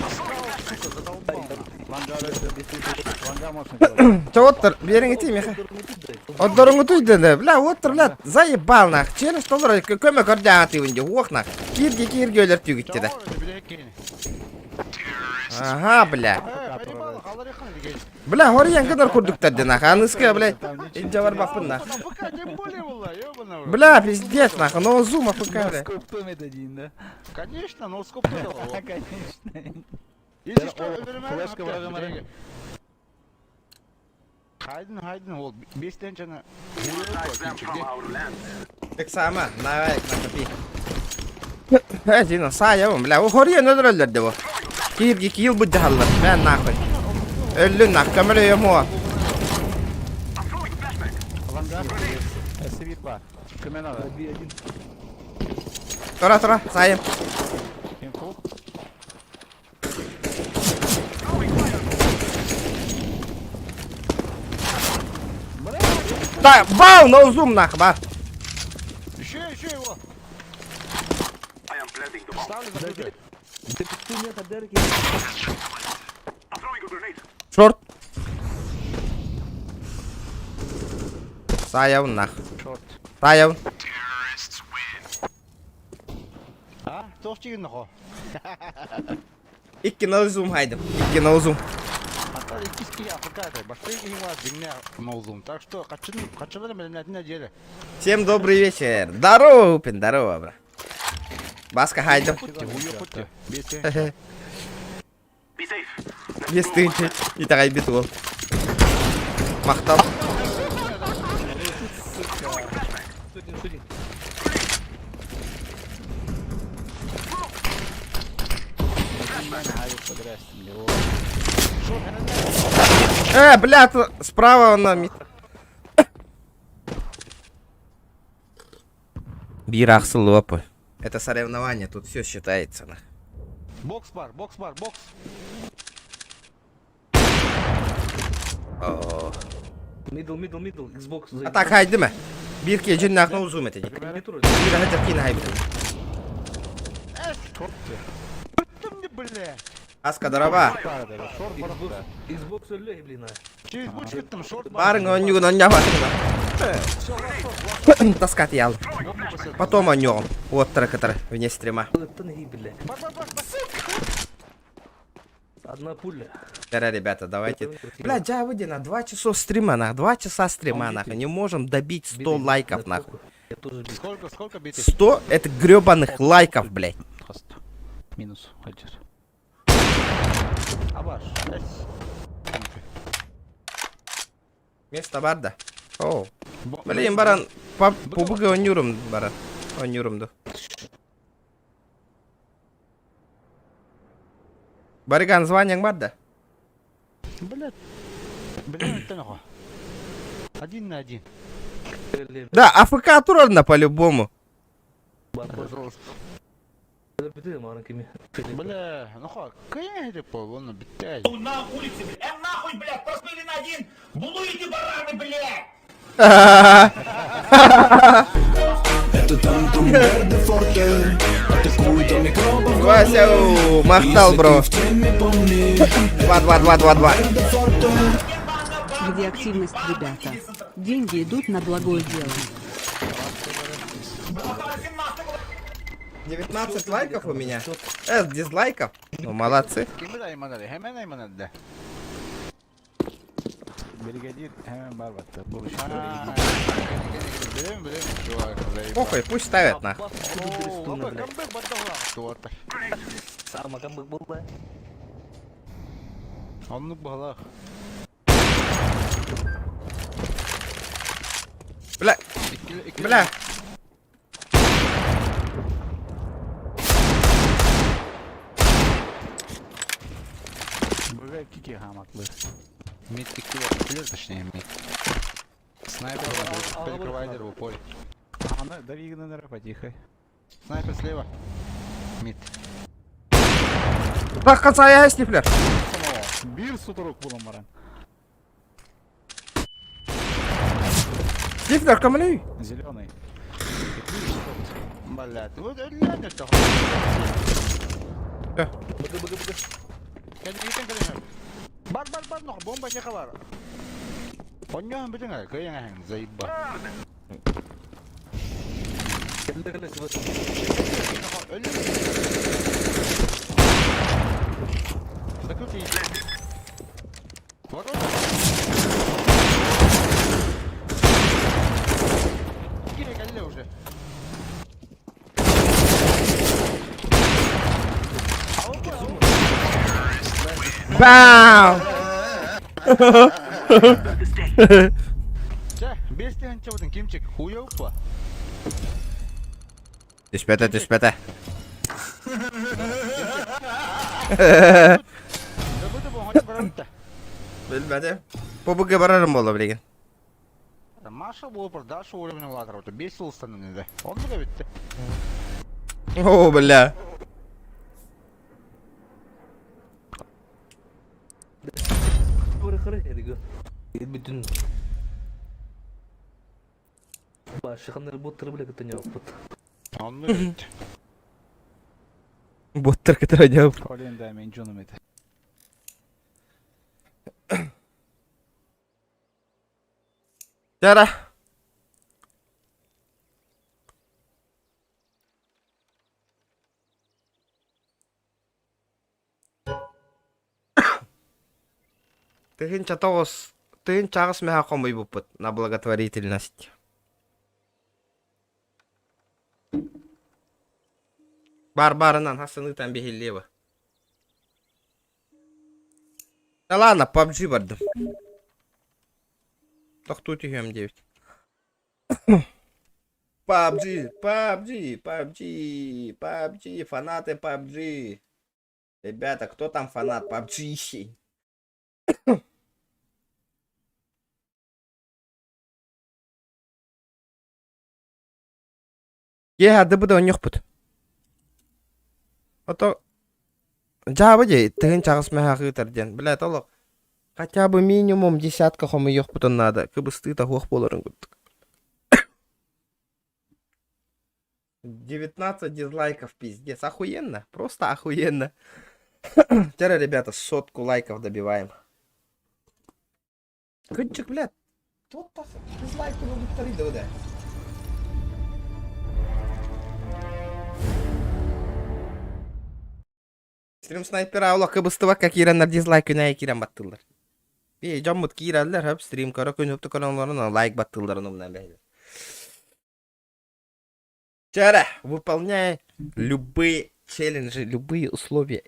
сука, задолбал. Лонга можно делать. Че оттыр, берің еті меха. Отдырыңы туйды, бля, оттыр, бля, заебал нах. Челеш толыры, көмі көрдяға түйінде, оқ нах. Кирге өлер түйгіт деді. Ага, бля. Бля, хориян кадар курдуктарды нах, аныска, бля, инжа бар бақпын нах. Бля, пиздец нах, но зум АФК, бля. Конечно, но скоп дал. Конечно. Если что, флешка врага. Хайден, ол, бестен жана. Так сама, давай, накопи. Жина, саябым, бля, хориян өлерді бұл. Кирге киыл бұдды халлар, бән нахуй. Өлі нах, көмірі емуа. Тұра, сайым. Да, бау, но зум нах, ба. Еще его. Ставлю закрытый. Шорт. Саябын нах. Саябын. А, тоқ жеген нахо. Икки наузум хайдым, икки наузум. Атали киски африкады, башка игива динне наузум. Так что, қачылы мәліметін деле. Всем добрый вечер. Здорово, Упин, здорово, бра. Баска хайдым. Без тынчы. И тағай бит ол. Мақтал. Бля, справа он на мид. Бирахсы лопы. Это соревнование, тут все считается. Бокс. Middle, Xbox. А так хайды ма? Бирке жиннақ наузум етеді. Бир хәтер кин хайбы. Быттым не, бля. Аска дараба. Xbox öyle блин. Через буч кеттім, шорт Барың онюгын оньяфатың. Таскат ял. Потом онюгын. Вот который вне стрима. Бля. Одна пуля. Да, ребята, давайте. Бля, выйди на 2 часа стрима, нах. 2 часа стрима, нах. Не можем добить 100 лайков, нахуй. Сколько битый? 100 это гребаных лайков, блядь. Минус, ходишь. Абаш. Место барда. О. Блин, баран. Побыгай онюрум, баран. Онюрум, да. Бариган, званяң бар да? Блядь, это нахуй. 1 на 1. Да, АФК турарна по-любому. Бля, нахуй, какая пол, он битает. На улице, блядь. Нахуй, блядь, проспили на 1. Булуете бараны, блядь. Это Тантум Верде Форте. Атакуют микробов в Вася, горле. махтал, Если бро. ты в теме, помни. 2-2-2-2-2. Верде Форте. Где активность, ребята? Деньги идут на благое дело. 19 лайков у меня. Дизлайков. Ну, молодцы. Kimi dayımadı? Hemen dayımadı. Бригадир, hemen barbattı. Bilemiyorum. Şu arkadayım. Похуй, пусть ставят нахуй. Ooo, bak kambek battı. Tuvatta. Sama kambak bola. Anlık balık. Бля, İkili. бля. Böyle kiki hamaklı. Mid ikili var. Точнее mid. Снайпер перекрывает в упор. Дави игнора потихо. Снайпер слева. Мид. Bak kazaya snifler. Bir suturuk bulun var. Snifler камлей. Зеленый. Блядь, вот реально что? Бага. Kendine. Bak, no, bomba çaka var. Onyan bütün ay, kaya nga zayıba. Kala sebab. Öyle mi? Sakın değil. Var o. Yine geldi уже. Бам! Че, без тен чего-то кимчик хуёв па. Түспәтә. Забыто бу хатып баратта. Белмәдем. Побуга барарым болду билген. Маша болып Даша уровень ладыр вот 5 жыл станын да. Он да битти. О, бля. Kırık ya diyor. Bütün başkanları bu tırı bile katanya yapıp. Он да битти. Боттар который одел. Колен да мен жонум эти. Жара. Тыгын чагыс меха комбой буппут на благотворительность. Барбарынан хасыныктан бехиллеба. Да ладно, PUBG бардым. Тоқту тихем 9. PUBG, фанаты PUBG. Ребята, кто там фанат PUBG? Hadi bu da yok but. Ото жабы же тыгын чагысмай хакыйтаржан. Бля, толок. Хотя бы минимум десятка хомы yok бутун надо. Кыбысты та хух болорун гуттук. 19 дизлайков, пиздец. Охуенно. Просто охуенно. Вчера, ребята, 100 лайков добиваем. Кынчык, блядь. Кто-то дизлайки будут да, да. Стрим снайпера улак кыбыстыва как ирандар дизлайк үнай кирен баттылар. Жаммут киралдар хап стрим кара көнөптү каналдарына лайк баттылар менен бейли. Чара, выполняй любые челленджи, любые условия.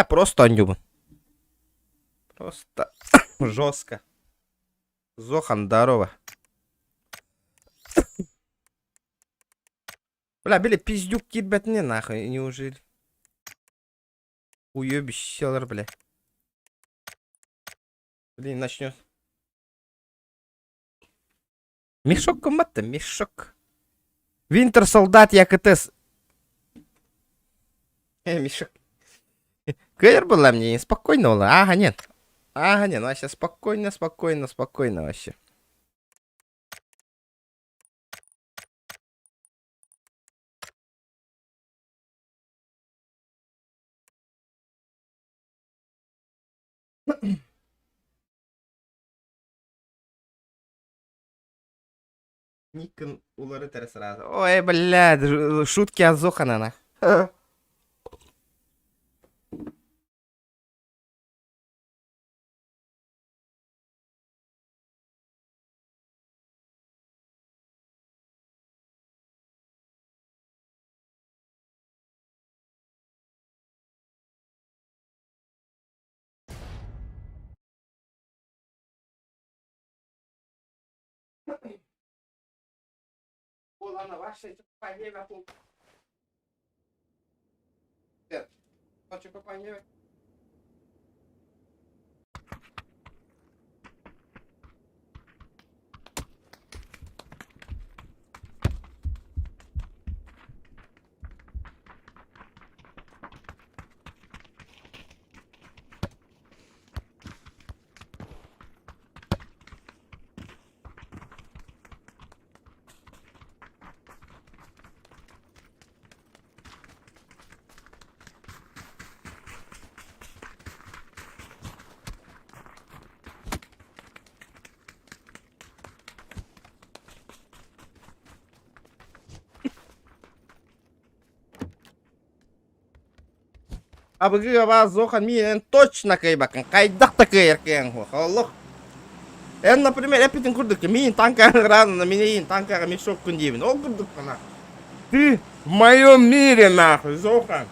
Просто анюбан. Просто жестко. Зохан, здорово. Бля, били пиздюк кирбетне нахуй, неужели? Уебищелар, бля. Блин, начнет. Мешок комата, мешок. Винтер солдат якотес. Мешок. Кэр была мне спокойно была. Ага, нет. Вообще спокойно вообще. Никон улары тәрі сразу. Ой, блядь, шутки от Зохана, нах. Ладно, ваша компания. Хочу компания. Абыгыга баа Зохан менен точно кайбакын. Кайдакта кайеркен. Аллах. Например, эпитин курдук. Менин танкага ранына, менин танкага мешок күн дейбин. Ол курдук кана. Ты в моем мире, нахуй, Зохан.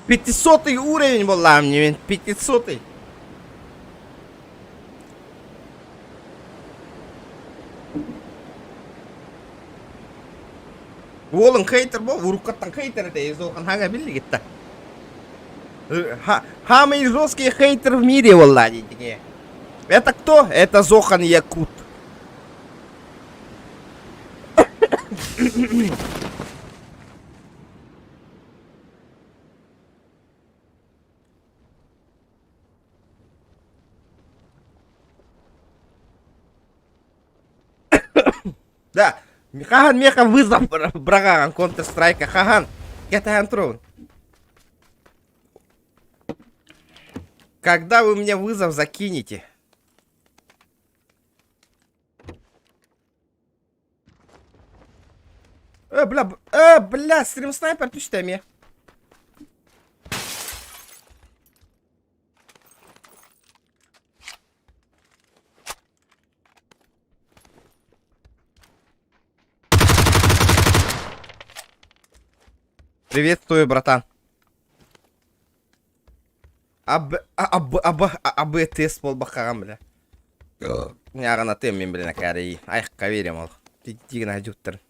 Пятисотый уровень была мне, 500-й. Волан хейтер бол, урукаттан хейтер это Зохан хага билли гитта. Самый жесткий хейтер в мире, валлади. Это кто? Это Зохан Якут. Да. Хахан меха вызов брага Counter-Strike. Хахан, это Антрон. Когда вы мне вызов закинете? Бля, стрим снайпер, ты что мне? Приветствую, братан. Тест полбахарам, бля. Няра на тем, блин, на карии. Ай, каверим, ал. Тигна адюттер.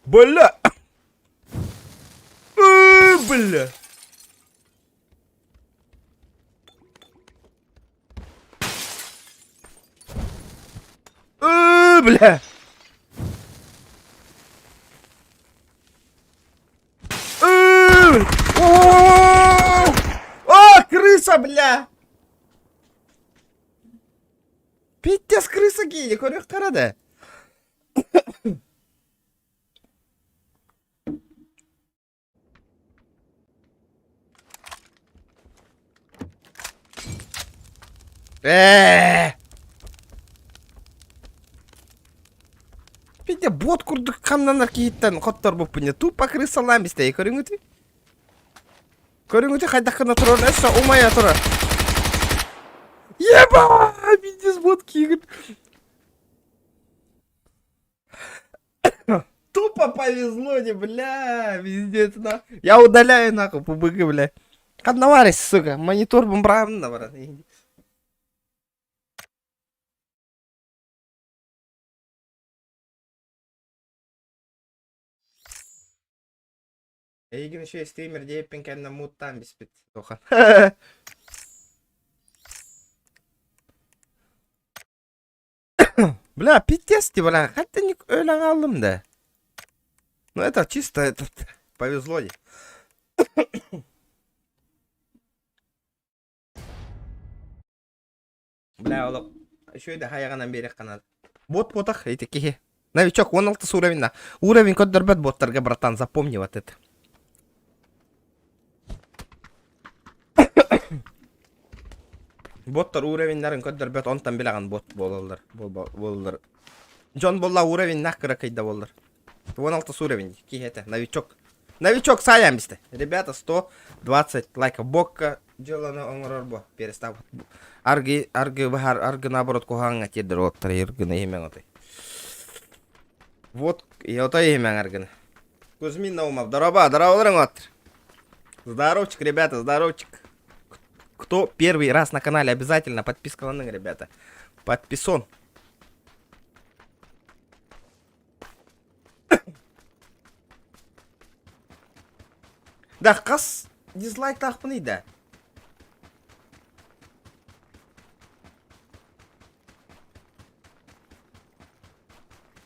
Бля! Бля! Бля! О, крыса, бля! Пиздец, крыса гини, корёх карада. Пиздец, бот курдук камнанар кийиттен коттор буппуне. Тупо крысалам бистей, көрүңүтү. Көрүңүтү кайдакына турар, эсо умая турар. Еба! Пиздец, бот кийген. Тупо повезло не, бля, пиздец, на. Я удаляю нахуй пубыгы, бля. Одноварись, сука, монитор бомбрам, брат. Егин еще и стример дейппен кәмна муттан биспит. Тоха. Бля, пиздец, бля, хотя не öyle kaldım да. Ну это чисто этот повезло. Бля, олық. Шөйді хаяғанан берек қанады. Бот ботақ, эти кихе. Новичок, 16 уровень на. Уровень көттербет боттарға, братан, запомни вот это. Боттар уровеньдарын көттербет, онтан білаған бот болылар. Джон болла уровень нахкыра кайда болылар. 16 уровень, кихе это, новичок. Новичок саямбисты. Ребята, 120 лайков. Бокка делано оңорорбо. Перестав. Арги наоборот куханга тедер оттар. Ирги на имя отой. Вот, и отой имя аргины. Кузьмин Наумов. Здорово, оттар. Здоровчик, ребята, здоровчик. Кто первый раз на канале, обязательно подписка ланы, ребята. Подписон. Да, қас дизлайк тақпыны да.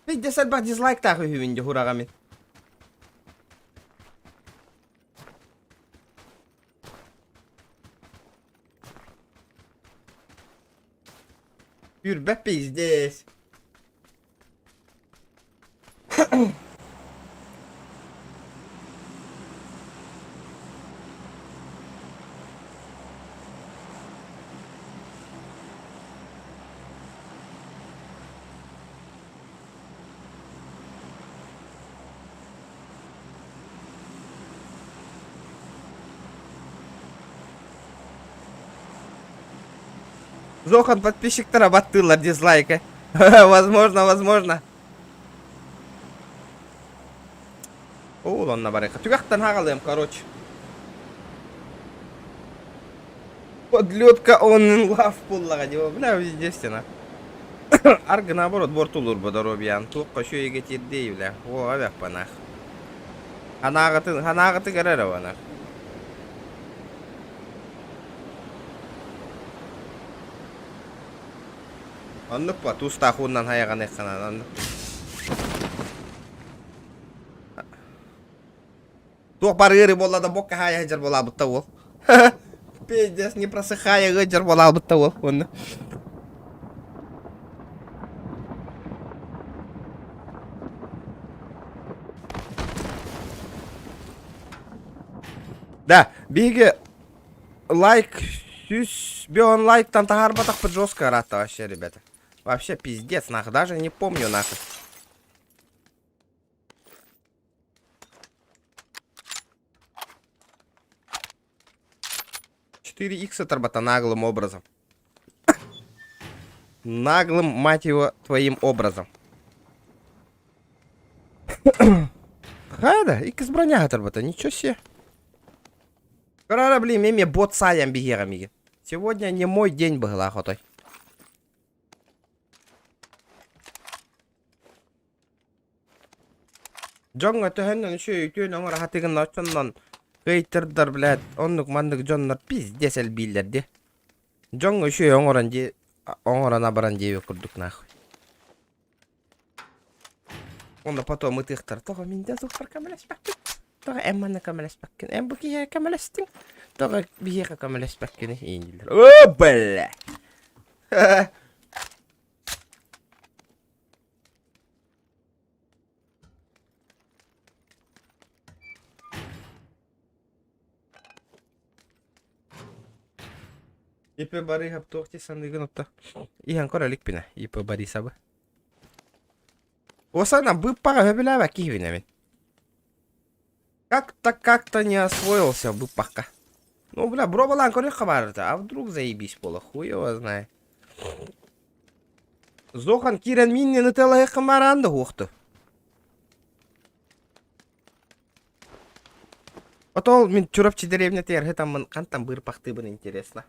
Десәт бақ дизлайк тақы хүйінді хураға мен. Юр, бәппе здесь. Зохан подписчиктара баттылар дизлайка. Возможно. Улонна барека. Түгақтан хағалыйым, короче. Подлетка онын лав пуллага дева. Бля, естественно. Аргы наоборот бортулур бодоробиян. Туққа шөйеге теддей, бля. О, авяк панах. Ханағыты көрер аванах. Аннық па, туста хуыннан хаяған екқанан, аннық. Туқ бар ғыры болады, боққа хая ғыжыр бола бұтта ол. Пейдес, не просыхая ғыжыр бола бұтта ол, онны. Да, беги лайк, 100 бион лайктан тахар батақ бір жестко рата вообще, ребята. Вообще пиздец, нахуй, даже не помню нахуй. Х оторбата наглым образом. Наглым, мать его, твоим образом. Хада, Х броня оторбата, ничего себе. Короче, блин, мне бот саям бегерами. Сегодня не мой день был охотой. Джонга төһөннән шөйtüн оңор хатыгын очоннан кейтердер, блядь, оннук мандык жоннар пиздец билдерди. Джонга шөй оңоран же оңорана баран же курдук нахуй. Онда потом мы тыхтар, тога миндә зуфар камелеспәк. Тога эмманы камелеспәк. Эм бу кие камелестин. Тога бие камелеспәк кене индилер. О, бля. ИП бары хаптоқти сандыгын отта. Ihan korralippina ИП бары сабы. Осана быппага хөбіләбә кихвинәмен. Как-то не освоился быппаққа. Ну, бля, бро балан көрек қабарыда. А вдруг заебись пола, хуй его знает. Зохан кирен миннен ұтылығы қымаранды хоқты. Отол мен чурапчы деревня терхі тамын қантан бырпақты бұн интересно.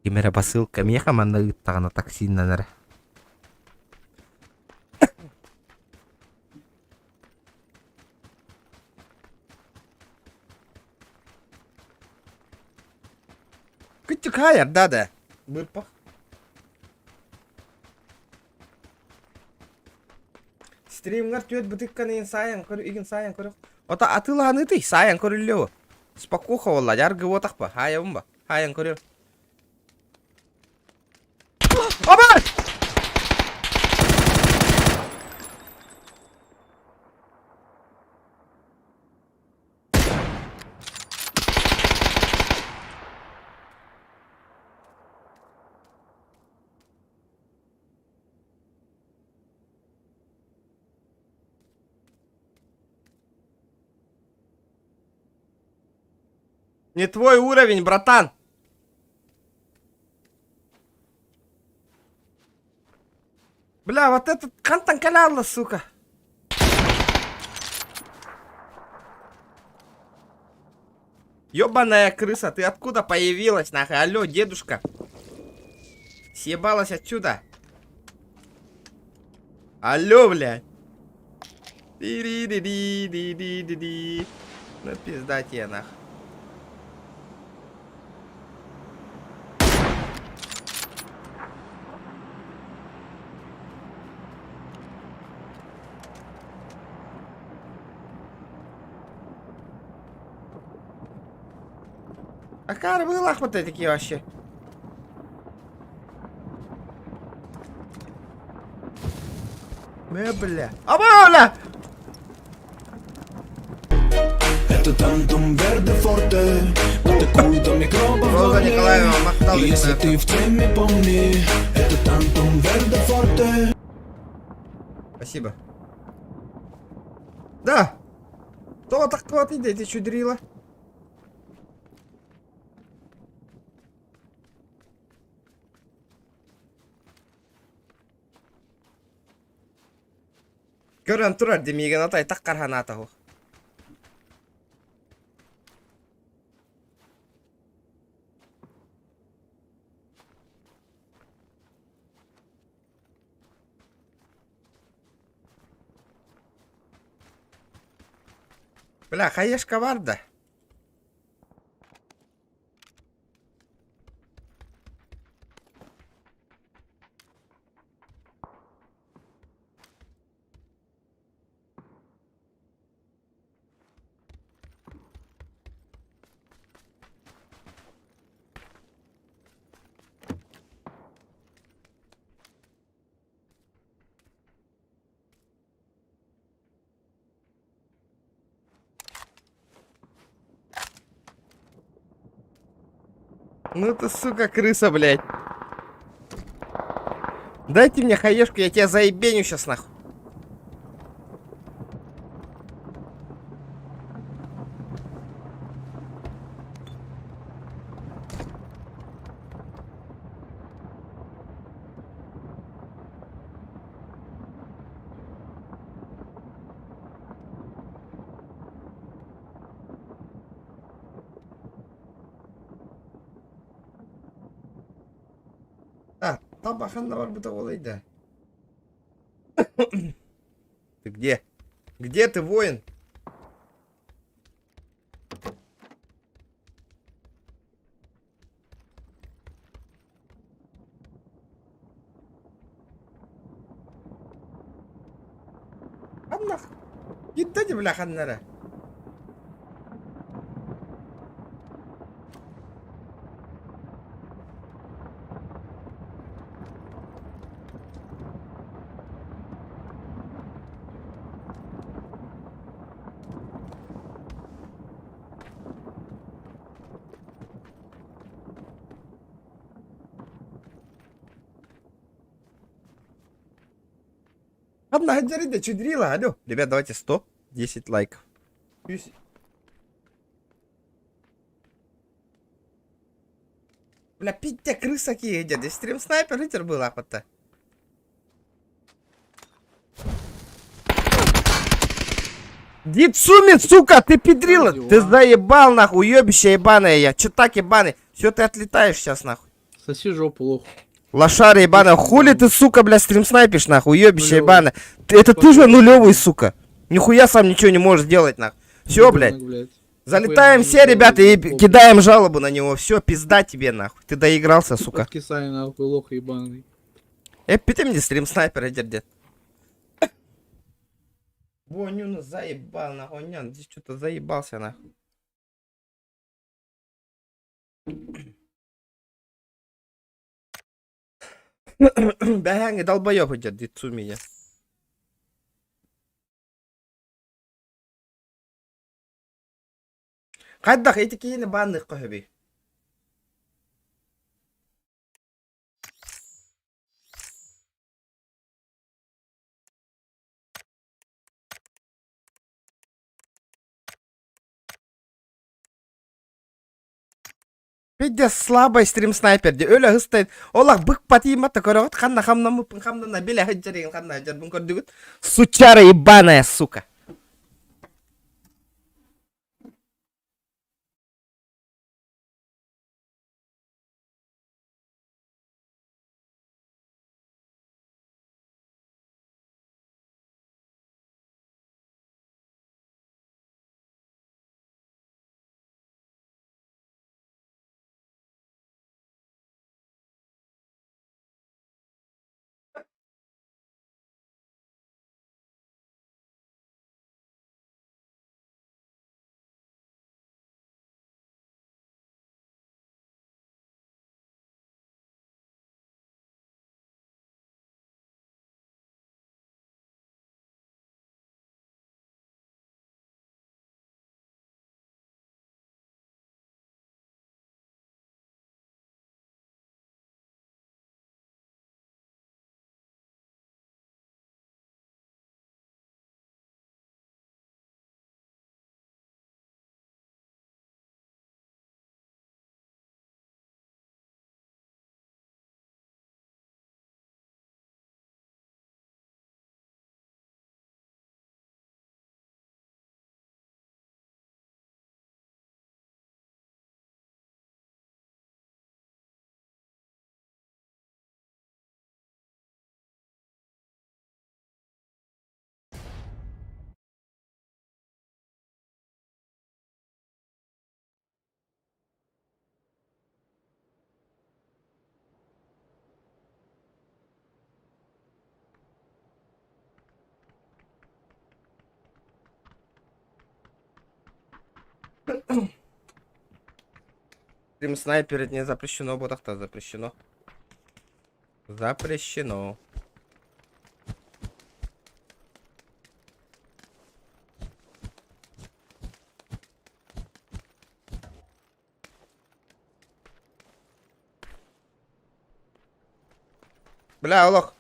Кемера посылка меха манда ыттағана таксиннан әрі. Күттік хайыр, да. Бырпақ. Стримгар төт бұтыққан ең сайын көріп. Ота атылған ұты сайын көрілі о. Спокуха олла, яргы отақ ба, хайын ба, хайын көрір. Оба! Не твой уровень, братан. Бля, вот этот кантан калялла, сука. Ёбаная крыса, ты откуда появилась, нахуй? Алло, дедушка. Съебалась отсюда. Алло, блядь. Ди-ди-ди-ди-ди-ди-ди. Ну пизда тебе, нахуй. А кар вы лахматы такие вообще. Бля. А бля! Это тантум верде форте, атакуют микробы в Роза горле. Николаевна И Махталовна. если ты в теме, помни, это тантум верде форте. Спасибо. Да. То так вот идите, чудрила. Көрәм тұрар демеген атай так қарған ата ол. Бля, хаешка бар да. Ну ты, сука, крыса, блядь. Дайте мне хаешку, я тебя заебеню сейчас, нахуй. А, табахан бар бы олай да. Ты где? Где ты, воин? Аннах. Гиддadi бляханнара. Одна хаджарида чудрила, алло. Ребят, давайте 110 лайков. Бля, пиття крыса какие едят. Здесь стрим снайпер ритер был, ахвата. Дицуми, сука, ты педрила. Ты заебал, нахуй, уебище ебаное я. Че так ебаный? Все, ты отлетаешь сейчас, нахуй. Соси жопу, лох. Лошара ебаная, хули ты, сука, бля, стрим снайпишь, нахуй, уебище ебаное. Это ты же нулевый, сука. Нихуя сам ничего не можешь делать, нахуй. Все, блядь. Залетаем все, ребята, и кидаем жалобу на него. Все, пизда тебе, нахуй. Ты доигрался, сука. Откисай, нахуй, лох ебаный. Пите мне стрим снайпера, дед. Воню заебал, нахуй, нян. Здесь что-то заебался, нахуй. Бәһәңе долбоёб иде Дицумия. Кайдак этикени банных кохеби. Пидде слабый стрим снайперде өлө хыстайт. Олак бык патиматта көрөгөт канна хамнамыппын хамнамна беле хыджареген канна жарбын көрдүгүт. Сучара ебаная, сука. Стрим снайпер не запрещено, ботахта запрещено. Запрещено. Бля, олох.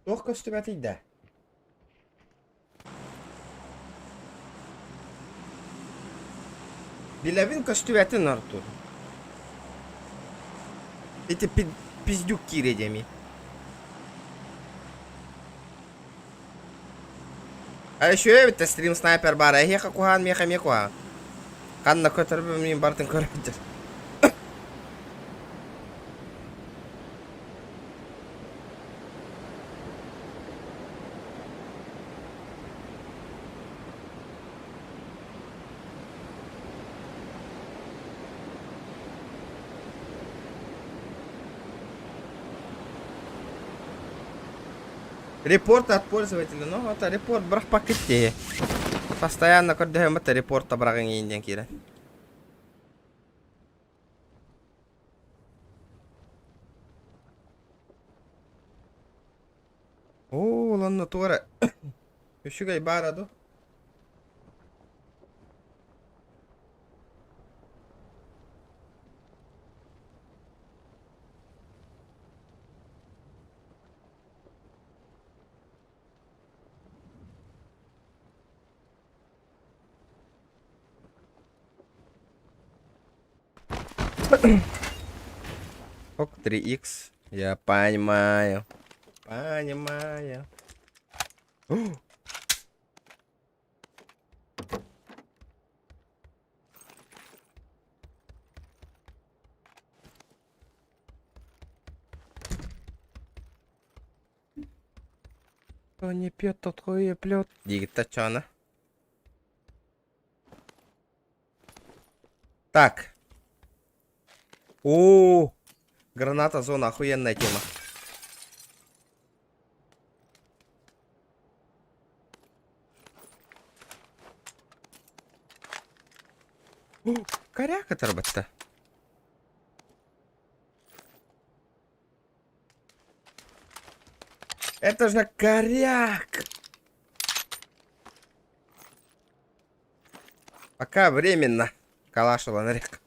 Ох, костюмет йде. Білевін костюметин Артур. Эти пиздюк киредеми. А еще это стрим снайпер бара. Еха кухан меха мекуа. Канна көтөрбү мен бартын көрөтөр. Репорт от пользователя. Ну, это репорт брах пакете. Постоянно көрдөм это репорт табрагын ийинден кире. О, ланна туара. Үшүгай бараду. Ок, 3х. Я понимаю. Понимаю. Кто не пьет, тот хуе плет. Дигитачана. Так. О, граната зона, охуенная тема. Коряк это работа. Это же коряк. Пока временно. Калашева нарек.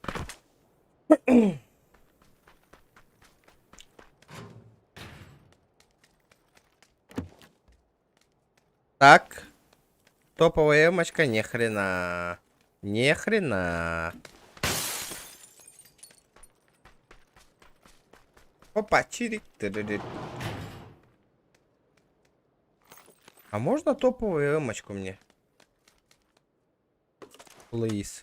Так. Топовая эмочка, ни хрена. Ни хрена. Опа, чирик. А можно топовую эмочку мне? Плиз.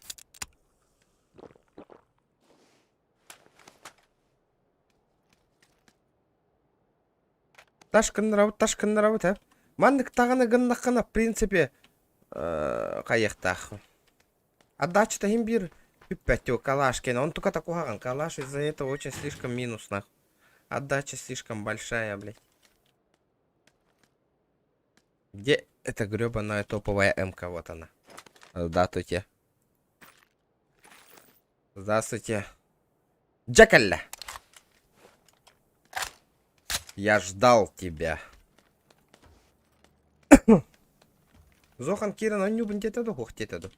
Ташкан нравится, а? Мандык тағаны гыннаққана, в принципе, қаяқтақ. Отдача-то имбир пипятю калашкин. Он только так угаган. Калаш из-за этого очень слишком минус, нахуй. Отдача слишком большая, блядь. Где эта гребаная топовая МК? Вот она. Здравствуйте. Здравствуйте. Джакалля. Я ждал тебя. Зохан Киран, он не будет это хухтит это.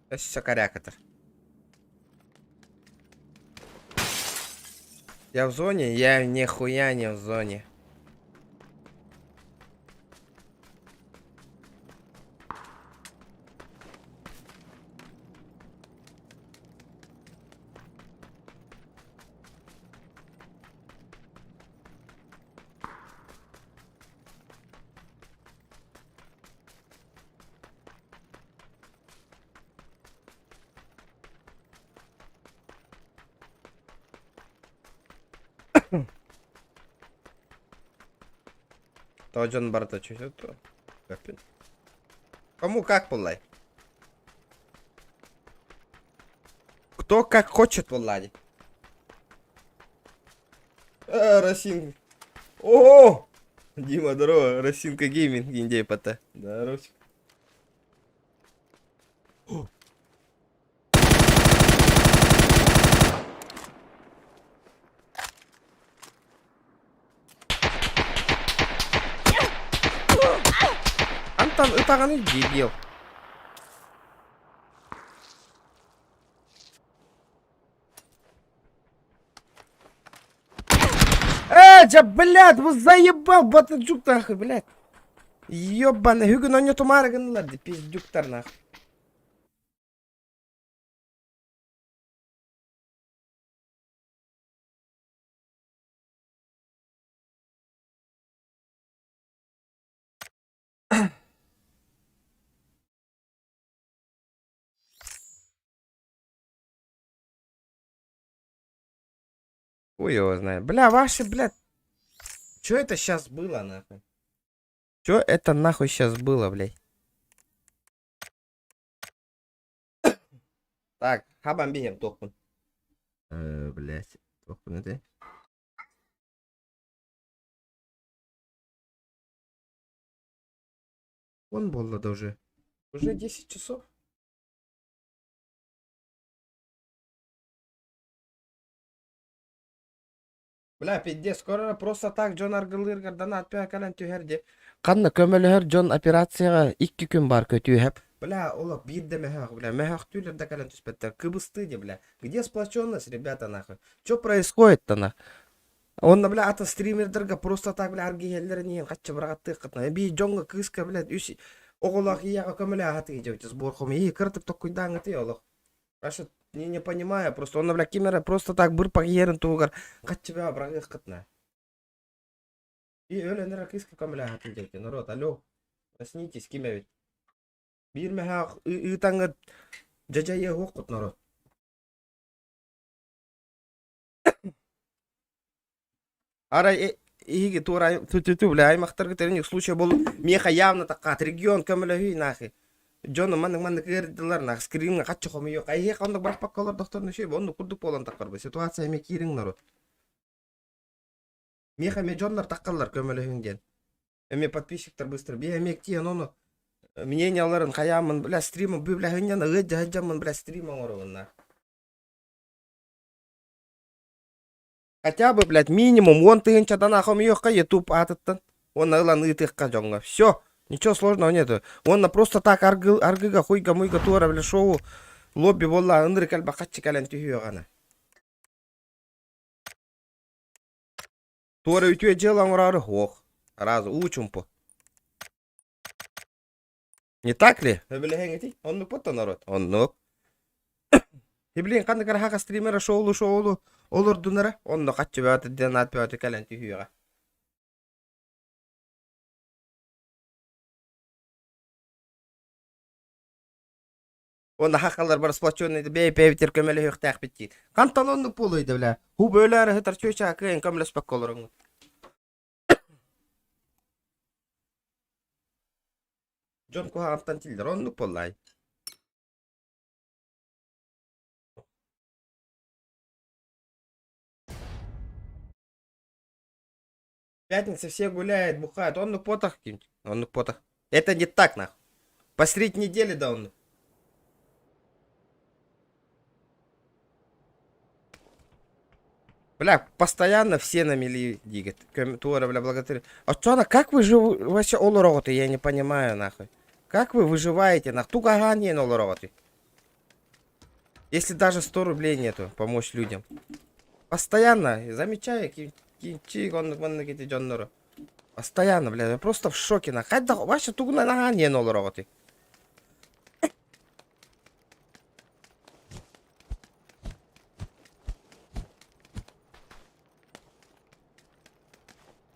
Это все корякатор. Я в зоне? Я нихуя не в зоне. Тоджан Барта, что это? Кому как, Пулай? Кто как хочет, Влади. Росинка. О! Дима, здорово. Росинка гейминг, индей пота. Здорово. Антон, ытағаны дебил. Блядь, вы заебал, батаджук нахуй, блядь. Ёбаный, хюгін он не тумарыгынларды, пиздюктар нахуй. Хуй его знает. Бля, ваши, блядь. Чё это сейчас было, нахуй? Чё это нахуй сейчас было, блядь? Так, хабам бегем, тохпун. Блядь. Тохпун это. Он был надо уже. Уже 10 часов. Бля, пиздец, скоро просто так Джон Аргылыргар донат пякалан тюхерде. Канна көмөлөр Джон операцияга 2 күн бар көтүһөп. Бля, олок бирде мехах, бля, мехах тюлер да калан туспеттер. Кыбыстыди, бля. Где сплоченность, ребята, нахуй? Чё происходит-то, нахуй? Он, бля, ата стримердерга просто так, бля, аргиеллерин качча брагатты кытна. Би Джонга кыска, бля, үси оголак ияга көмөлө хаты жеп сборхом. И кыртып токуйдаңы ты, олок. Аша не понимаю, просто он, бля, кимера просто так бір пагерин тугар. Качча брагы кытна. И өлөнөр кыска көмөлө хаты жеп. Народ, алло. Проснитесь, киме ведь. Бир мехах ытаңы жажайы окут, народ. Арай иги тура туту бля аймактарга терник случай бол меха явно такат регион көмөлөй нахи. Жон мандык кердилер нах скримге каччы коми жок. Ай кандай барпак колор доктор неше онду курдук болон такар бу ситуация эме кириң народ. Меха ме жондар таккалар көмөлөйүнден. Эме подписчиктер быстро бе эмек тиен ону мненияларын каямын бля стримы бля гыннан ыджамын бля стримы оровна. Хотя бы, блядь, минимум 10 тыгынчадан ахом ёкка YouTube атыттан. Он ылан ытыкка жоңга. Все. Ничего сложного нету. Он просто так аргыга хуйга муйга туара бля шоу лобби болла ындыры калба каччы кален түйү гана. Туара үтүе желан урары ох. Разу учумпу. Не так ли? Бля хенгети? Он потто народ. Он ну. Блин, кандай хака стримера шоулу олор дунара. Он но каччы баты денат баты кален түйү. Он хакалар бар сплоченный бей көмөлө хөктак битти. Кантан оннук болойду бля. Ху бөлөр хытар чөча кыйын көмөлөс бак колорун. Жон ко хафтан тилдер оннук боллай. Пятница все гуляют, бухают. Оннук потах кинь. Оннук потах. Это не так нахуй. Посредь недели да он. Бля, постоянно все на мели дигат. Туара, бля, благодарю. А что она, как вы вообще олороты, я не понимаю, нахуй. Как вы выживаете, нахуй? Тугага не олороты. Если даже 100 рублей нету, помочь людям. Постоянно, замечаю, постоянно, бля, я просто в шоке, нахуй. Хотя вообще тугага не олороты.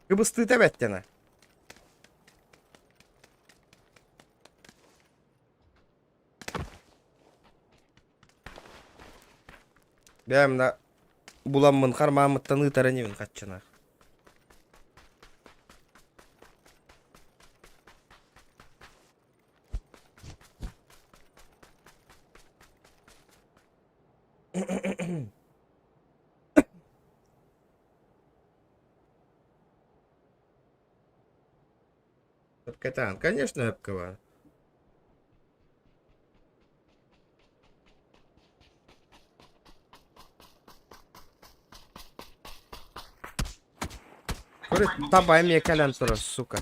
Кыбысты табеттена. Бәм на буламмын кармамыттан ытаранебин катчына. Катан, конечно, эпкова. Табай мне колян турас, сука.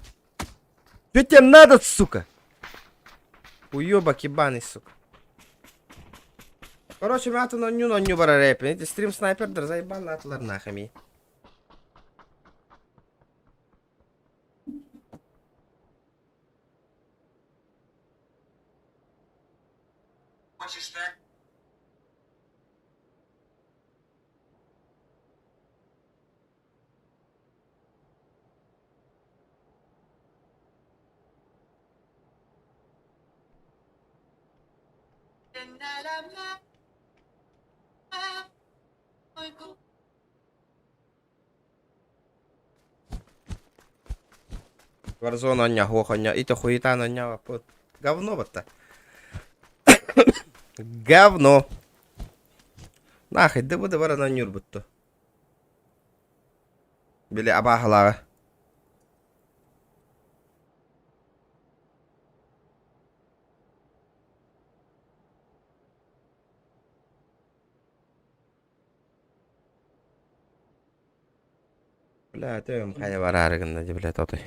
Что тебе надо, сука? Уёбок ебаный, сука. Короче, мяту на ню бара рэп. Эти стрим снайпер дыр заебал атлар нахами. Warzone on ja hoch on ja ito хуетан on ja под говно вот-то. Говно. Нахай, да буде вара на нюрбутто. Били абахалара. Бля, тем хая варарыгын да бля тоты.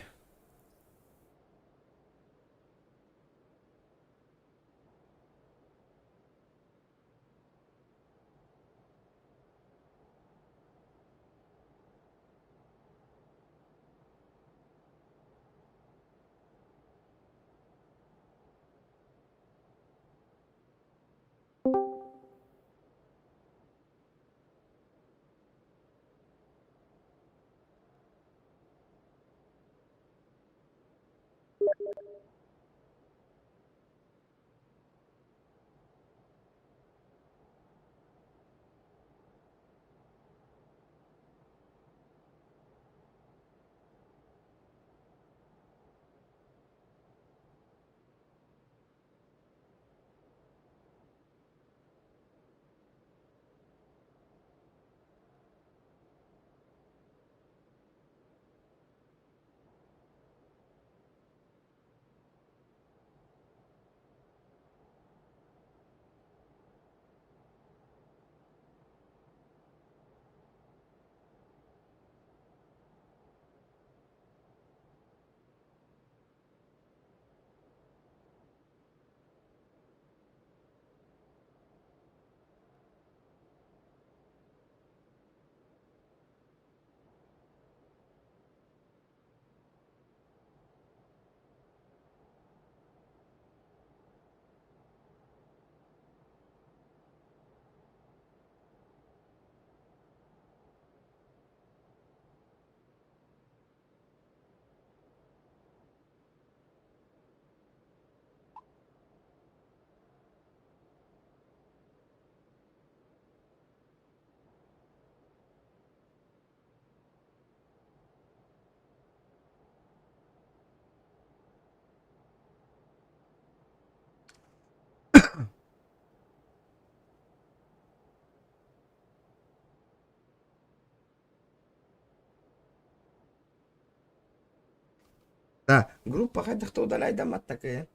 Группа қайдақты удалай дамат такая.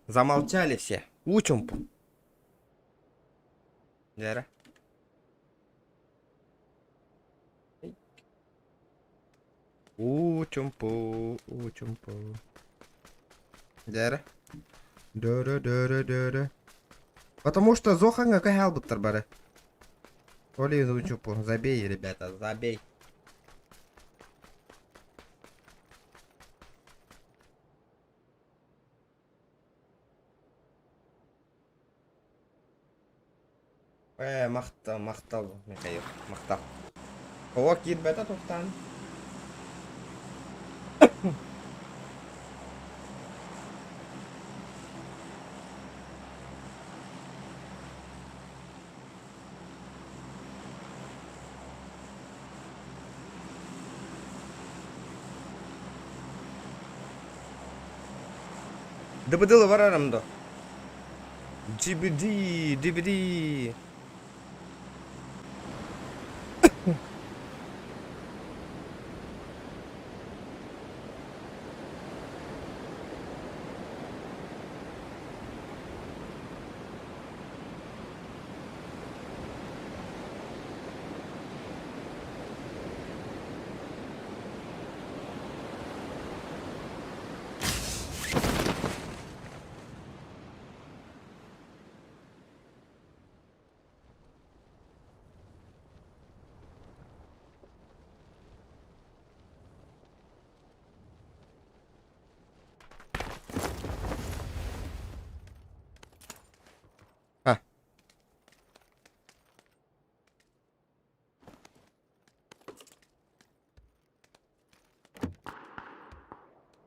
Замолчали все. Учим. Дера. Учумпу. Дера. Дара. Потому что Зоханга кахал буттар бары. Оли учумпу. Забей, ребята, забей. Мақтал, Михаил, мақтал. О, кит бета тоқтан. Дыбыдылы бар арамда. Дибиди.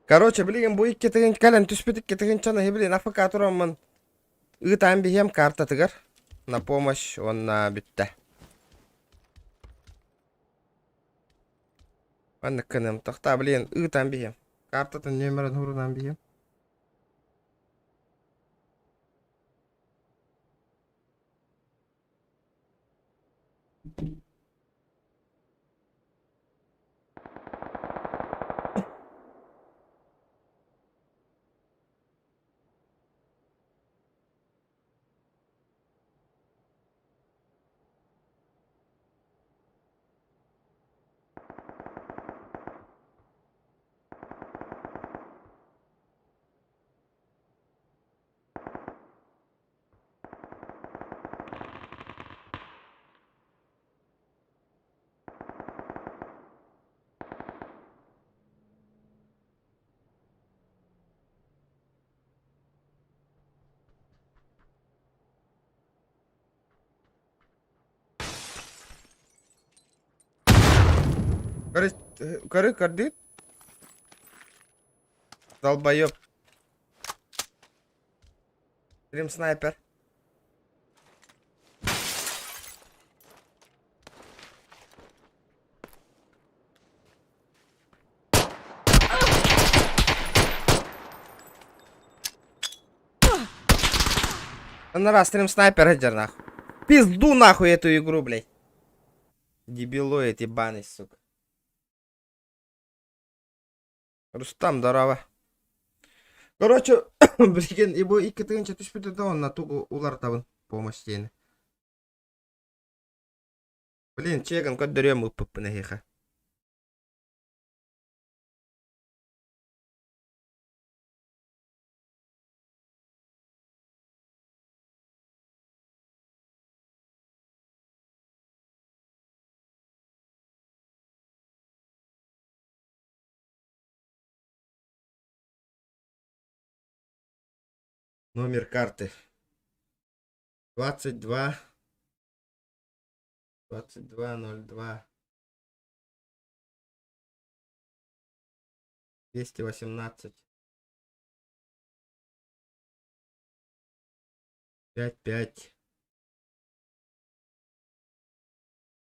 Короче, блин, bu ikki tigin kalan tushpitik tigin chana блин, afaka turamman. Ыытан бихем карта тыгар. На помощь он на битте. Анна кыным тахта, блин, ыытан бихем. Картатын номерын урунан бихем. Карды? Долбоёб. Стрим снайпер. На раз стрим снайпер гидер нахуй. Пизду нахуй эту игру, блядь. Дебилоид ебаный, сука. Рустам, здорово. Короче, блин, ибо и кытынча түшпүтү да он на тугу улар табын помощь дейни. Блин, чеган көддөрөм ыппыппын эхиха. Номер карты 22 02 218 55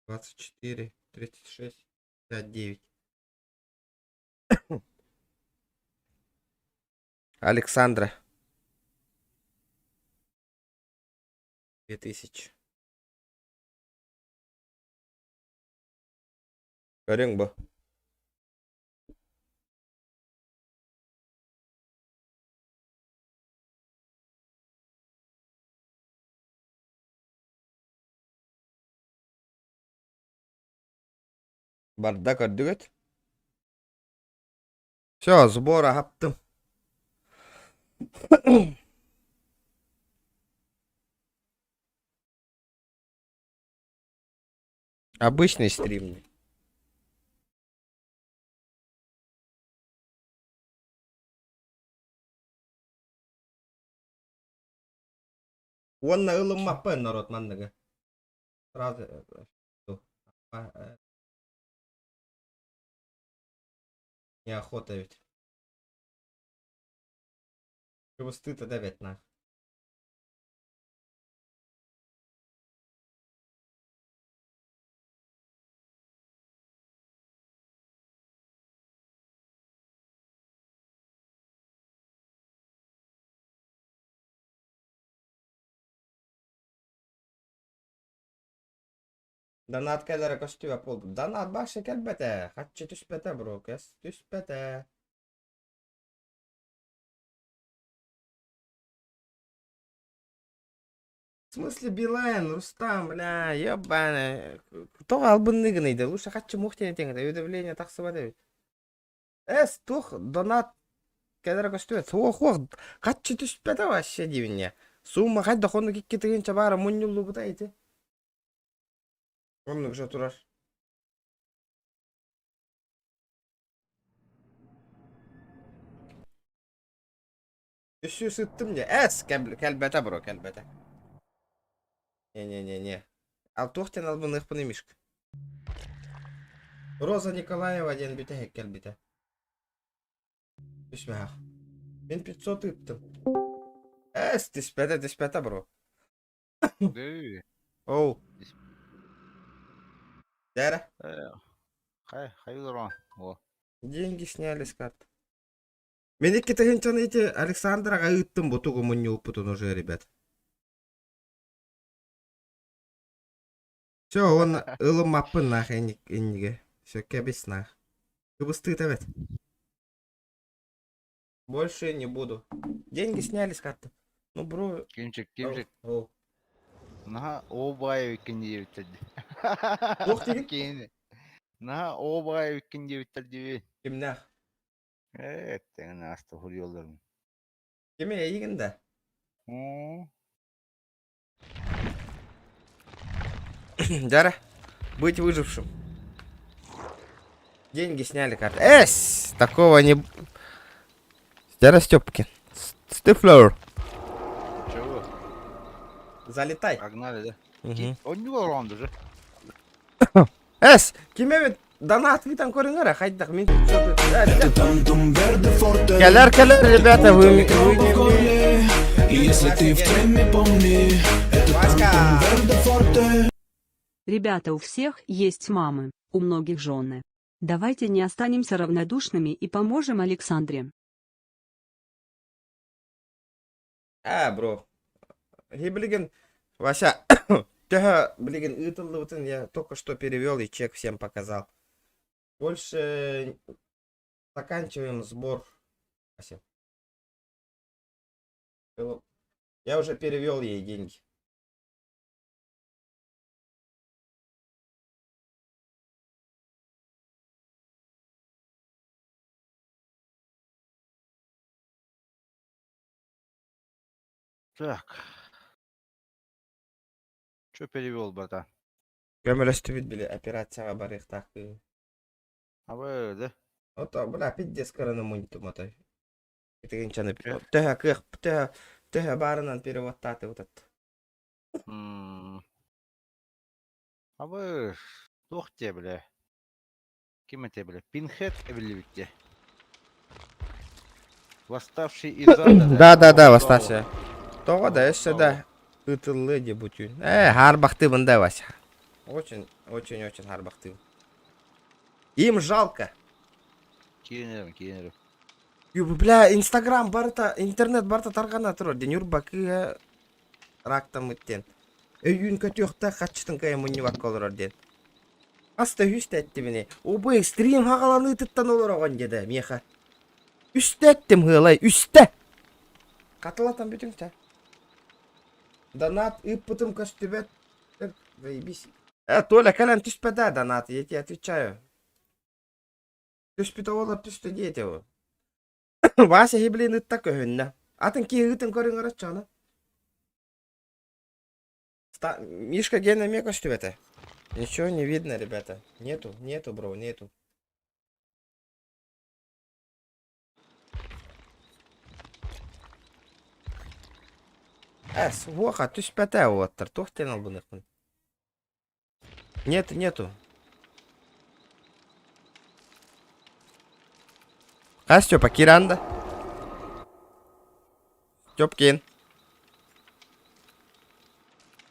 24 36 59. Александра. 2000. Көрің бұ. Барда көрдік өт. Все, сбор аптым. Обычный стрим. Он на ылыммаппы народ мандыгы. Сразу. Неохота ведь. Чего стыд-то давять на. Донат келері көстіге болды. Донат бақшы келбәті. Қатшы түспәті, бро. Кәс түспәті. В смысле Билайн, Рустам, бля, ебаный. Кто албынны гынайды? Лучше қатшы мұқтен етеңді. Өдевление тақсы бады. Тух, донат келері көстіге. Соқ, қатшы түспәті ваще дейміне. Сумма қайда қонды кеккетігенше бары мұнюлы бұда еті. Комнық жа тұрар. Үсі сыттым не? Кәлбәті, бро, кәлбәті. Не. Ал тоқтен албын ұқпын емешк. Роза Николаева ден бітәк кәлбәті. Үсмә ақ. Мен 500 ұттым. Түспәті, бро. Оу. Дәрі? Хай дұран. Деньги сняли с карты. Мен екі тігінчаны еті Александраға ұйттым бұтығы мұнне ұппытын уже, ребят. Все, он ылым аппын нах енніге. Все, кәбес нах. Кыбысты тавет. Больше не буду. Деньги сняли с карты. Ну, бро. Кимчик. Оу. Наха обай викенде біттерді. Ох деген? Кейіне. Наха обай викенде біттерді. Кімнақ? Тәңін асты құр елдерін. Кеме егінді? Дара, быть выжившим. Деньги сняли карты. Такого не... Дара Степкин. Стефлер. Чего? Залетай. Погнали, да? Он не урон уже. Кеме донат витан көріңер, қайдақ мен... Это Тантум Верде Форте. Келер, ребята, вы не... И если ты в теме, помни, это Тантум Верде Форте. Ребята, у всех есть мамы, у многих жены. Давайте не останемся равнодушными и поможем Александре. Бро. Блин, Вася, блин, я только что перевел и чек всем показал. Больше заканчиваем сбор. Вася. Я уже перевел ей деньги. Так. Что перевел, брата? Көмілісті били операцияға барықтақ. А вы, да? Вот, бля, пиздец короны мунитум атай. Кетегенчаны тәһә барынан переводтаты вот это. А вы, тохте, бля. Кем это, бля? Пинхед эвелевите. Восставший из ада. Да, восставший. Тоға да, еще да. Ытылы де бүтін. Харбақты бында, Вася. Очень харбақты. Им жалко. Киенерим. Бля, Инстаграм барта, интернет барта таргана турар. Денюр бакыга рактам иттен. Өйүн көтөкта качтын кая мунни баккалар ден. Аста үстәтте мене. Обы экстрим хагаланы тыттан олар оган деде меха. Үстәттем хылай, үстә. Катылатам бүтүн. Донат ыппытым костюбет. Заебись. Толя, калан түспеда донат, я тебе отвечаю. Түспеда олар түсті дейт его. Вася хиблин ытта көхүннө. Атын ки ытын көрүңөр ачаны. Мишка гена мне костюбета. Ничего не видно, ребята. Нету, бро, нету. Воха, түспеда оттыр, тохтен албыныкмын. Нету. Степа, Киранда. Степкин.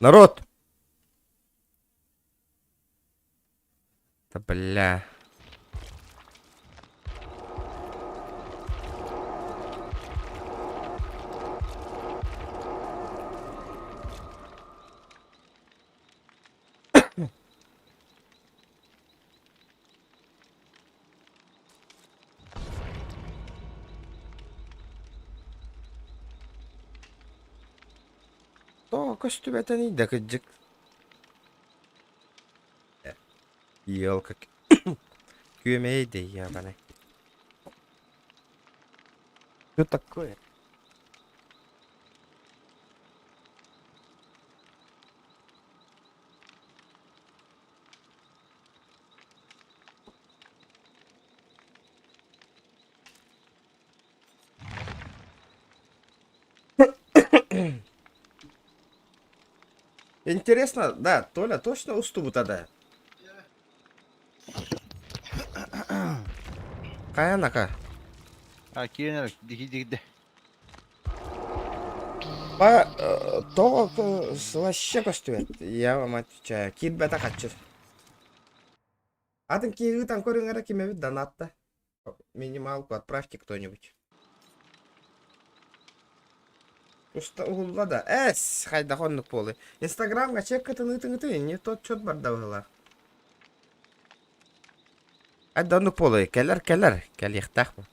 Народ. Да бля. Костюбета не да кыджик. Елка. Кюмейди, ябаный. Что такое? Интересно, да, Толя точно уступу тогда. Каянака. Киенерим, диги. То вообще костюм. Я вам отвечаю. Кит бета хочу. Атын ки там корюнгара киме донатта. Минималку отправьте кто-нибудь. Уста угуллада. Хайдахоннук болы. Инстаграмга чеккатын ытыңыты. Не тот чот бар давыла. Айдоннук болы. Келер. Кел яхтахмы.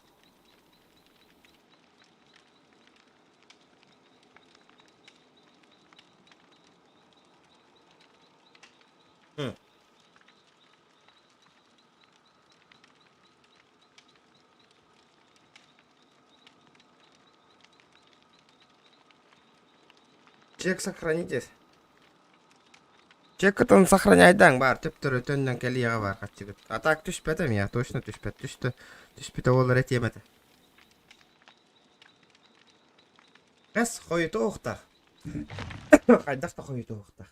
Чек сохранитесь. Чеккатын сохраняйдан бар. Тüптөрү төндөн келияга бар качыгыт. А так түшпөтөм я, точно түшпөт. Түшпөтө болор этемете. Койуту окта. Кайдакта койуту окта.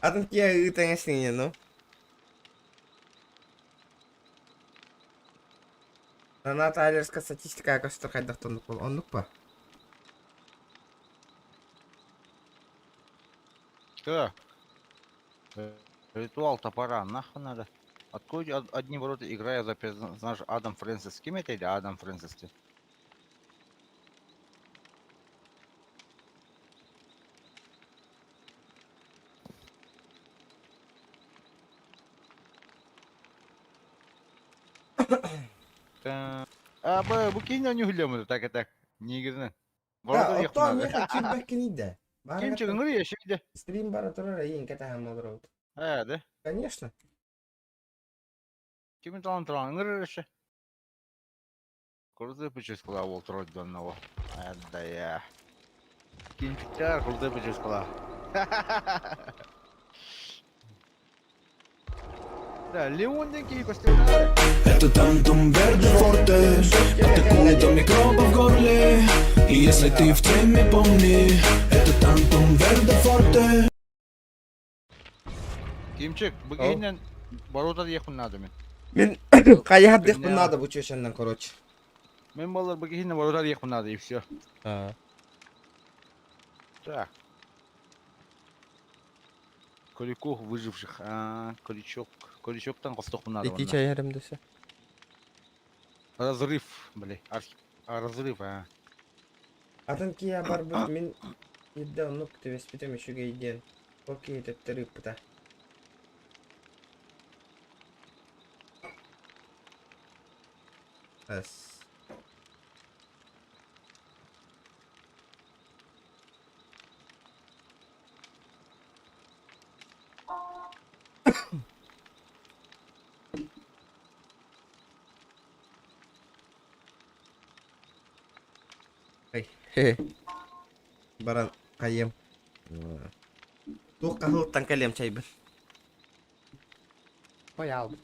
Атын кия ытаңесине, ну. Натальерска статистика көстөр кайдактан ондук па? Что? Ритуал топора, нахуй надо. Откуда одни ворота, играя за персонаж Адам Фрэнсис? Кем это или Адам Фрэнсис? Bu кино не гулем так. Негізінен. Оттон меха кирбеккинийде. Ким чыгыңыр ешейді? Стрим бара турар, эйин кетахам болор. Да? Конечно. Ким талантыраңыр еші? Курды пыческала ол тұрой донного. Да я. Кинчиктер курды пыческала. Да, Леонден кей костюмы. Это тантум верде форте, атакует до микроба в горле. И если ты в теме, помни, это тантум верде форте. Кимчик, бігейнен ворота ехун надо мен. Мен каяат дехпін надо bu чешеннен, короче. Мен балар бакихина ворота ехать надо и все. А. Так. Коряков выживших. Корячок. Корячоктан косток надо. Iki çay yerim dese. Разрыв, бля. Разрыв, Атын кия бар бут мен едде онук тебеспитем үшүгө иден. Окей, теттерип бута. Эс. Ай, хе. Баран кайым. Тух кахылтан калем чайбын. Қой алды.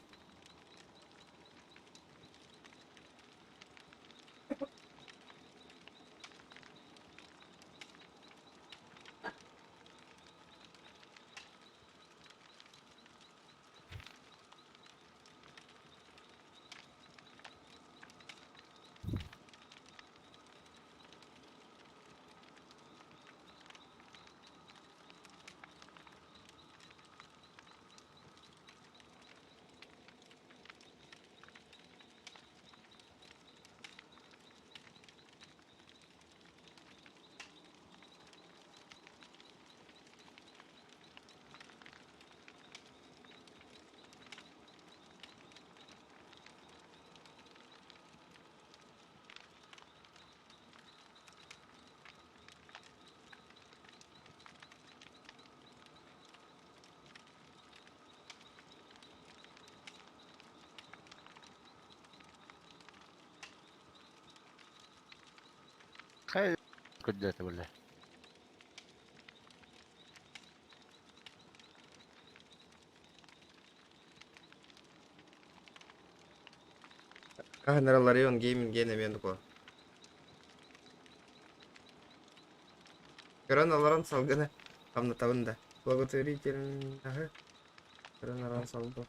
Хай, куда-то, бля. General район гейминг гене мендуко. Короналарын салганы камна табында. Благотворитель. Ага. Короналарын салды.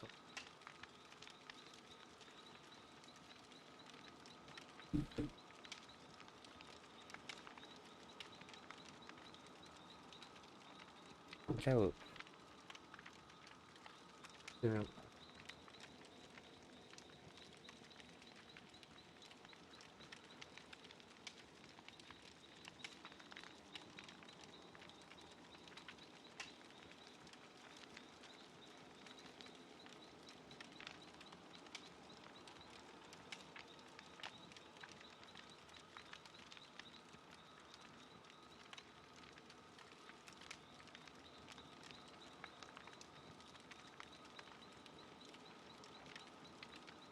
Чау.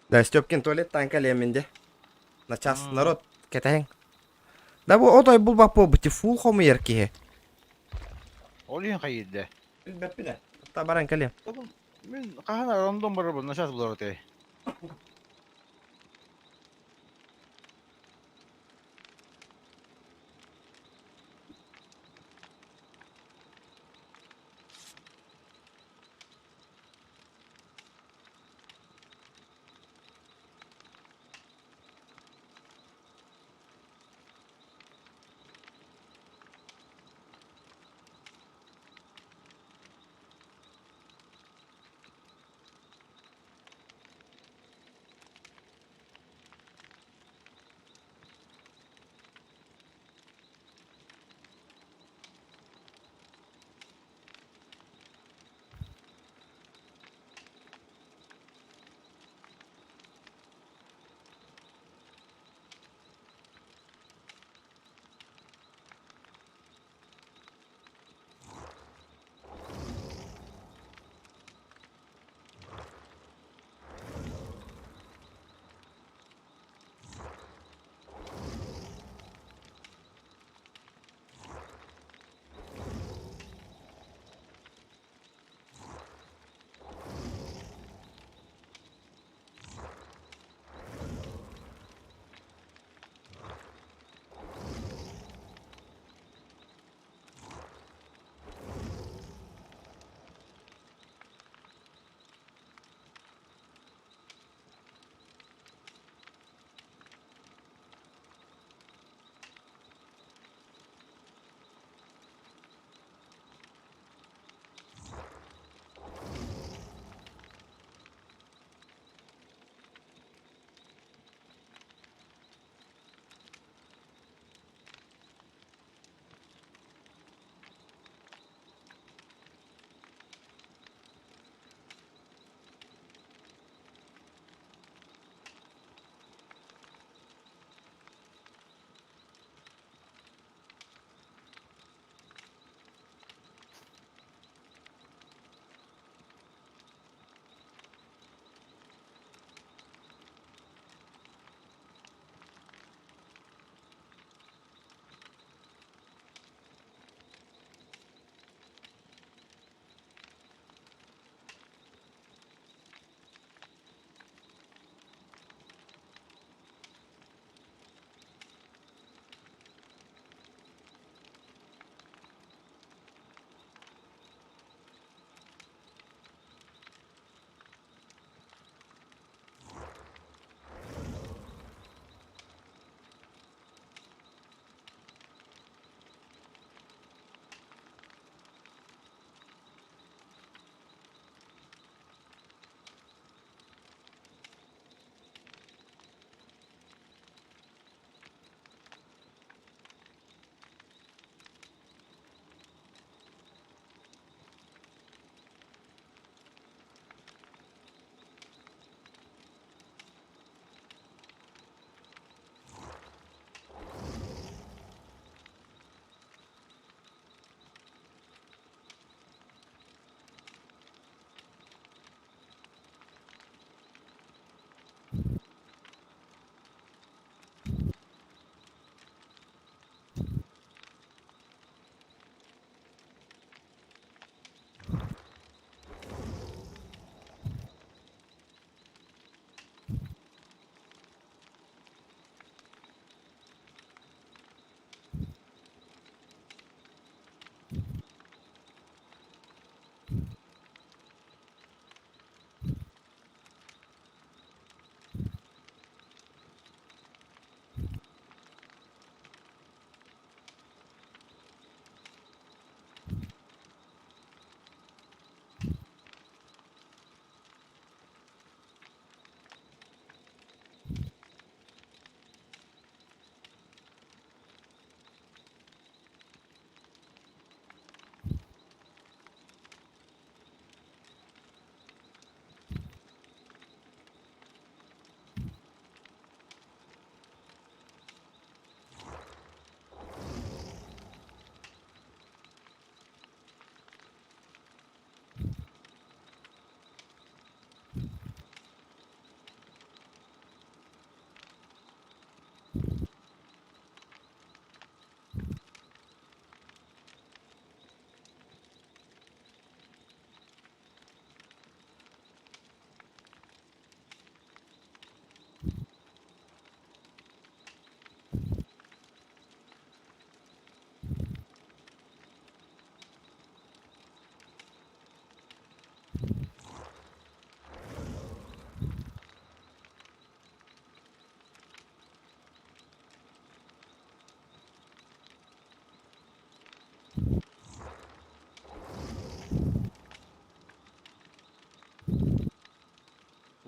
Да, Степкин туалеттан калеминде. На час народ кетең. Да бу отой булбак по бути фул хому ерки. Олин кайда. Билбеппине. Та баран калем. Мен кахана рандом бар бу, начас булар те.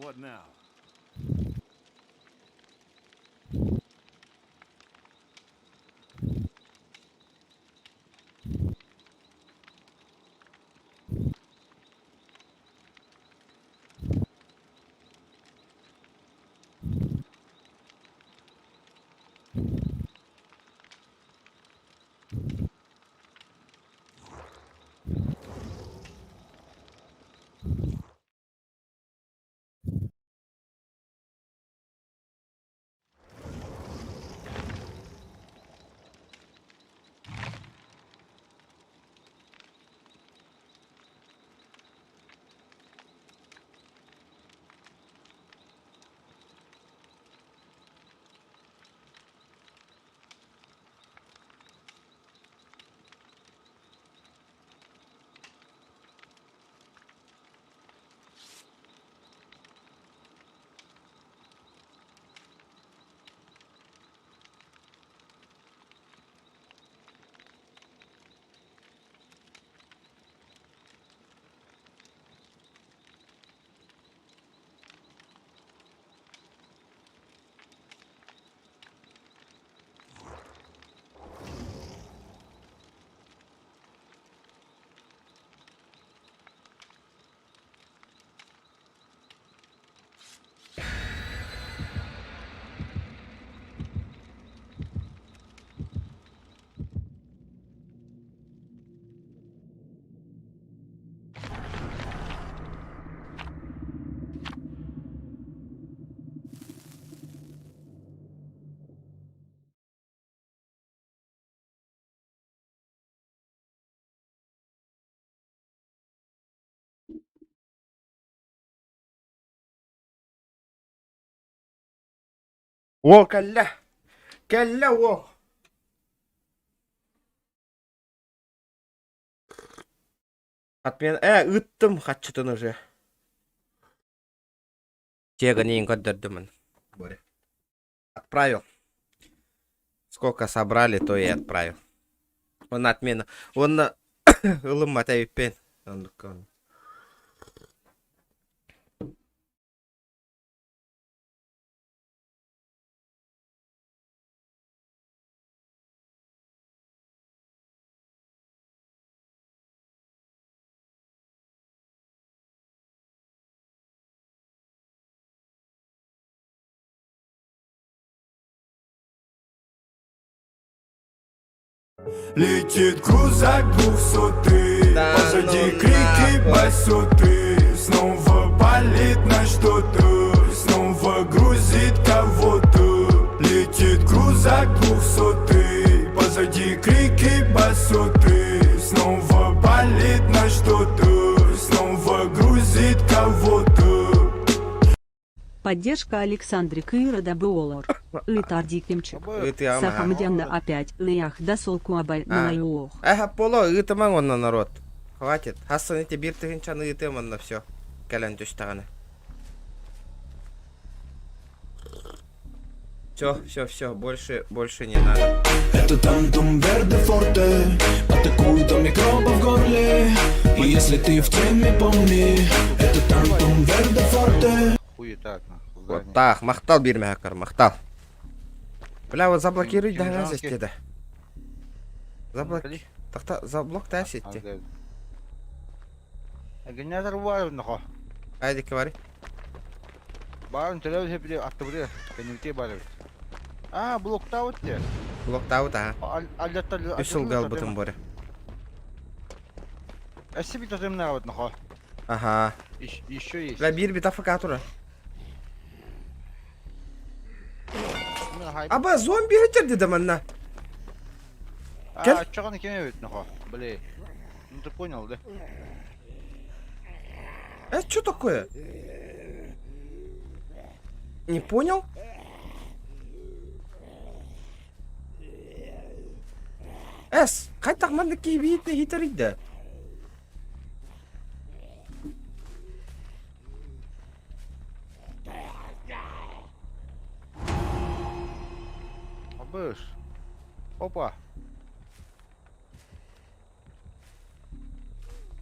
What now? О, кәллә! Кәллә, о! Отмен... ыттым хатчытын уже. Тегонейін көддірдімін. Отправил. Сколько собрали, то и отправил. Он отмена. Он ылым матайыппен. Летит крузак 200, Да позади ну крики нахуй. басоты. Снова палит на что-то, снова грузит кого-то. Летит крузак 200, позади крики басоты. Снова палит на что-то, снова грузит кого-то. Поддержка Александре Кыра Буолор. Итарди Кимчик. Ыты ама. Сахамдянна опять. Леях да солку абай налайох. Поло, ытымаң онна народ. Хватит. Хасан эти бир тыгынчаны ытым онна все. Кәлән төштағаны. Все, больше не надо. Это Тантум Верде Форте, атакуют от микроба в горле. И если ты в теме, помни, это Тантум Верде Форте. Хуетак, нахуй. Вот так, мақтал берме хакар, мақтал. Бля, вот заблокируй да здесь деді. Заблок да сетти. Генератор var нахуй. Айди кевари. Барын төлөв хепли атты buraya. Кенелте бар. Блокта өтте. Блокта да. Аллаттар. Үсіл гал бұтын бөрі. Әсі бит атымна вот нахуй. Ага. Еще есть. Бля, бир бит афк тура. Аба, зомби өтерді да манна. Чағаны кеме өт нахуй. Блин. Ну ты понял, да? Что такое? Не понял? Қайтақ манды кейбейтіне хитарыйды. Абыш. Опа.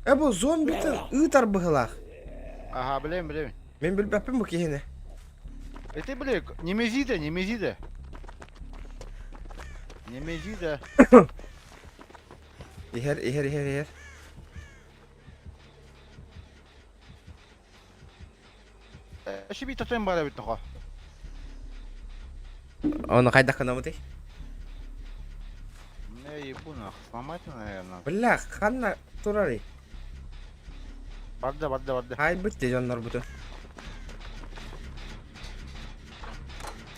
Бұл зомбиті ұтар бұғылақ. Ага, білем. Мен bilbepim bu kihini. Это, блядь, Немезида. Немезида. Иһер. Эши бит тотем бара бит нахо. Onu kayda kınamı değil. Не ебу нах. Сломать, наверное. Billa kanna turari. Барды. Hay bitti canlar bütün.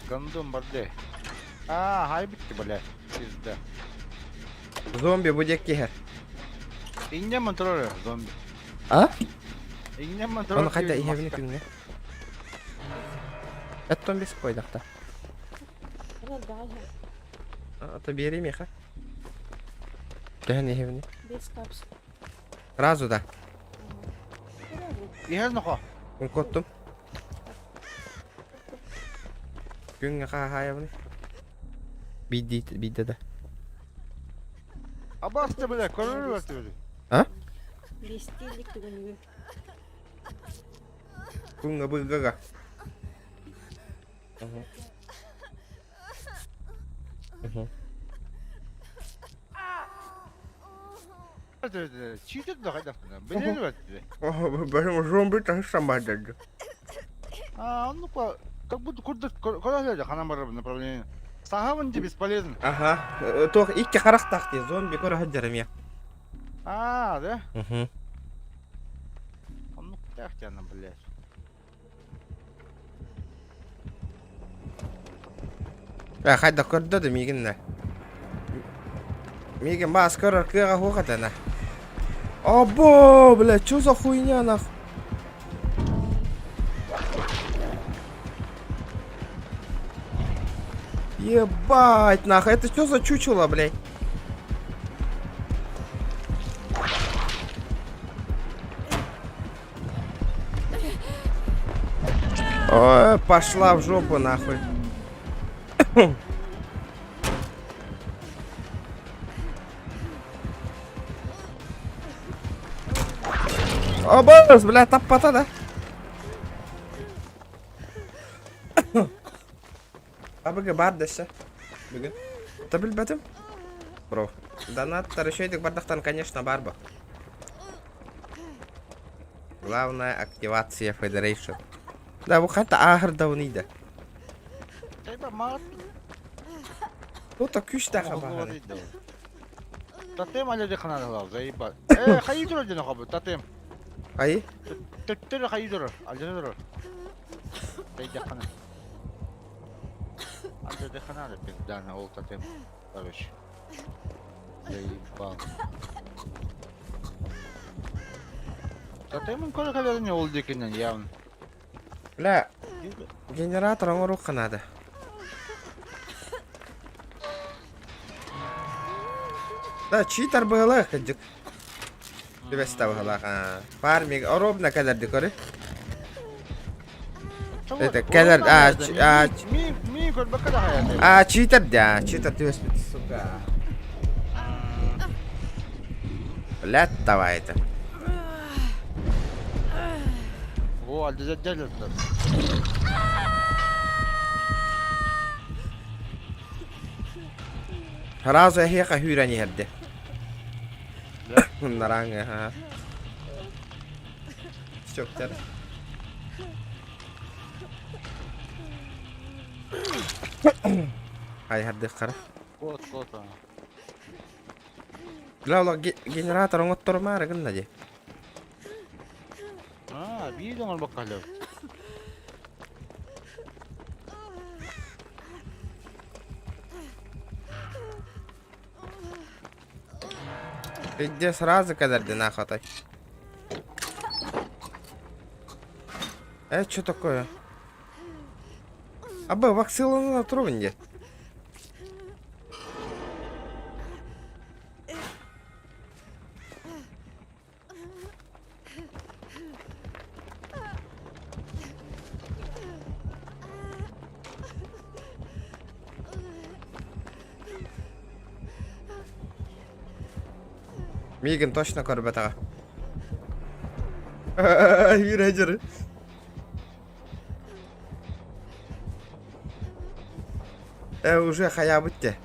Гандон барды. Хай битти, блядь. Пизда. Zombi bu dek kiher. Иңнен монтроль, зомби. А? Иңнен монтроль. Onu kayda ihevini tünne. Etton biz koyduk da. Ata bir yeri mi ha? Dehen ihevini. Razu da. Ихер нахо. Kun kottum. Gün hayavını. Bidde de. Абасты, блядь, король барды, блядь. Ha? Kun bu gaga. Читер да хайдахтын. Белели барды. Benim zombi taşısam başladı. Ну-ка, как будто куда глядя, хана бара направление. Сахаванди бесполезно. Aha. Toh iki karak taktı. Zombi kora haccarım ya. Да? Hı. Ну, так тебя, блядь. Ya hayda korda da miginle. Мигин бас скоро кыга хохотана. Або, блядь, чё за хуйня нах? Ебать нах, это чё за чучело, блядь? Ой, пошла в жопу нахуй. Обос, бля, таппата, да? Абыга бар десе. Бүгін. Та білбәдім? Бро. Донаттар үшейдік бардақтан, конечно, бар ба. Главная активация Federation. Да, бұл қайта ағыр дауниді. Тут күш тәқі бағаны. Тотем әлі қанадылау, заебал. Қайы тұрыр дені қабы, тотем. Қайы? Төттері қайы тұрыр, әлжені тұрыр. Қайды қана. Әлжені қанады, пизданы, ол тотем. Короче. Заебал. Тотемін көрі қаларыне ол декенен, явын. Бля, генератор оңыру қанады. Да, читер было ходик. Тебе ставила. Фарминг, ровно когда декоры. Это когда Ми көр бакада хаяты. читер, да, читер ты успел, сука. Блядь, давай это. О, альды дядя. Разу хека hyra ni herde. Naranga ha. Çok ter. Hay herde kara. Кот. La generator ngotor mara kan aja. Видел он бакалев. Где сразу кадрды нахватай. Что такое? Абы, вакциланы на трубе. Миган точно корбетага. Вирайдер. Уже хая бітте.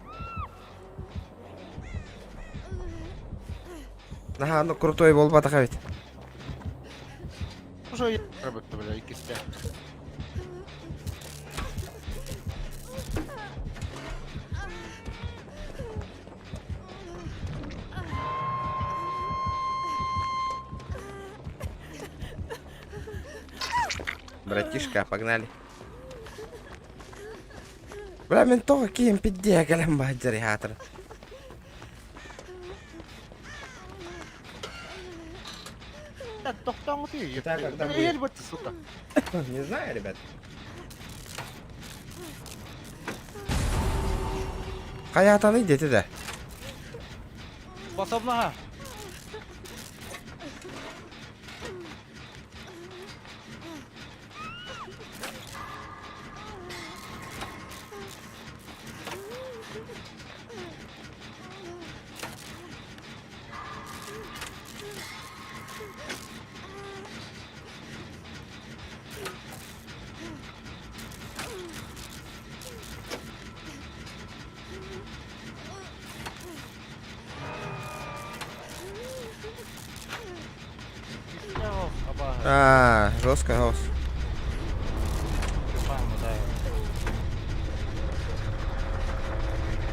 Ага, ну крутой болбады қабет. Уже работа, бля, кистя. Братишка, погнали. Бля, мен тоғы кейін пидде кәлем ба жарихатыр. Да, тоқтаңыз ей. Так, когда будет? Ел бітті, сука. Не знаю, ребят. Хаятаны деті де. Способна. Жестко гос.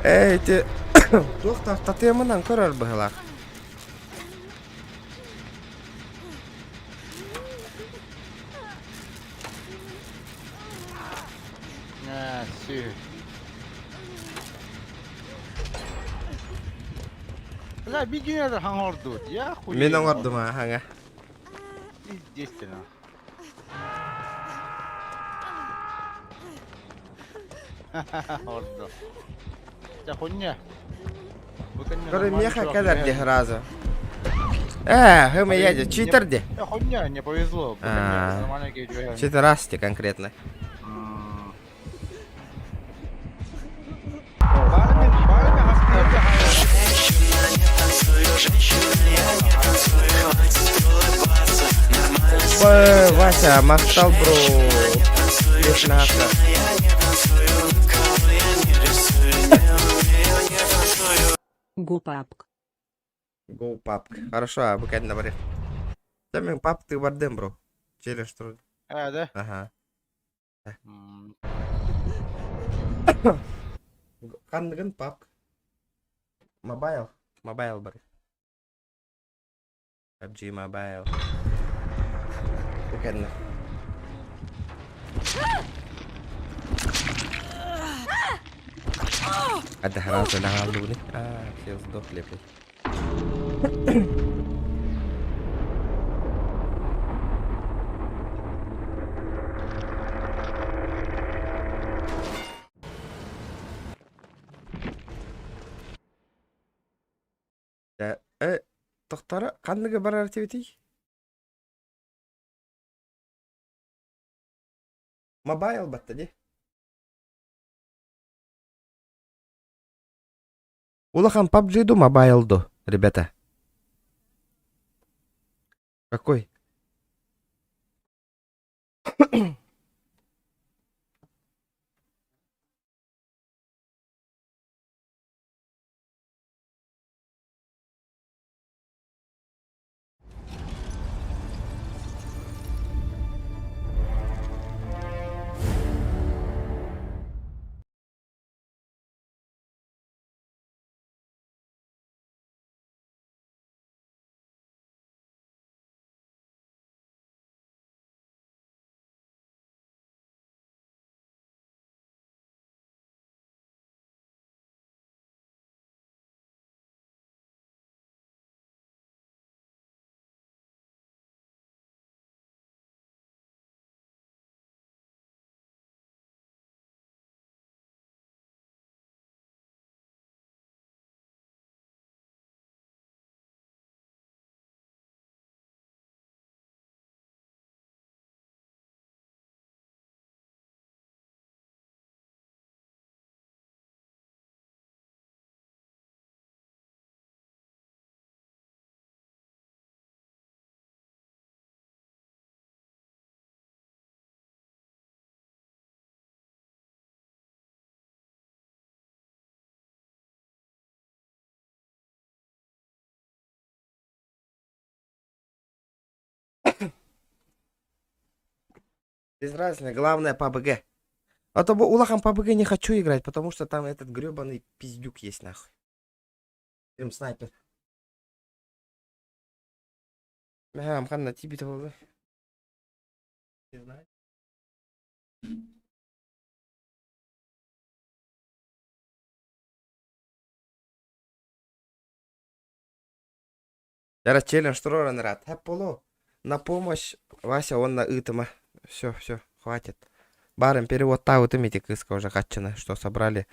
Эй, ты... Доктор, ты мынан көрөр бұғылақ. Сүй. Бля, бигинер хаңорду. Я хуй. Мен оңырдым аңа. Естественно. Орду. Я хуйня. Көрі меха кәдір де разы. Хымы едет, читер де. Я хуйня, не повезло. Нормально кейджу. Читерасти конкретно. Вася, мақтал, бро. Го папк. Go папк. Хорошо, букет на баре. Мен папк ты бардым, бро. Через что? Да? Ага. Кандыгын папк. Мобайл. Мобайл бар. PUBG Mobile. Букетно. Ada rasa dah lalu ni. Все сдохли. Тоқтары қандыға барар тебетей? Мобайл батты де? Улахан PUBG-ду мобайлду, ребята. Какой? Без разницы, главное PUBG. А то бы улахан PUBG не хочу играть, потому что там этот гребаный пиздюк есть нахуй. Фильм снайпер. Амхан на тебе того. Не знаю. Зараз челлендж Трора нарад. Поло. На помощь. Вася, он на итема. Все, хватит. Барым перевод та вот имите кыска уже качана, что собрали.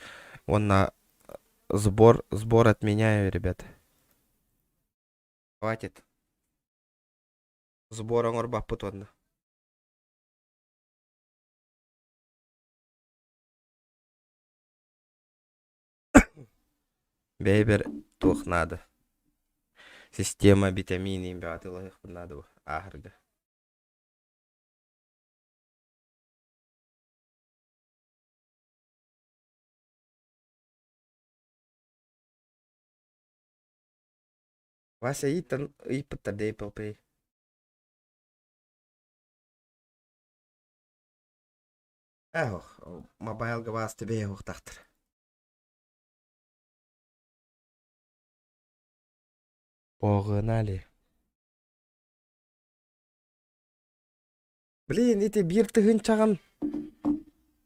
Он на сбор отменяю, ребята. Хватит. Сбор орба путонна. Бейбер тух надо. Система витамины бятылых надо. Агрга. Вася итан и пытадей попей. Эх, мобайл гавас тебе его тахтер. Погнали. Блин, эти биртыгын чаган.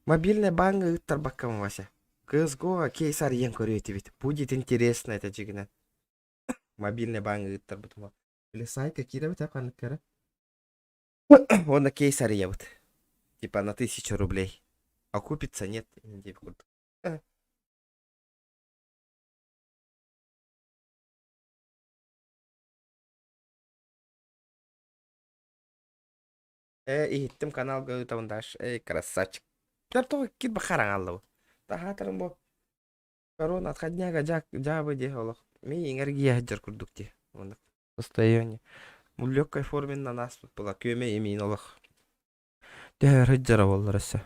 Мобильная банк ыттар баккам Вася. CSGO кейсар ең көрөйті бит. Будет интересно это жигнен. Мобильная банк ыттар бутума. Или сайт какие-то бит апан кара. Он на кейсар ебут. Типа на 1000 рублей. А купится нет. И тем канал говорит он даш. Красавчик. Тарту кит бахаран алло. Тахатрын бо. Корона отходняга жабы де олох. Ми энергия хаджар курдукти. Состояние. В легкой форме на нас тут была көме емейн олох. Дер хаджара болларысы.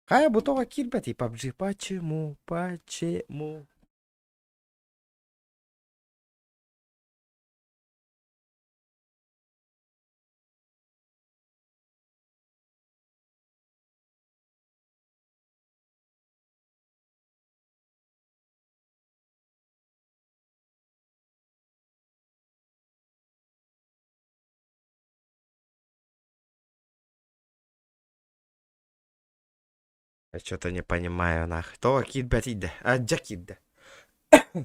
Кая бутога кирбети PUBG. Почему? Я что-то не понимаю, нах. То кит бетиде. А джакиде.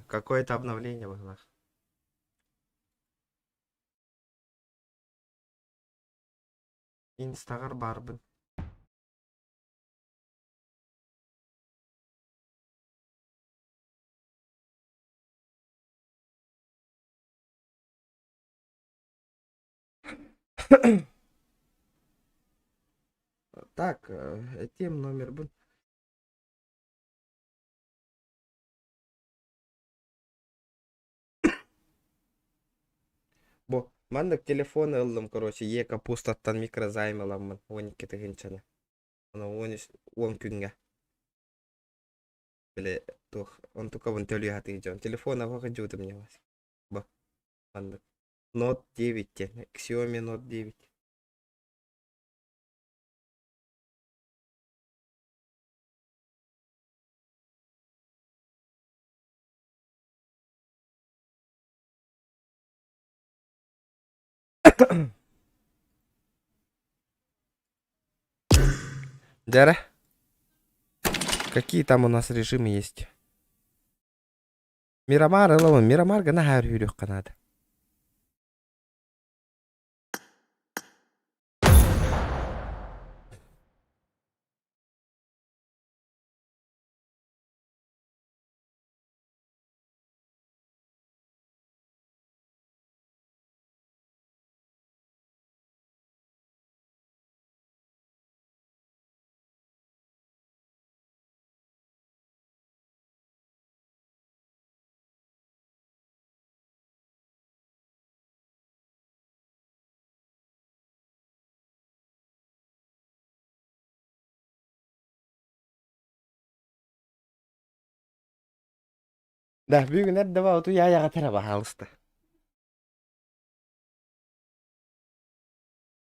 Какое-то обновление было. Инстагар барбын. Так, тем номер был. Бо, мандык телефон ылдым, короче, капустаттан микрозайм аламын. 12 тыгынчаны. Аны 10 күнгө. Биле, тух, он только вон төлөй хаты жон. Телефон авага жуды мне вас. Бо, мандык. Note 9 те, Xiaomi Note 9. Дара? Какие там у нас режимы есть? Мирамар, Эллоун, Мирамар гана хайр хүйрек канады. Да, бүгін әдді бау ту яяға тәрі бағалысты.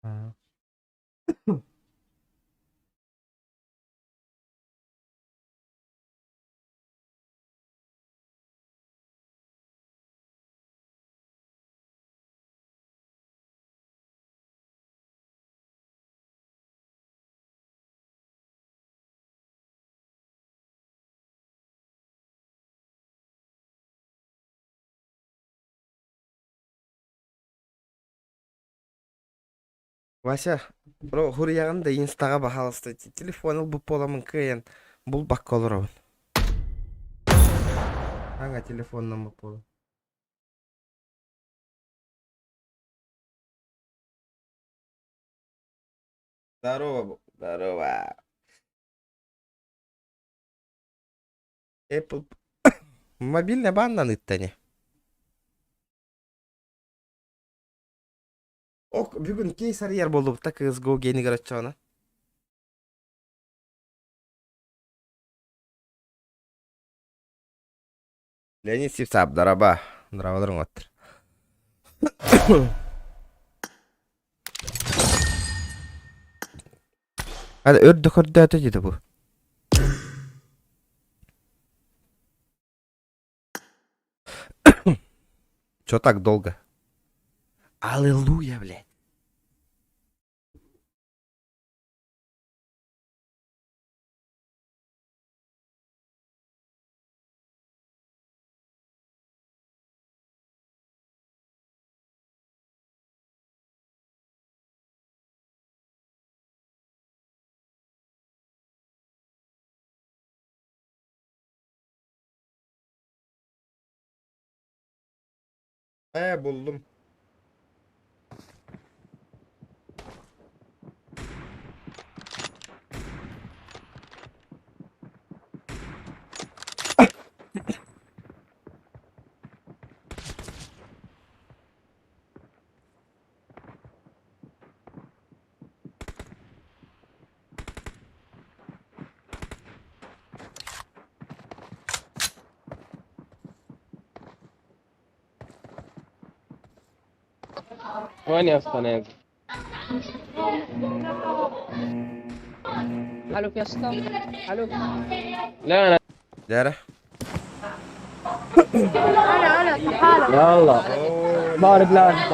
Ага. Вася, бро, хурьягында инстага бахалысты. Телефон бұл поламын кыйын. Бұл бакка олырабын. Ага, телефоннан бұл полы. Здорово, здорово. Apple... Мобильная банна ныттане. Ок, бүгін кейсар ер болды. Так CSGO гейни гараччағына. Леонид Сипсап, дараба. Дарабадырың оттыр. Hadi örдө дейді бұл. Чё так долго? Аллилуйя, блядь. Buldum. وين يا اسطى نازل؟ الو يا اسطى الو لا انا Dere. انا تعالوا يلا بار بلانت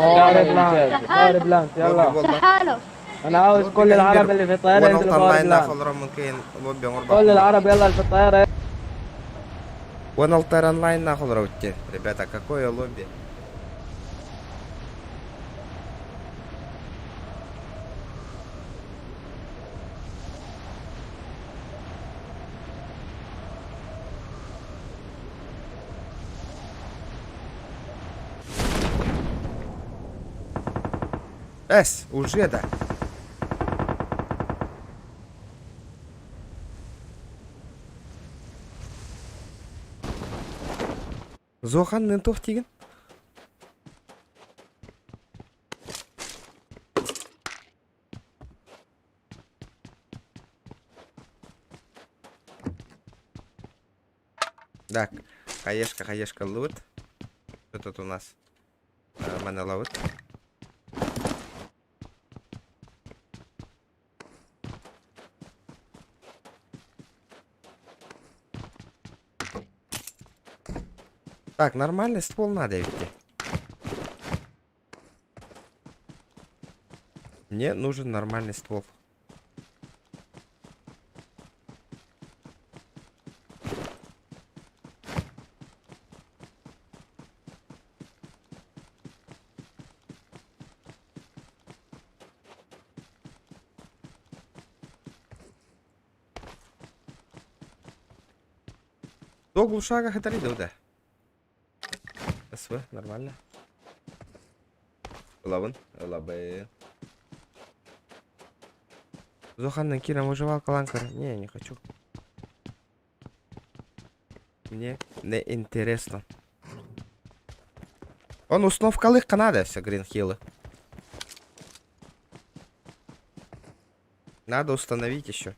يلا تعالوا انا عاوز كل العرب اللي في الطياره وانا ينزلوا طلع بار لنا بلانت خضرا ممكن لوبي كل غربة. العرب يلا اللي في الطياره وانا الطير онлайн на خضرا وتي. Ребята, какое лобби? Уже да. Зоханның тоқ деген. Так, хаешка лут. Что тут у нас? Монолаут. Так, нормальный ствол надо ведь. Мне нужен нормальный ствол. До глушага хатарида, да. СВ, нормально. Лавын, лабы. Зоханның кира выживалка ланкар. Не хочу. Мне не интересно. Он установкалы надо все, гринхиллы. Надо установить еще.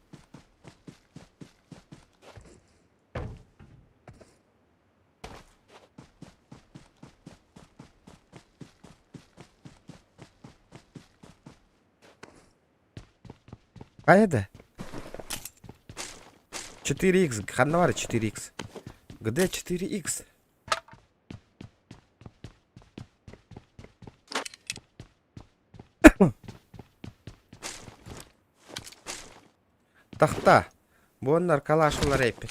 Қайда? 4x, қанда бар 4x? Где 4x? Тахта. Бондар калашылар эпи.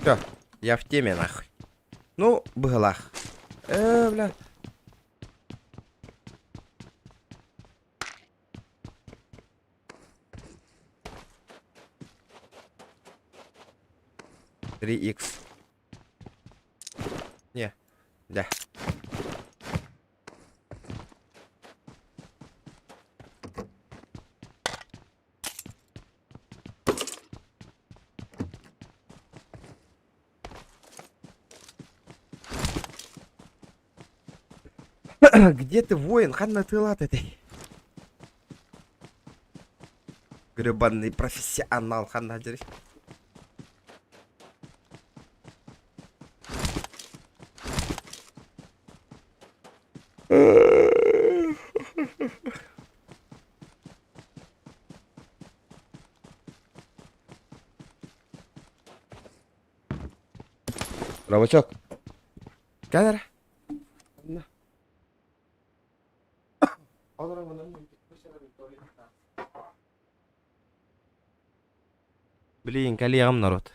Всё, я в теме нахуй. Ну, быглах. Бля. Три икс. Не, да. Где ты, воин? Ханна ты лад этой. Гребаный профессионал, Ханна дери. Рабочок. Камера. Блин, коллегам народ.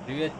Привет.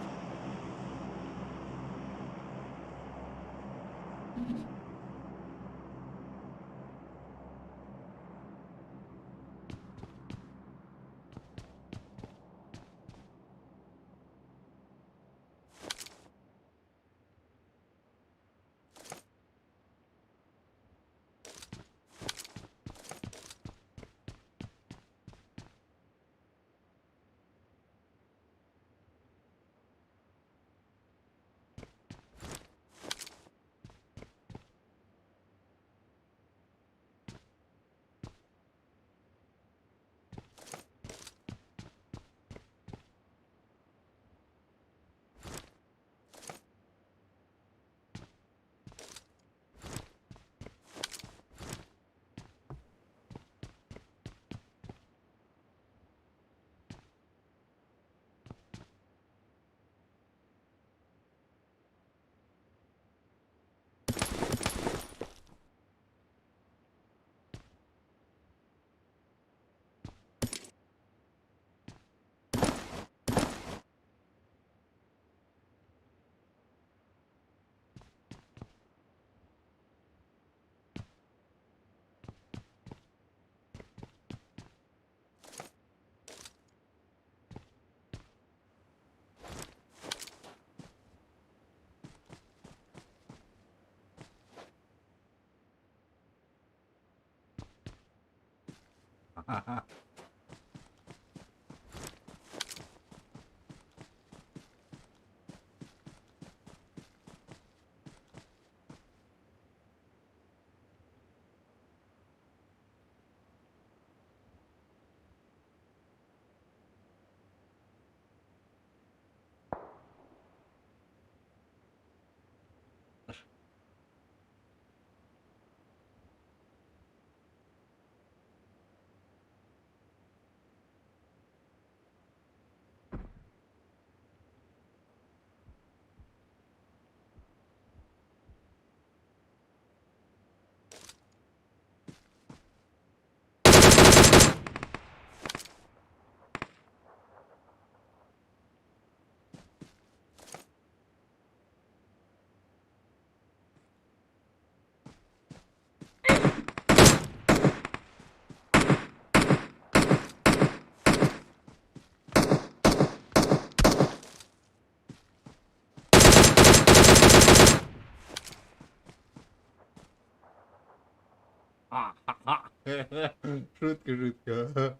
Шутка, шутка.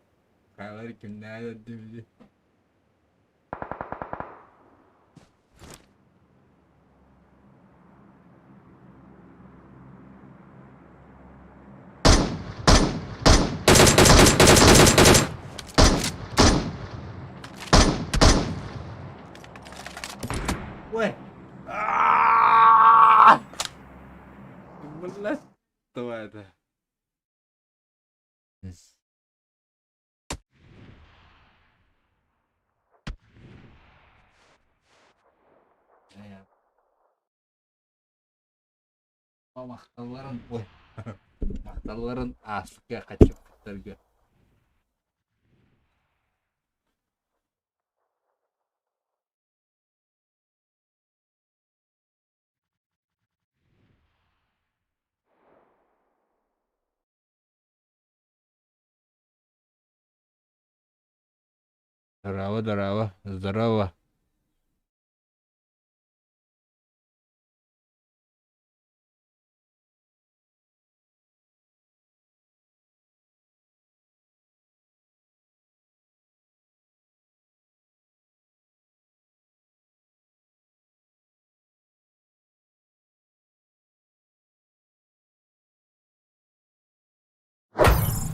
Kalır kimler dedi. Weh. Belas tuh ada. Oh, maktaların, weh. Maktaların asli kacau terga. Здорово.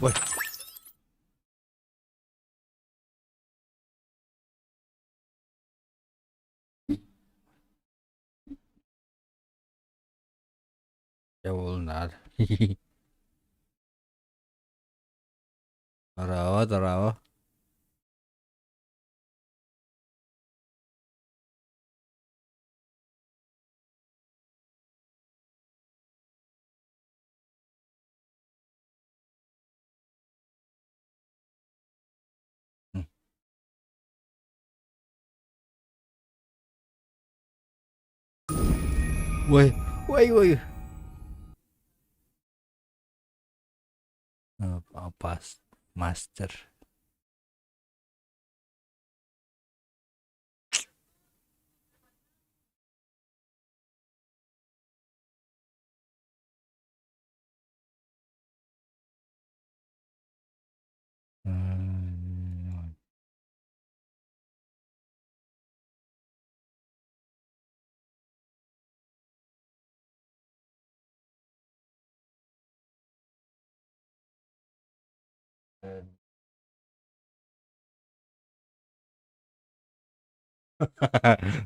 Weh. Ya benar. Tarawa. Woi. Apa master?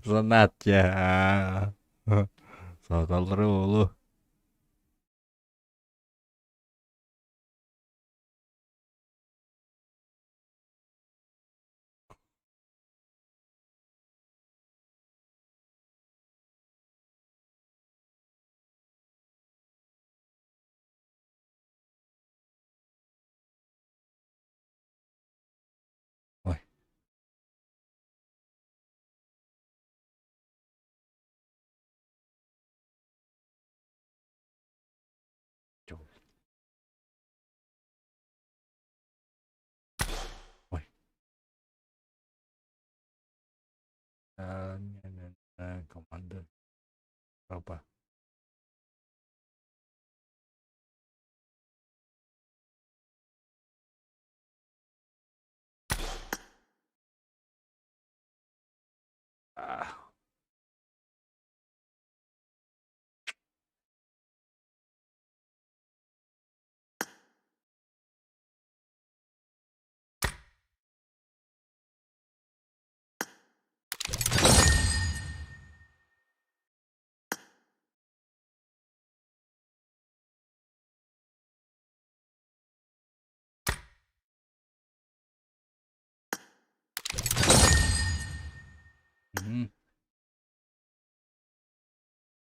Senat ya. Soal dulu. Woi. Woi. Komandan. Apa?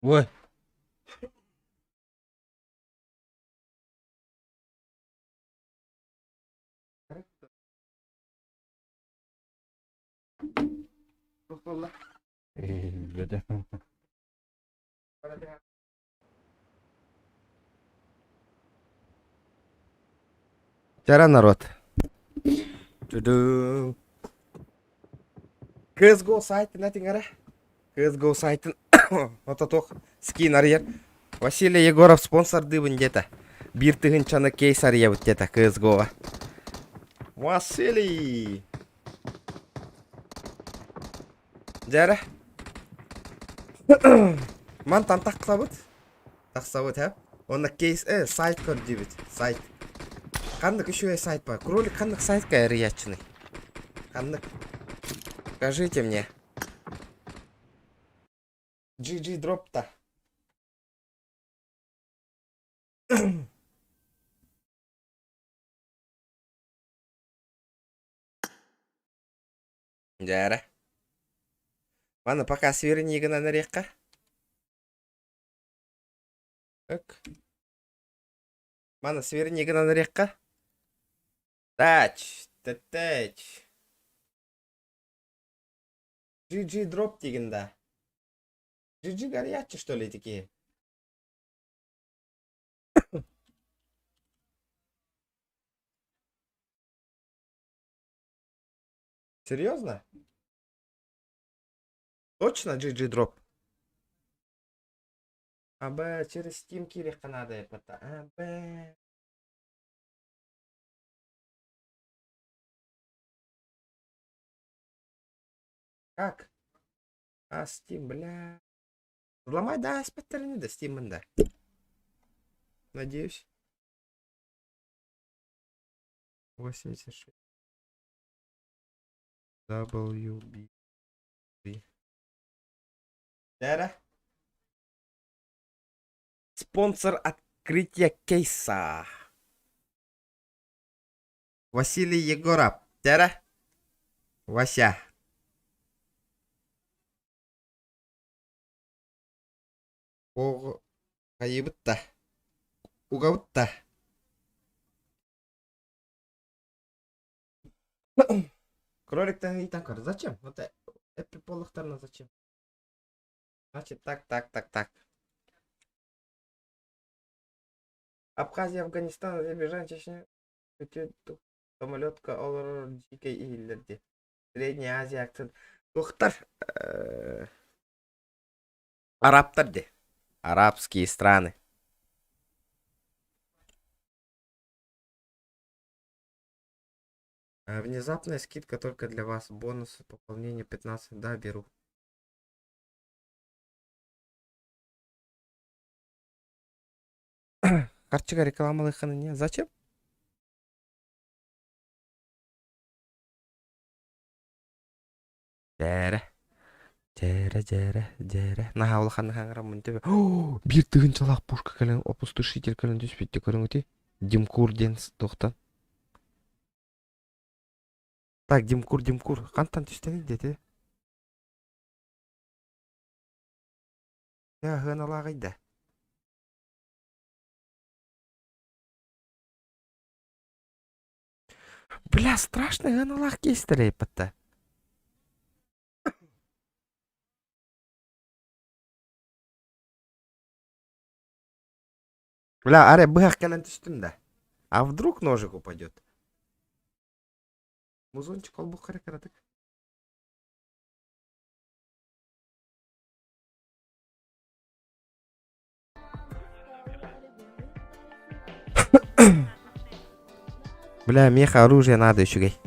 Woi. Beda. Cara народ. Тудум. CSGO сайтын tinggal CSGO сайтын ототох скинар ер. Василий Егоров спонсор дыбын где-то. Бир тыгын чаны кейсар ебіт где-то CSGO-ға. Василий. Жара. Мантан тақсабыт. Тақсабыт, ha? Онда кейс, сайт көр дебит. Сайт. Қандық еще сайт бар. Кролик қандық сайтка риячный. Қандық. Скажите мне. GG дроп-то. Жара. Мана пока свернигана на река. Так. Мана свернигана на река. Тач. Тач. GG дроп дегенда. GG горячий, что ли, такие? Серьезно? Точно GG дроп? Абе, через Steam кирих надо это. Абе. Как? А, Steam, бля. Взломай, да, спеттерни, да, Steam, да. Надеюсь. 86. WB. Да. Спонсор открытия кейса. Василий Егоров. Да. Вася. О, кайыбытта. Угабытта. Кроликтан итан кар. Зачем? Вот это полухтарно зачем? Значит, так. Абхазия, Афганистан, Азербайджан, Чечня. Самолетка олар дикей ийлерде. Средняя Азия акцент. Тухтар. Арабтарде. Арабские страны. Внезапная скидка только для вас. Бонусы пополнения 15. Да, беру. Карточка рекламы не. Зачем? Жара. Нахаула ханахангра мунтебе. О, бир тыгын чалак пушка кален опустошитель кален түспетте көрүңүти. Димкур денс токтан. Так, Димкур. Кантан түстени деди. Я гыналагайда. Бля, страшный гыналак кестерей патта. Бля, аре быгак кален түстүм. А вдруг ножик упадет? Музончик колбук каракаратык. Бля, меха оружие надо еще гей.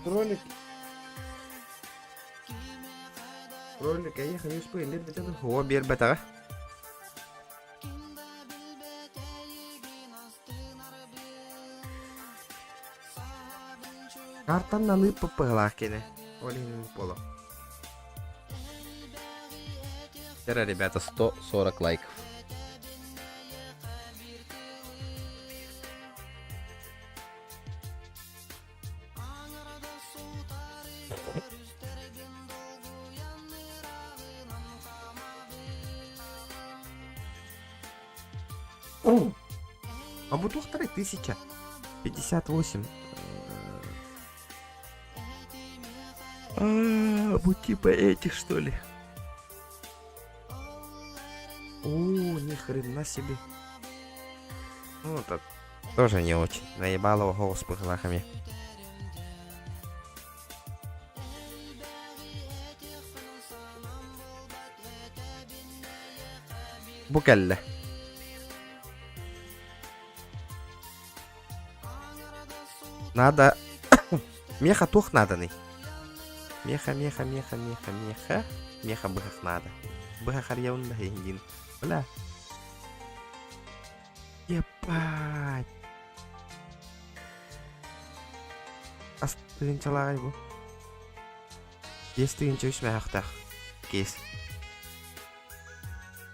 Кролик. Кролик, я ехал, не успел. Лет бетер. О, бер бетер. Картан на лып попылакине. Олин поло. Вчера, ребята, 140 лайков. А бутылка 1000. 58. Вот типа этих, что ли. О, ни хрена себе. Ну, это тоже не очень. Наебал его голос пыхлахами. Букелле. Надо... Меха тух надо, ный. Меха. Меха быхах надо. Быхах арьяун да хиндин. Бля. Ебать. Астырын чалагай бу. Естігін чөйс мәхақтақ. Кейс.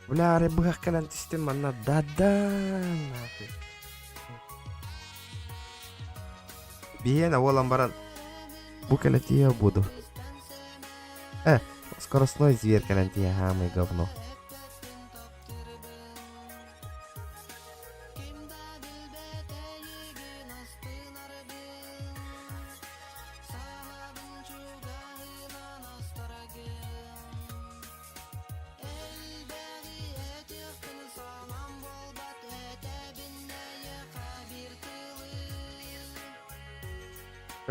Бля, аре быхах калан тістен манна дадан. Биена олам баран. Букалять я буду. Скоростной зверь калантия, хамый говно.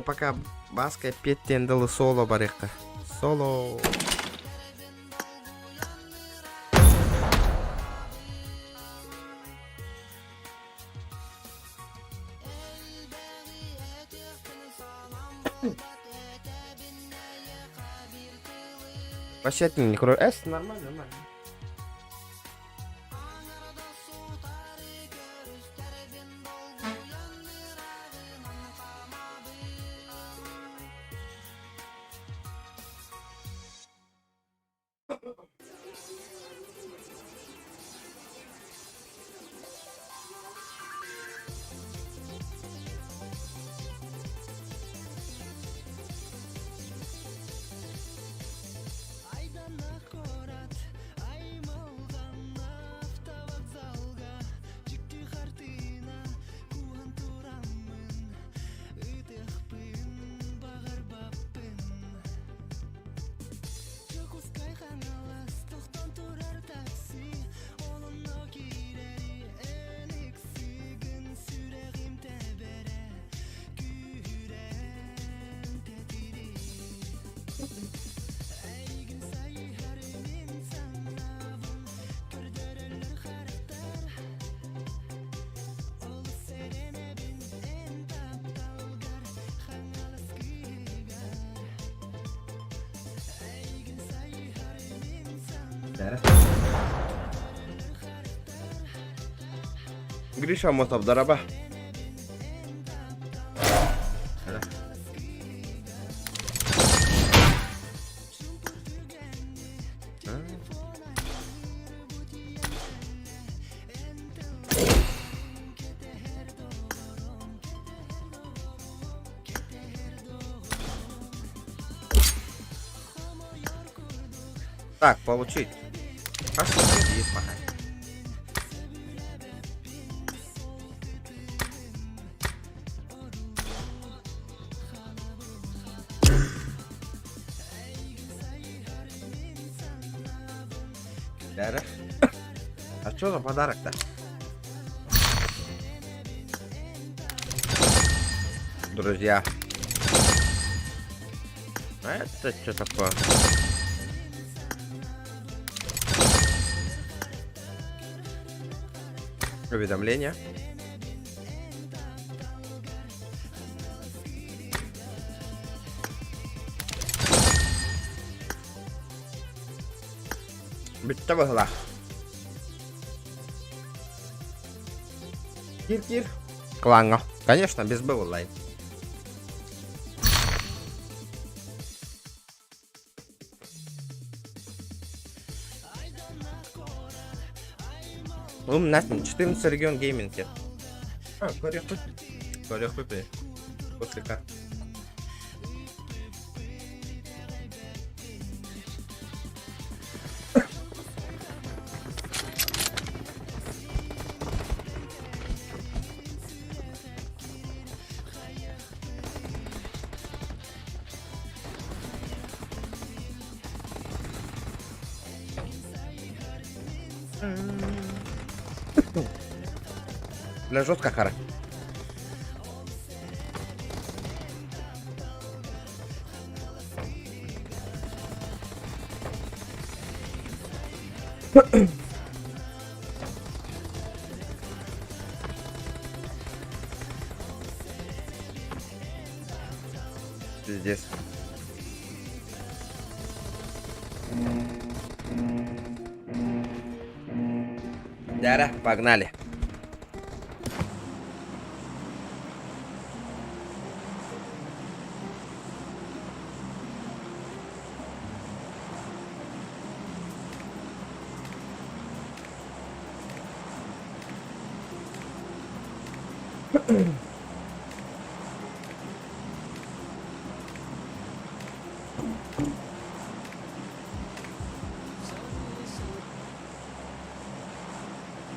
Пока баска петтендалы соло барыққа. Соло. Вообще ты не крой. Нормально. Гриша мотов дараба. Так, получить. А что есть пока? А что за подарок-то? Друзья. А это что такое? Уведомление. Bitti bahla. Кир. Кланго. Конечно, без бывалай. Нас 14 регион гейминг. Корях выпей. После карты. Бля, жестко хара. Пиздец. Дяра, погнали.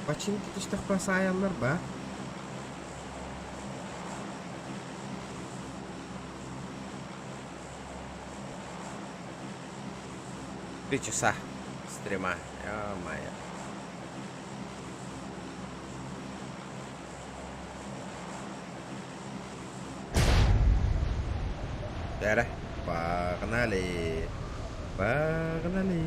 Почему ты что passayanlar be? Три часа стрима. Ё-моё. Дяра, погнали. Погнали.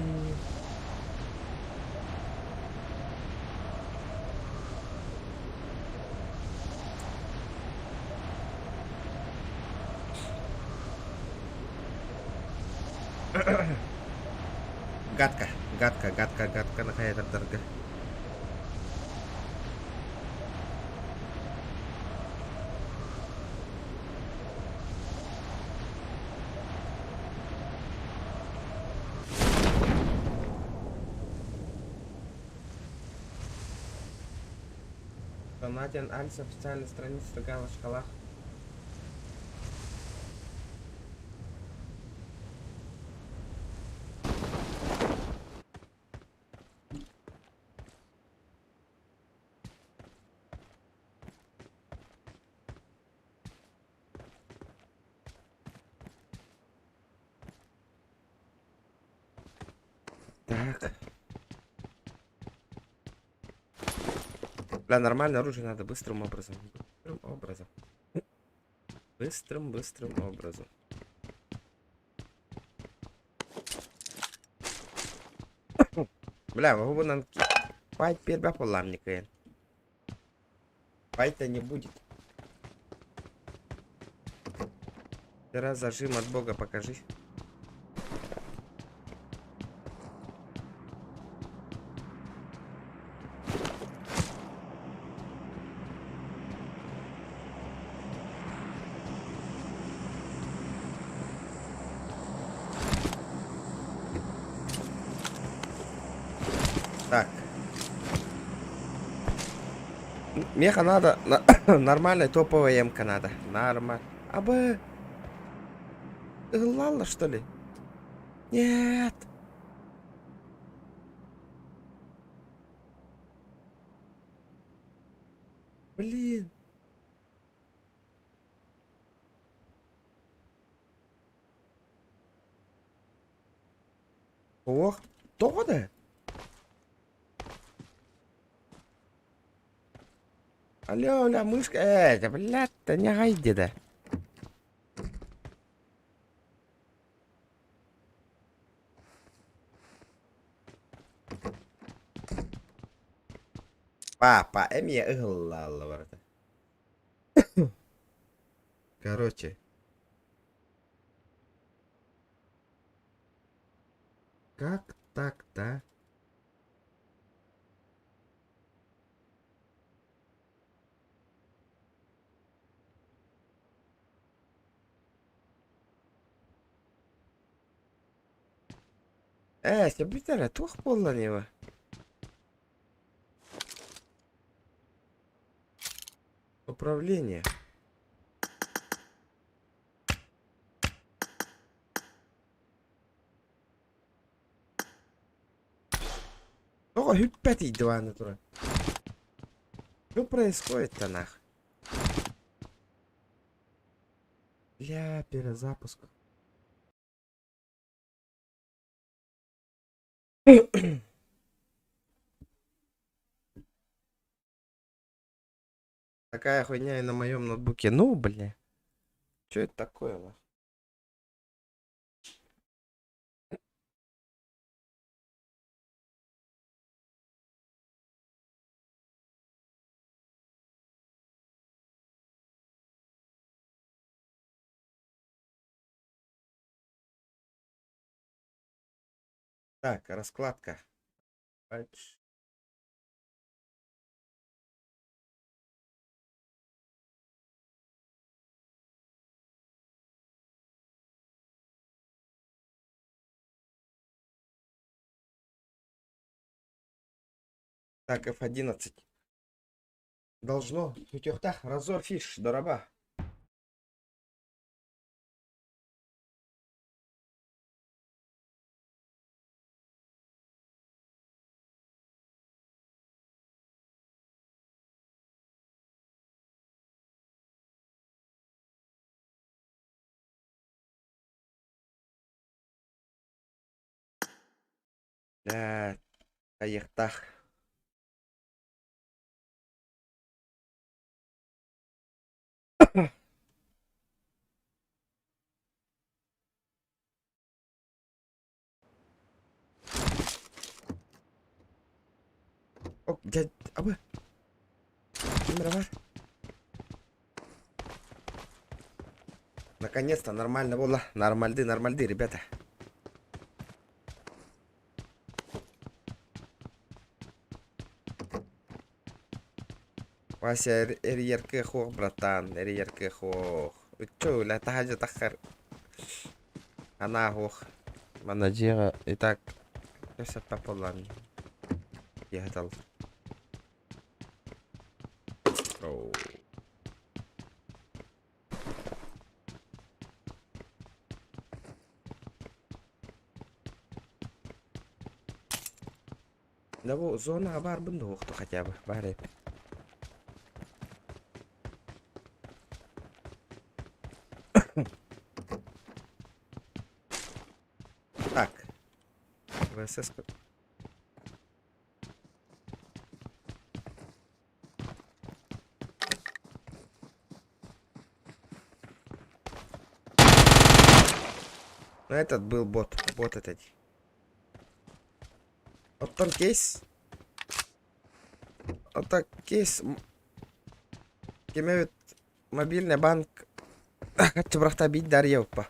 Гадко, гадко, гадко, гадко, какая-то дорога. Донатин Альс, официальная страница Тагала Шкалах. Так. Бля, нормально, оружие надо быстрым образом. Быстрым образом. Быстрым образом. Бля, могу бы нам пать перба поламника. Пать-то не будет. Раз зажим от бога покажи. Так. Меха надо. Нормальная топовая эмка надо. Нормально. Абы. Лала, что ли? Нет. Блин. Ох, тода. Алло, ля, мышка. Да, блядь-то не гайди, да. Папа, я ладно, ворота. Короче. Как так-то? Себептер, тух полланева. Управление. О, hyppät i два натура. Что происходит-то нах? Бля, перезапуск. Такая хуйня и на моем ноутбуке. Ну, бля. Что это такое, нахуй? Так, раскладка. Так, F11. Должно. Утюхта. Разор фиш. Дороба. Да, поехтах. О, дядь, абы. Камера бар. Наконец-то нормально было. Нормальды, ребята. Вася, эрьерке хох, братан. Эрьерке хох. Вы чё, ля тахаджа тахар. Она хох. Манадира. Итак, все по плану. Я готов. Оу. Да вот, зона бар бындук, то хотя бы, баре. Так. ВСС. Ну, этот был бот. Бот этот. Вот там кейс. Вот так кейс. Кемевит мобильный банк. Хочу брахта бить Дарьевпа.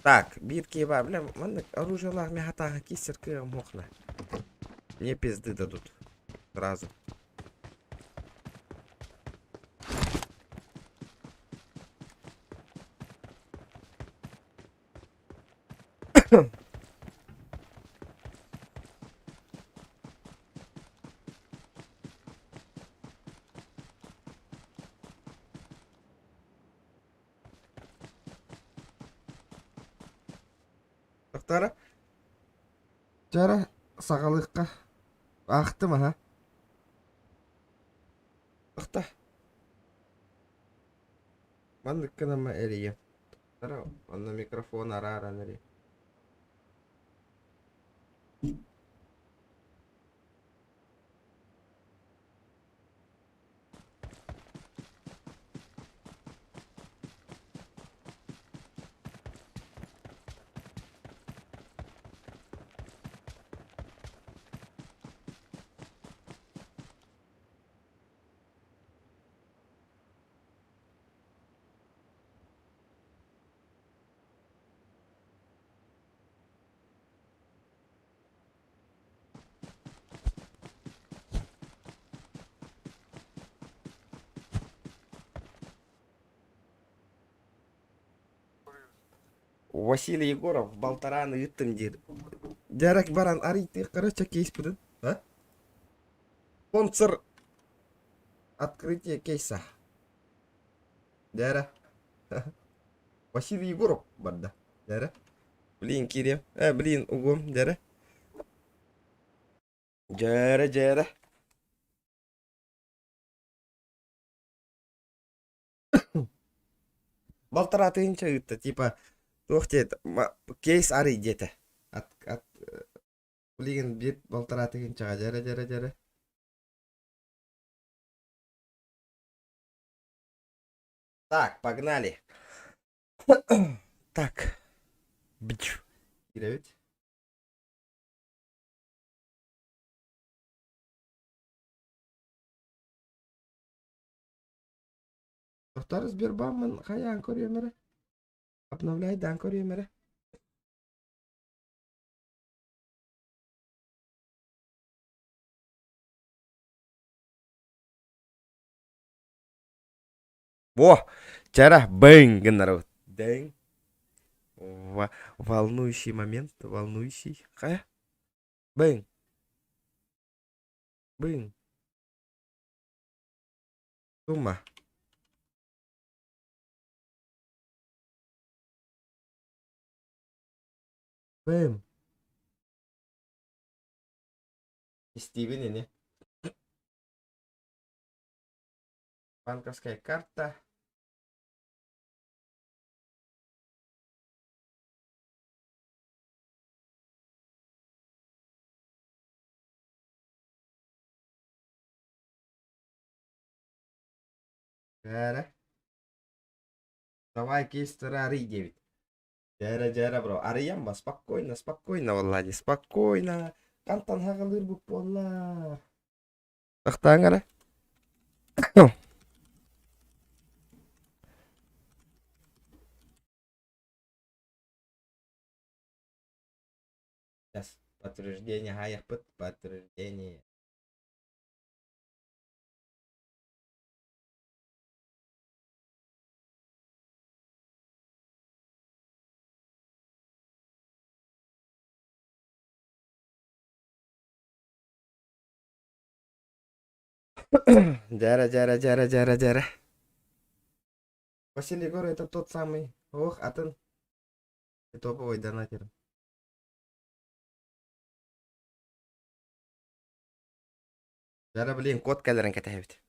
Так, битки, бля, оружие лах мягата, кисерка мохна. Мне пизды дадут. Сразу. Доктора? Жара сагалыкка. Актымы, ха? Доктор. Мандыкканама эрие. Доктора, он микрофон арара нари. Василий Егоров, Балтараны юттым дейді. Дәрек баран арийты, короче, кейс будын. А? Спонсор открытия кейса. Дәрі. Василий Егоров барды. Дәрі. Блин, Кирем. Блин, угом. Дәрі. Дәрі. Балтара тыынча ütті, типа, тоқтет, кейс арый деті. Блин, бит болтыраты чаға жәрі. Так, погнали. Так. Бич. Кировать. Тоқтар Сбербанкмын, қаян көремірі? Обновляйдан көремірі? Во! Чара, бэнг, народ. Дэнг. Волнующий момент, волнующий. Қая? Бэнг. Бэнг. Сумма. Бэм. Стивен, не? Банковская карта. Жара. Давай кейстера Ари 9. Жара, бро. Ариямба, спокойно, Влади, спокойно. Кантан хағылыр бұп болар. Тақтаңары. Сейчас, подтверждение, подтверждение. Жара. Василий Гор, это тот самый. Ох, атын. Топовый донатер. Жара, блин, код кәлерін кәтәйбіт.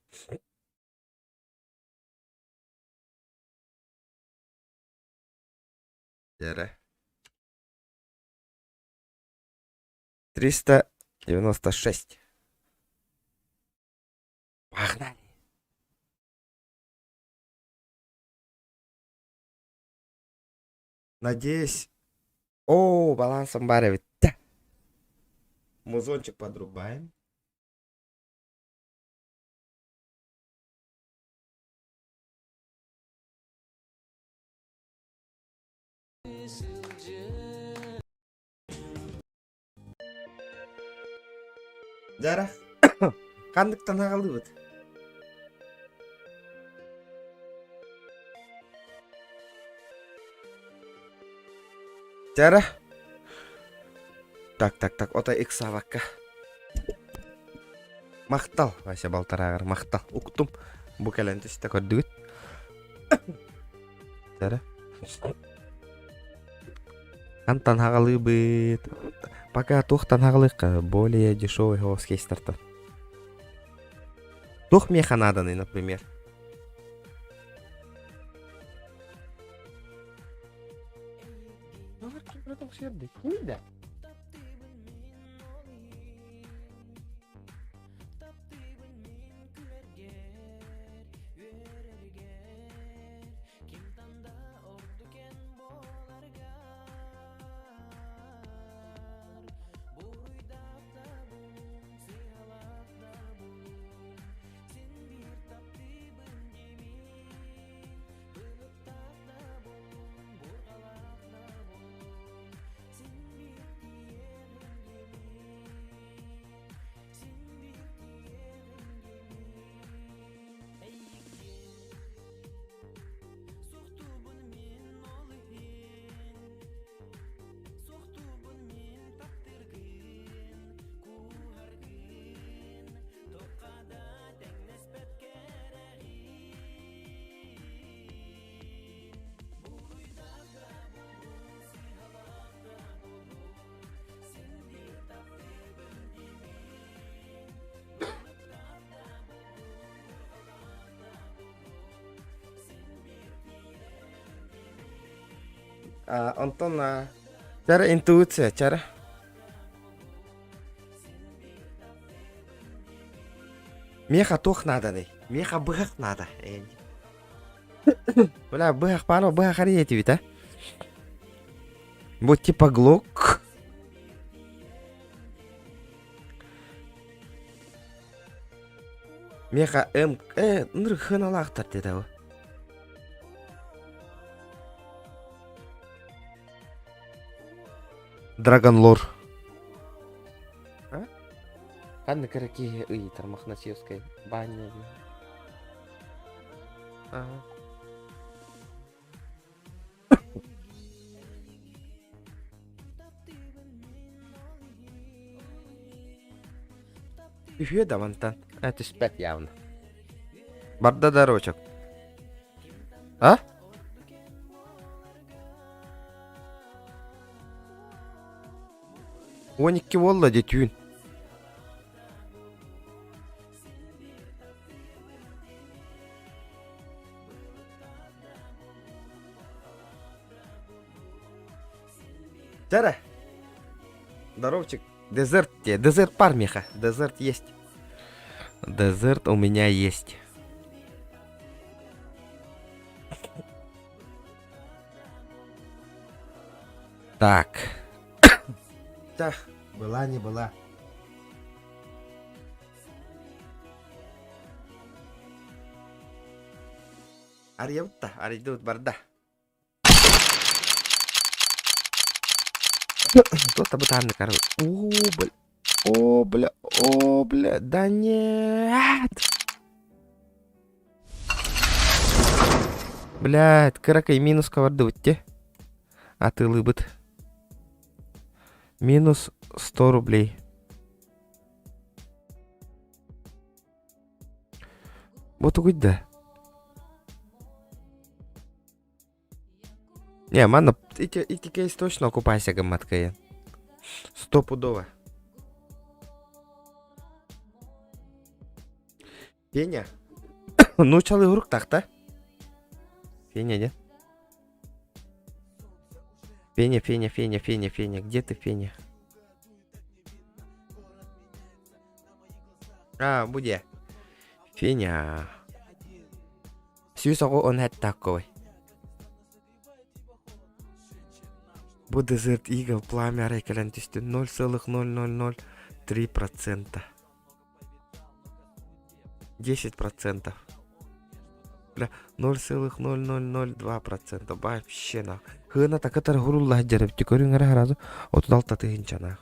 Жара. 396. Погнали. Надеюсь. О, балансом баревит. Музончик подрубаем. Жара. Қандықтан ағылды бұд. Жара. Так. Ота иксавакка. Мақтал. Вася балтарағыр. Мақтал. Уктум. Бұкәлән түсті көрді бұд. Жара. Антан ағылы бұд. Пока тухтан ағылық более дешевый ховский стартап. Тух механаданный, например. Антон, cara intuiция, cara. Меха тох надо, дай. Меха быхах надо. Бля, быхах пару, быхах ариети вид, а? Вот типа глок. Меха М... ныр хыналақтар деді ау. Драгонлор. А? Ладно, караки, Тармахнасьевская баня. Ага. Ühüye de vantan. Это спят явно. Барда дорочек. А? Он iki волла детюн. Тара. Здоровчик. Дезерт тебе. Дезерт пар, Миха. Дезерт есть. Дезерт у меня есть. Так. Так, была не была. Арьевта, аридут барда. Кто-то бы там накорил. О, бля, да нет. Блядь, каракай минус коварды өтте. А ты лыбыт. Минус 100 рублей. Вот угодь, да. Не, мана, эти кейс точно окупайся, гамматкая. 100-пудово. Феня? Ну, чалы урук так-то. Феня, нет? Феня. Где ты, Феня? А, буде. Феня. Сюсаго он хат такой. Bu Desert Eagle plamя рекален түсті 0,0003%. 10%. Бля, 0,0002%. Вообще на. Хына такатар хурулла жарып тикөрүң ара разы. Отуд алта тыгынчана.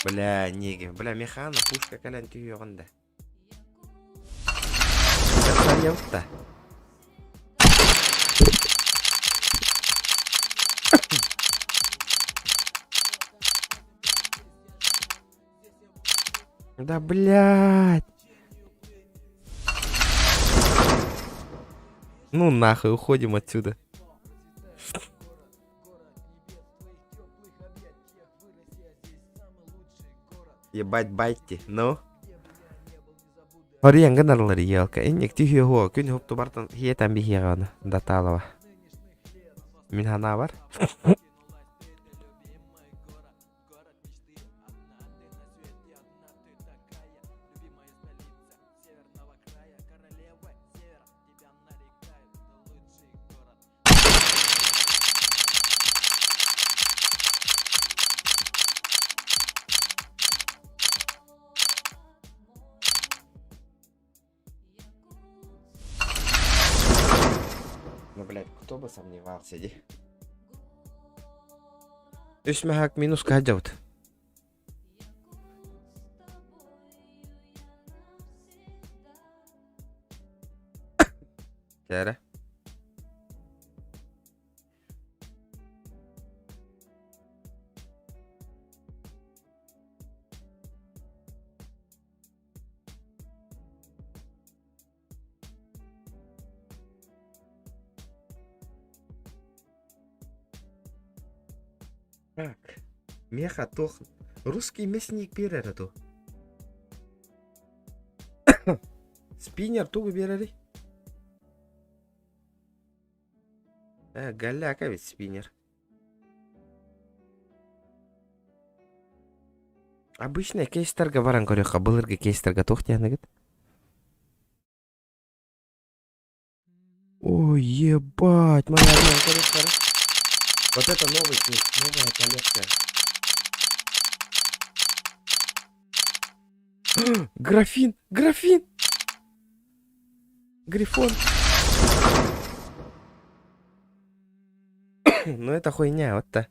Бля, неге. Бля, механа пушка кален түйөгөндө. Ёпта. Да блядь. Ну нахуй, уходим отсюда. Ебать байтти, ну. Ori yang kenal lari ya, kayaknya tiga ho, kini hop tu bartan hiya tambi hiya kan, data lawa. Min hana var. Ну, блядь, кто бы сомневался, ди. Үсмәхәк минус каджаут. Тәрі. Так, меха тох. Русский мясник берер эту. Спиннер тугу берери. Галяка ведь спиннер. Обычный кейстерге баран көрөк, былыргы кейстерге тоқтияны кет. Ой, ебать, моя короче. Вот это новый кейс, новая коллекция. Графин, графин! Грифон. Ну это хуйня, вот-то.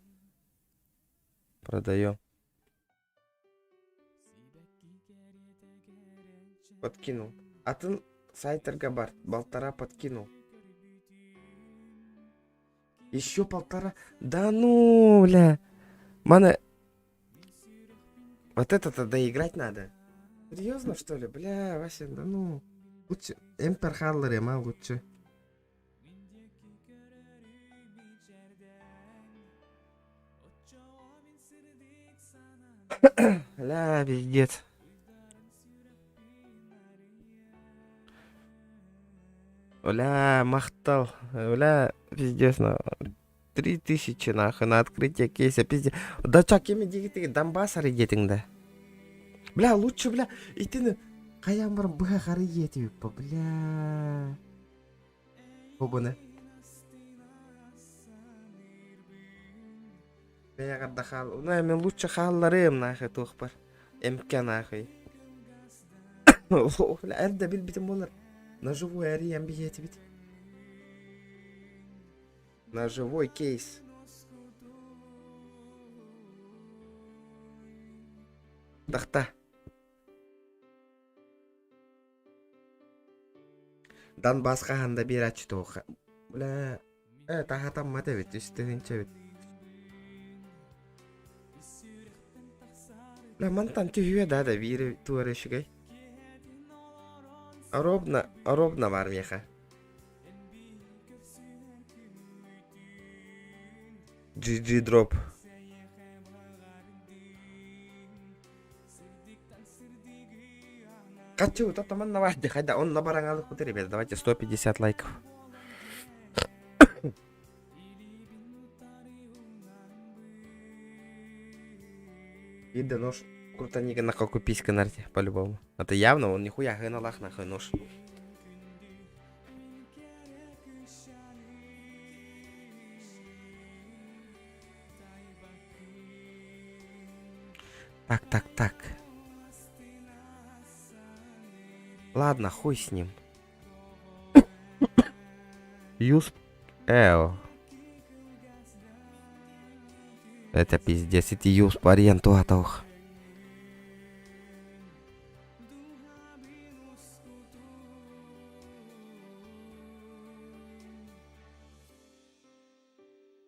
Продаем. Подкинул. А ты сайтерга бар, полтора подкинул. Еще полтора. Да ну, бля. Мана. Вот это-то доиграть надо. Серьезно, что ли? Бля, Вася, да ну. Лучше. Эмпер Халлер, ма лучше. Ля, пиздец. Оля, махтал. Оля, пиздец, на 3000 нахуй на открытие кейса, пиздец. Да чак, кеме дегетеге Донбасс арыгетің да. Бля, лучше, бля, итini қаян барым бұға қары етіп па, бля. Обыны. Бля, қадда қал. Уна, мен лучше қалларым нахуй тоқ бар. Эмке нахуй. Бля, әрді біл бітім болар. На живой ариям бігеті біт. На живой кейс. Дахта. Донбассқа ханда бер ачы тоқа. Бля, тахатам мата бит, үстігінші бит. Бля, мантан түйе дада бері туары шүгай. Робна бар меха. GG дроп. Качу, вот это man навадь, хайда, он на барангалых пути, ребята, давайте 150 лайков. И да нож. Крутанига на какой писька нарти, по-любому. Это явно, он нихуя геналах нахуй нож. Так. Ладно, хуй с ним. Юсп. Это пиздец, эти юсп ориенту атох.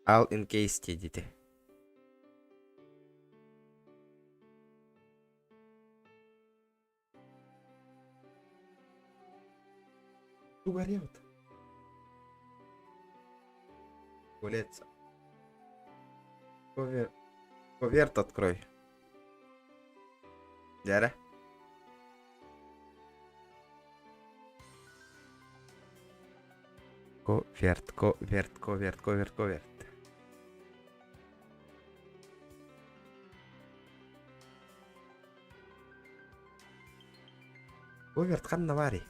All in case дедите. Угорел. Гулеться. Коверт открой. Дяра. Коверт. Коверт ханна вари.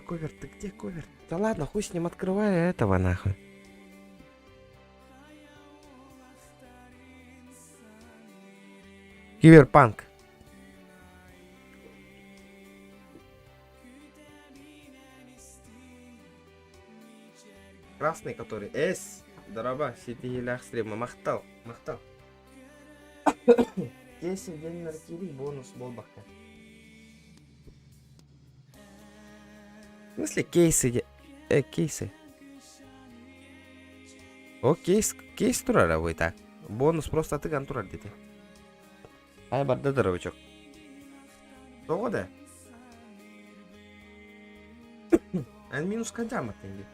Ковер, ты где ковер? Да ладно, хуй с ним, открывай этого нахуй. Киберпанк. Красный, который S. Дороба, сетилях стрима. Махтал. 10 день наркили, бонус болбака. В смысле кейсы? Кейсы. О, кейс турара вы так. Бонус просто атыган турар деди. Ай барды дырыбычок. Тоғыда? Ан минус қанша тенге?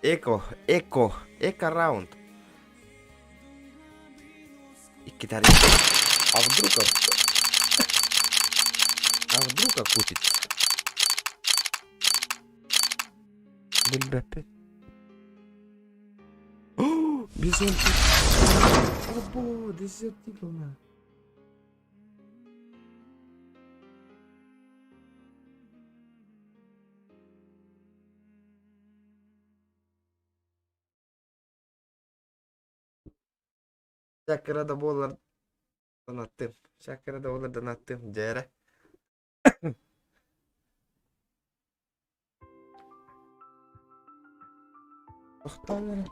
Эко раунд. И китарист. А вдруг А вдруг окупится? Билбеппе. О, бизон. Обо, дезертиглна. Şakırada boğular donattım. Şakırada boğular donattım. Cere. Toxtamlar.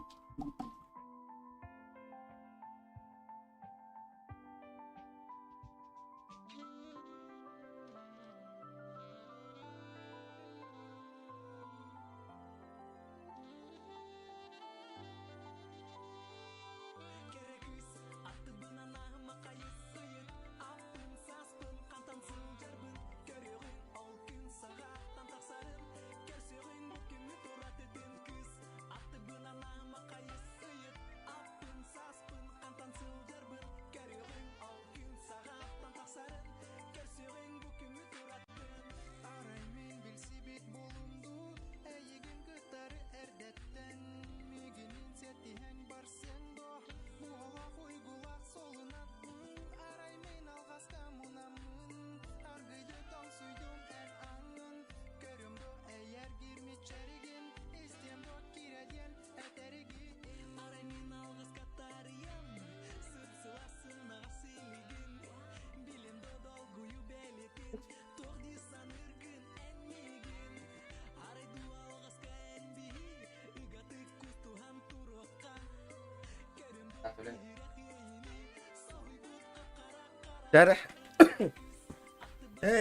Cere.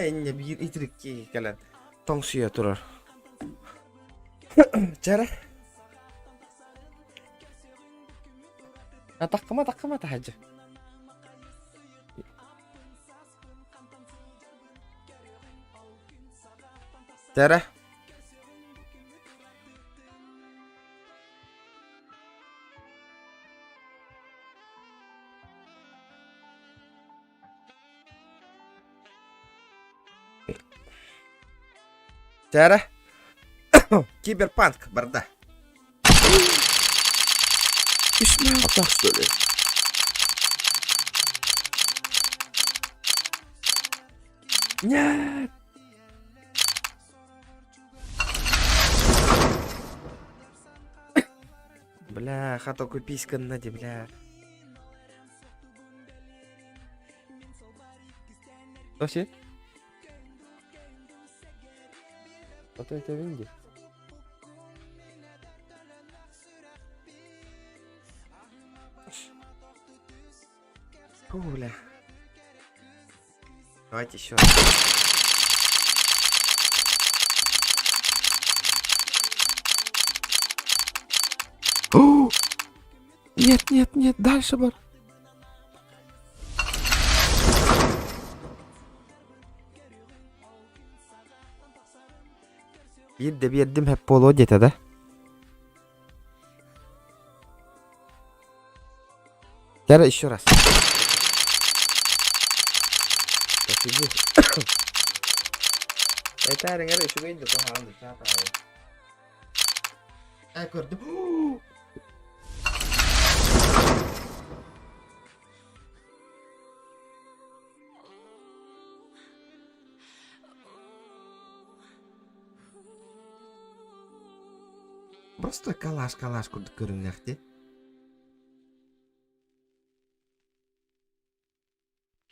İnce bir itirik ki gelen. Tong suya durur. Cere. Takma da hacı. Cere. Cere. Киберпанк, барда. Ишмал так, что ли? Нет! Бля, хату купись-ка нади, бля. Вообще? Вот это винди. Фу, бля. Давайте еще раз. О! Нет, дальше, бар. Bir yedim hep polo jetede. Gel еще раз. Спасибо. Это ренга еще гейн до ханды чата. Ай gördüm. Просто калаш көрінләқте.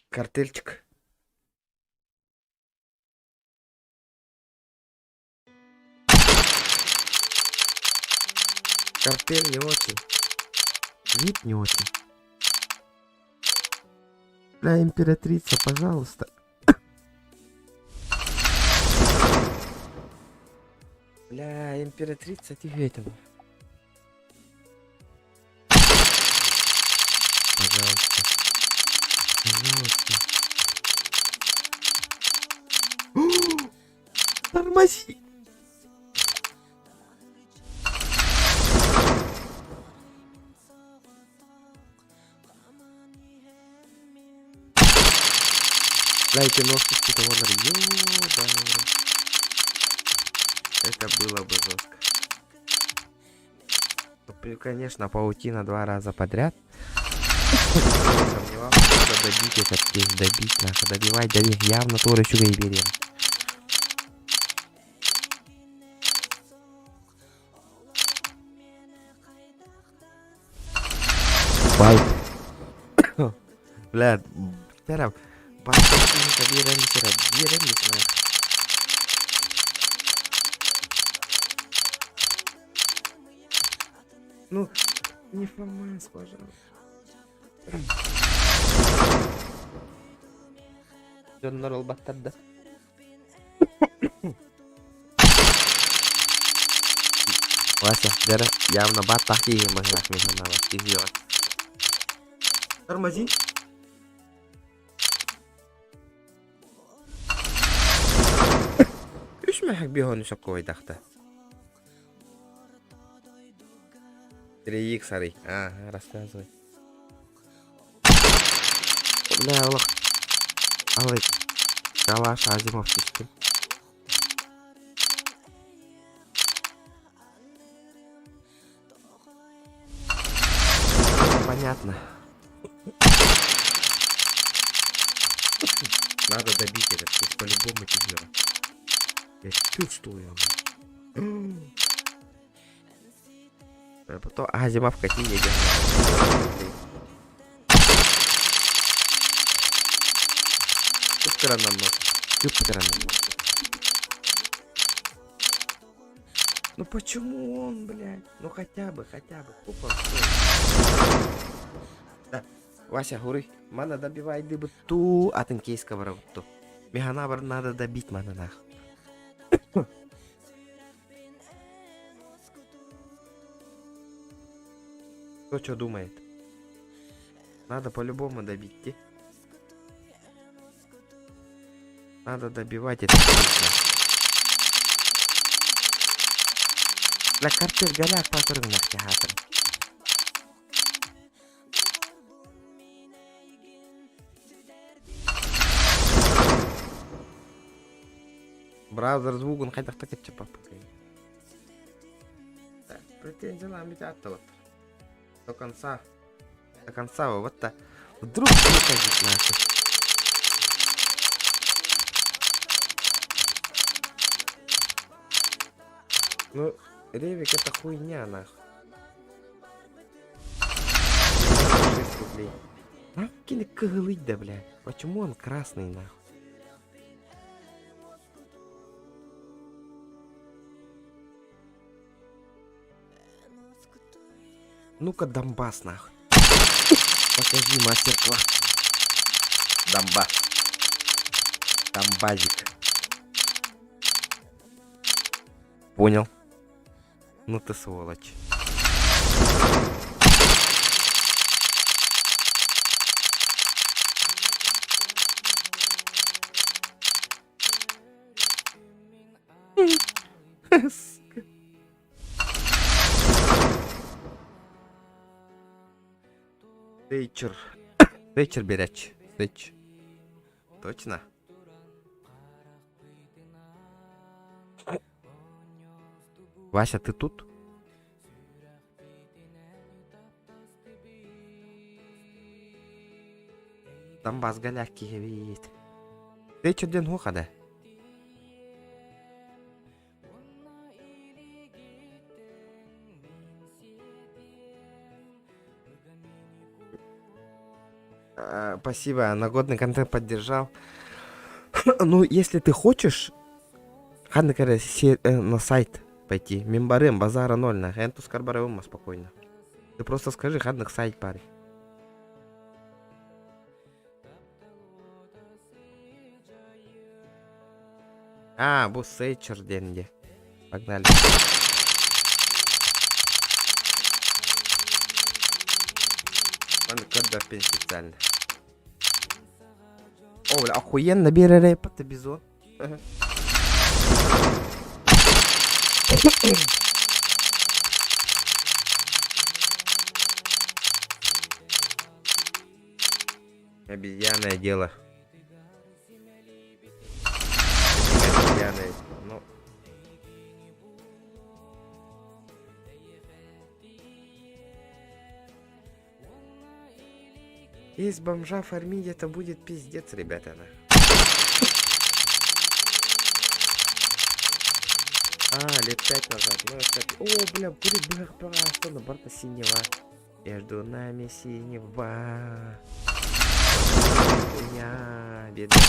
Картельчик. Картель не очень. Вид не очень. Бля, императрица, пожалуйста. Бля, императрица, ты этого. Пожалуйста. Тормози. Дайте ножку с Вонер. Это было бы жестко. Ну, конечно, паутина 2 раза подряд. Сомневался, надо добить этот кейс, добить, нахуй, добивай, дави, явно тоже еще и берем. Бай. Бля, вчера баскетболка беремись, нахуй. Ну, не ФАМАС, пожалуйста. Доннорл баттарда. Вася, Дера, явно баттах киген мыгнак механала. Идиот. Тормози. Үш мәхәк бихоны шокко ойдақта. 3х арый. Ага, рассказывай. Бля, олық. Алай. Калаш Азимов тиштім. Понятно. Надо добить этот кейс по-любому тигера. Я чувствую. Потом Азимов какие едем. Купкера нам нос. Купкера нам нос. Ну почему он, блядь? Ну хотя бы. Купа. Да. Вася, гуры. Мана добивай дыбы ту атенкейского работу. Механабр надо добить, мана нах. Кто что думает? Надо по-любому добить, те? Надо добивать это. Для картель голяк по рынок театр. Браузер звук, он хотя бы так и попыкает. Так, претензии нам летят вот. До конца вот-то. Вдруг выходит нахуй. Ну, Ревик это хуйня, нахуй. 6 рублей. А, кинь кыгылыть, да, бля. Почему он красный, нахуй? Ну-ка, Донбасс, нахуй. Покажи мастер-класс. Донбасс. Донбазик. Понял. Ну ты сволочь. Тейчер береч. Тейч. Точно? Вася, ты тут? Донбасс галяки вид. Тейчер ден хухада. Спасибо, нагодный контент поддержал. Ну, если ты хочешь, на сайт пойти. Мембарем, базара 0, на энту скарбарем спокойно. Ты просто скажи, хадных сайт парень. А, буссейчер деньги. Погнали. Надо код допень специально. О, бля, охуенно бери рэп, это бизон. Обезьяное дело. Есть бомжа фармить, это будет пиздец, ребята. Лет 5 назад. Ну, кстати. О, бля, курит что на борта синего. Между нами синего. Хуйня, бедный.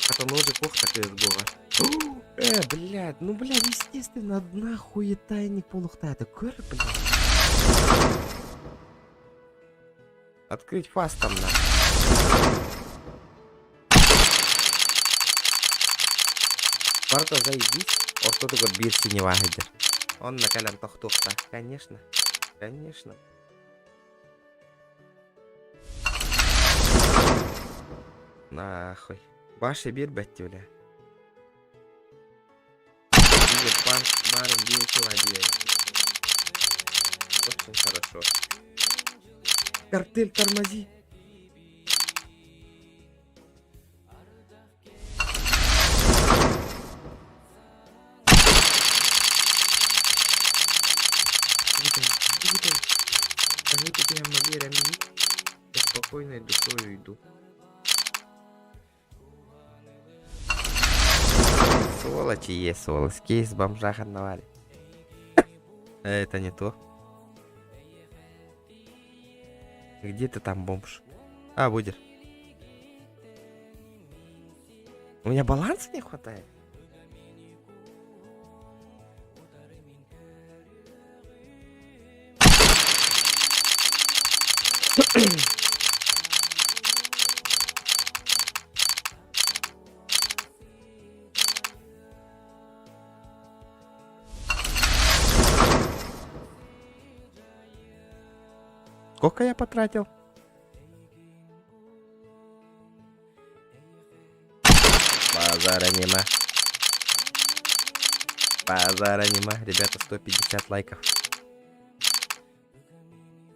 А то ножик плохо так из гора. Блядь, ну, блядь, естественно, одна хуета и не полухта. Это кор, блядь. Открыть фастом, на. Парта заебись. Вот кто такой бир синего гайдер. Он на калям тохтухта. Конечно. Конечно. Нахуй. Ваши бир баттюля. Бир панк баром бил человек. Очень хорошо. Картель, тормози. Они теперь могли рамить. Я спокойной душой иду. Сволочи есть сволочь. Кейс бомжаха навали. Это не то. Где ты там, бомж? А, будешь. У меня баланса не хватает. Сколько я потратил? Базара нема. Базара нема. Ребята, 150 лайков.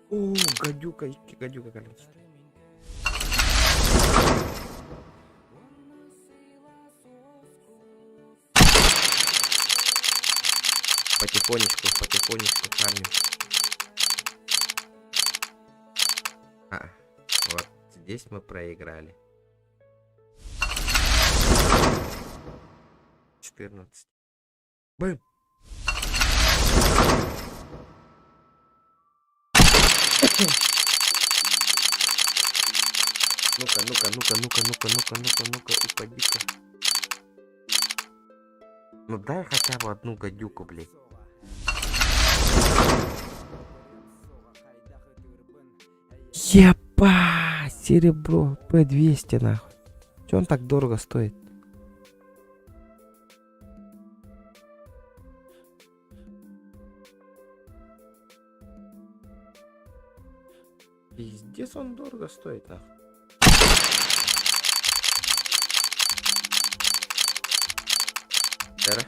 О, гадюка, гадюка количество. Потихонечку фармим. Вот здесь мы проиграли. 14. Бэм. Ну-ка, упади-ка. Ну дай хотя бы одну гадюку, блядь. Епа! Серебро P200 нахуй. Че он так дорого стоит? Пиздец, он дорого стоит нахуй. Тера.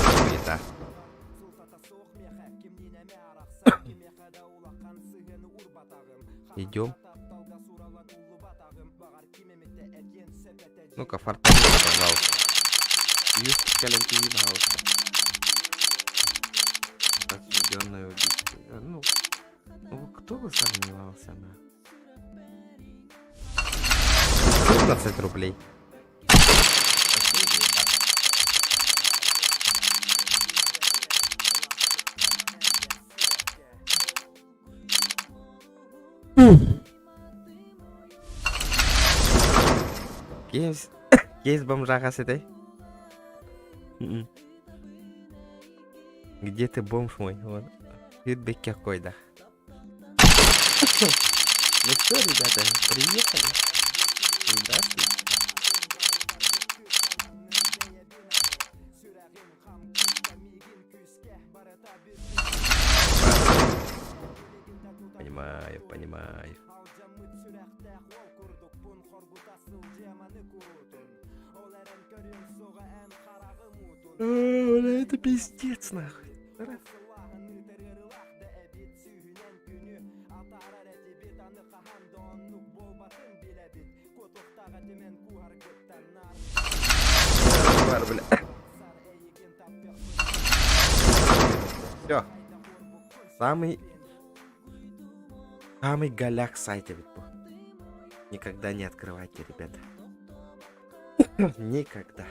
Хуета. Идем. Ну-ка, фартовик, пожалуйста. Юст Калентиви, пожалуйста. Осужденное убийство. Ну, кто бы сомневался, на? 14 рублей. Есть бомжаха с этой? Где ты, бомж мой? Вот. Фидбэк какой, да. Ну что, ребята, приехали. Здравствуйте. Понимаю. Это пиздец, нахуй. бар, бля. Все. Самый голяк сайта ведь был. Никогда не открывайте, ребята. Никогда.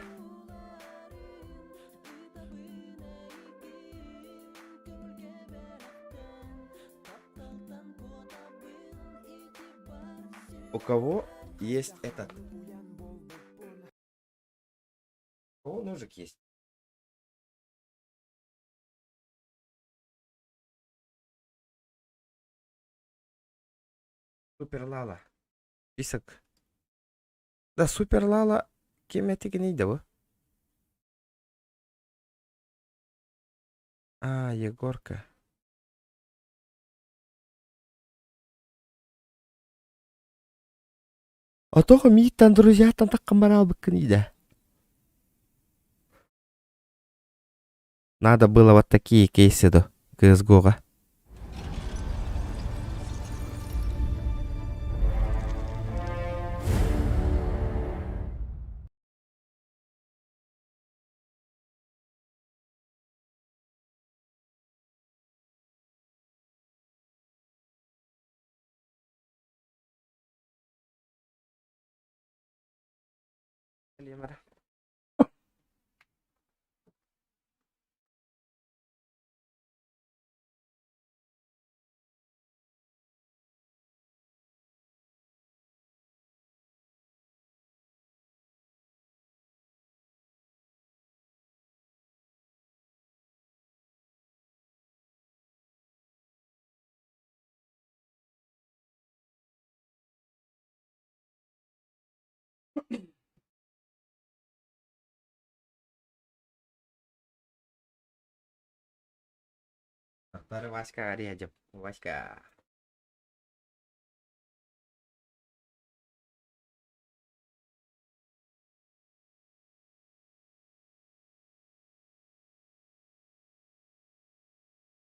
У кого есть этот? У кого ножик есть? Супер Лала. Список. Да, Супер Лала. Кем я нейді bu? А, Егорка. А то миттан друзья там так камарал бы книда. Надо было вот такие кейсы до CSGO. Васька, рядом. Васька.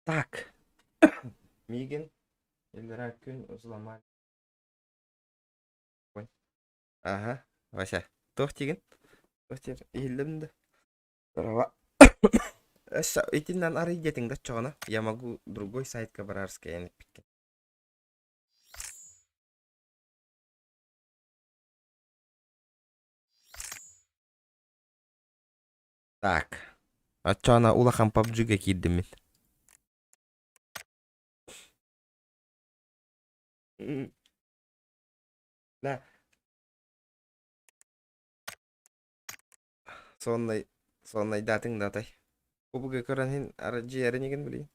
Так. Мигин. Эльра күн взломали. Ой. Ага. Вася. Тоқ деген. Тоқтер. Елімді. Права. Итиннан ары идетіңді чоғына. Я могу другой сайтка барарска еніп біткен. Так. Ачана улахан PUBG-ге кирдім мен. Да. Сондай датың датай. Кубыға көрін хен ары жері неген білейін.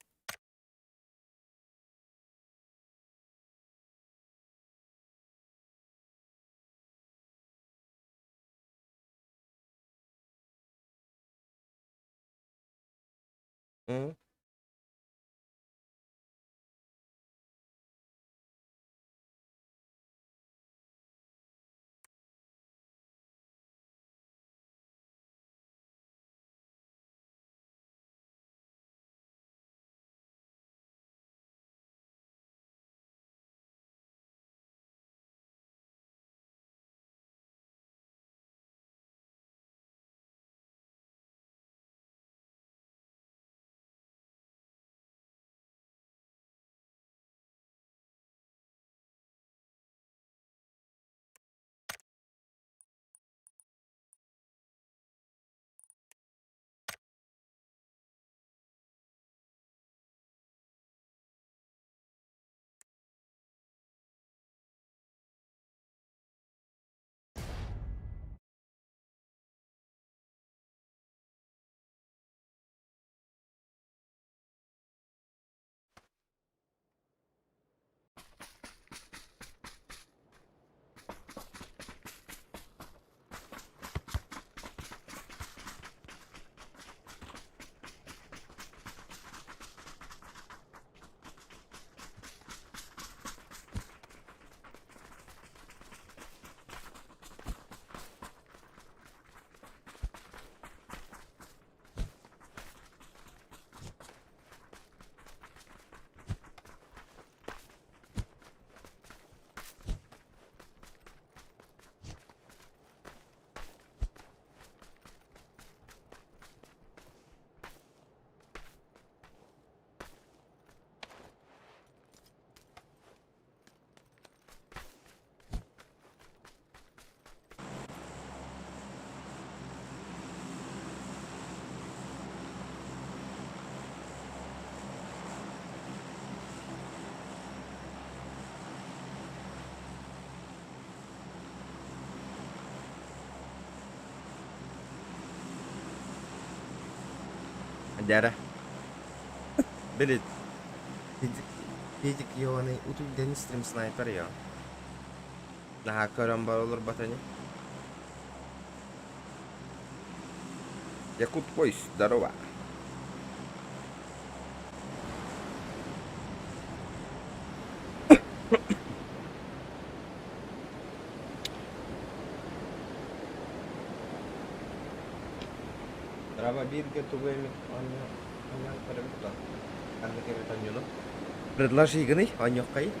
Дяра. Блин. Педик ёный. Утуй Денис стрим снайпер я. Наха көрөн бар olur батани. Якут Койс, здорово. Здорово, Бирге, тугами. Предложи игры, Анёкай.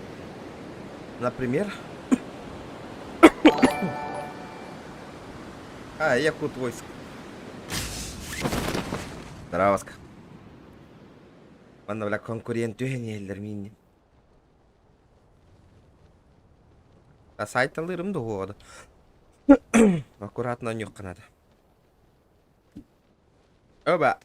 Например. Якут войск. Здравоска. Мана бля конкурент үйенелер минни. Сайттан лырымды годы. Аккуратно Анёк надо. Оба.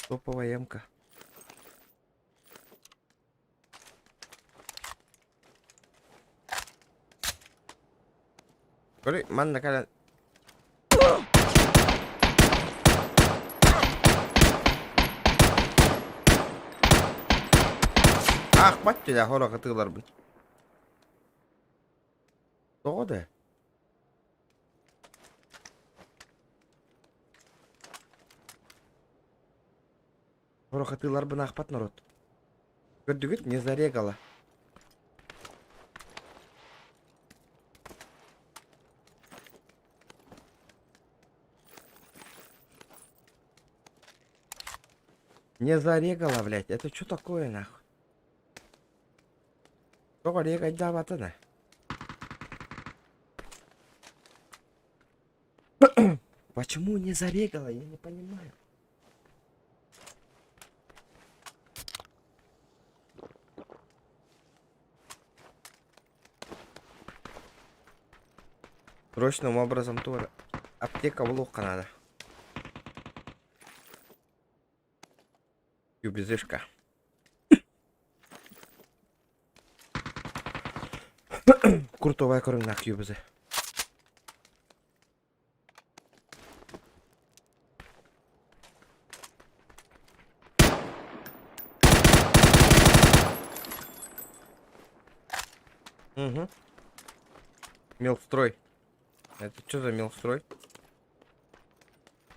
Топовая ямка. Говори, ман накаля. Ах, бать тебя, гора катылар бин. Что да? Гора катылар бин ахпат народ. Көрдүгүт не зарегала. Не зарегала, блядь. Это что такое, нахуй? Что регать давато-то? Почему не зарегала? Я не понимаю. Срочным образом тоже. Аптека в лука надо. Юбизышка. Крутовая корона юбизы. Угу. Мелстрой. Это что за мелстрой?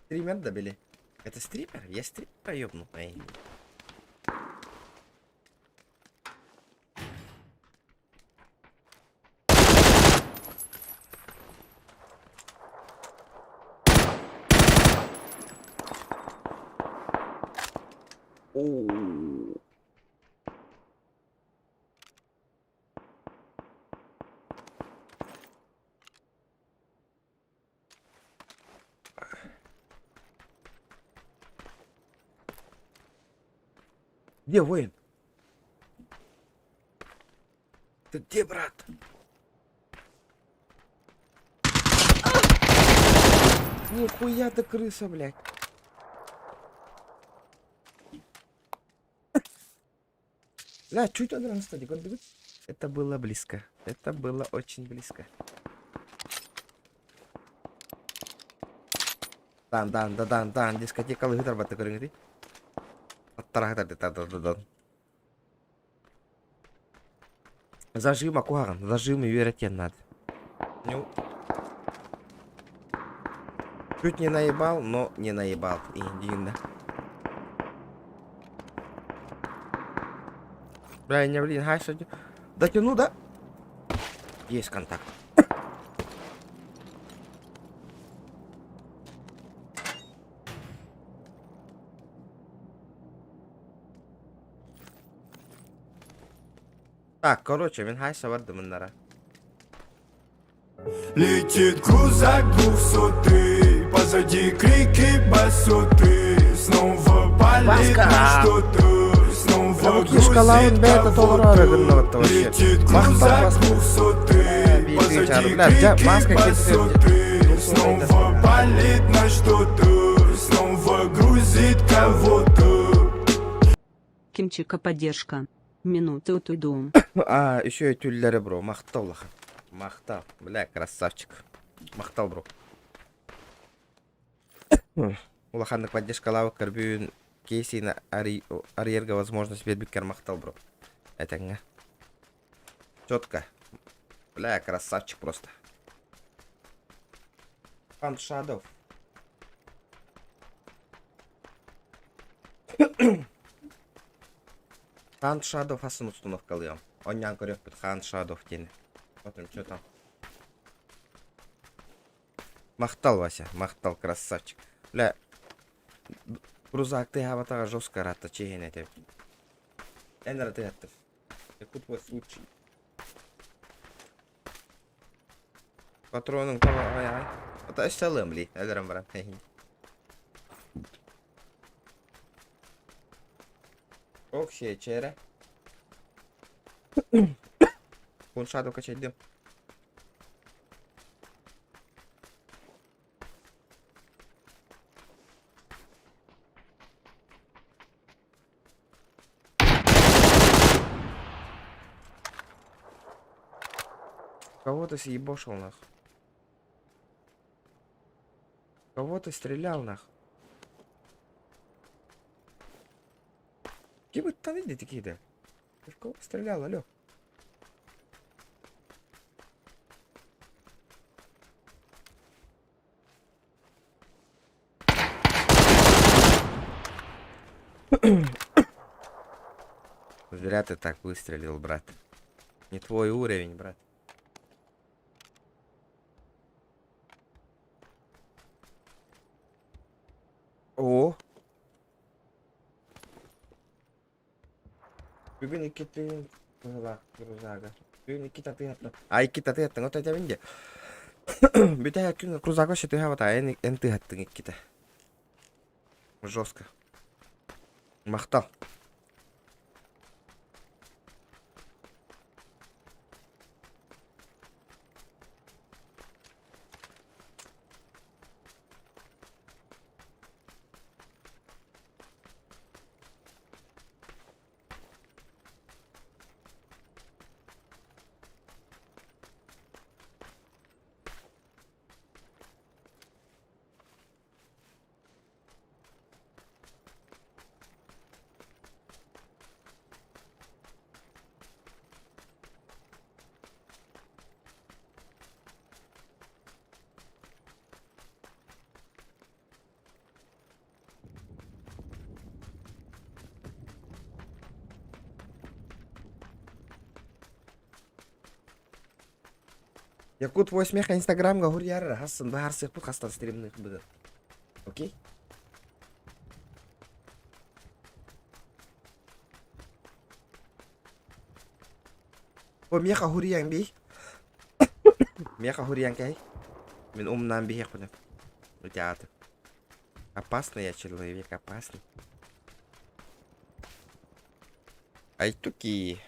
Стример добили. Это стример? Я стример ёбну. Где воин? Ты где, брат? Нихуя ты крыса, блядь. Да, чуть он раз, кстати, это было близко. Это было очень близко. Дан, дискотека лыгытар батты көрүңүр. Зажим акуаган, зажим и веротен надо. Ну. Чуть не наебал, но не наебал. Индина. Блин, хай, что дотяну, да? Есть контакт. Так, короче, він хай саварди мене. Летит крузак 200, позади крики басоты. Снова палит на что-то, снова грузит кого-то. Летит крузак 200, позади крики басоты. Снова палит на что-то, снова грузит кого-то. Кимчика поддержка. Минуты утудум. А, еще и тюллері, бро. Мақтал, лаха. Мақтал. Бля, красавчик. Мақтал, бро. Улаханның поддержкалавы кірбүйін кейсейін арьерға возможность бербеккер мақтал, бро. Этаңа. Четко. Бля, красавчик просто. Хан Шадов. Хан Шадов асын установкалыйым. Оннян көрек бит Хан Шадов дені. Смотрим, что там. Мақтал, Вася. Мақтал, красавчик. Бля. Крузак ты хаватаға жестко ратта чеген этеп. Энер ты аттып. Якут твой случай. Патроның тава ай. Ата салым ли, әлерім барам. Ох, ще чере. Кун шаду качать дым. Кого ты съебошил, нах? Кого ты стрелял, нах? Какие бы там видите такие, да? Ты в кого стрелял, алё? Зря ты так выстрелил, брат. Не твой уровень, брат. О! Бүгін екеттен ғыла крузага. Бүгін екет атыятны. А, екет атыятны, ота айтабын де. Бүті әкін крузага шеті хавата, ән тыяттың еккеті. Жестко. Мақтал. Якут твой смех инстаграмга гурьяры, хасын бахар сых подкастан стримных будет. Окей? О, меха гурьян бей. Меха гурьян кай. Мен умнан бей хуна. У театр. Опасный я человек, опасный. Ай, туки.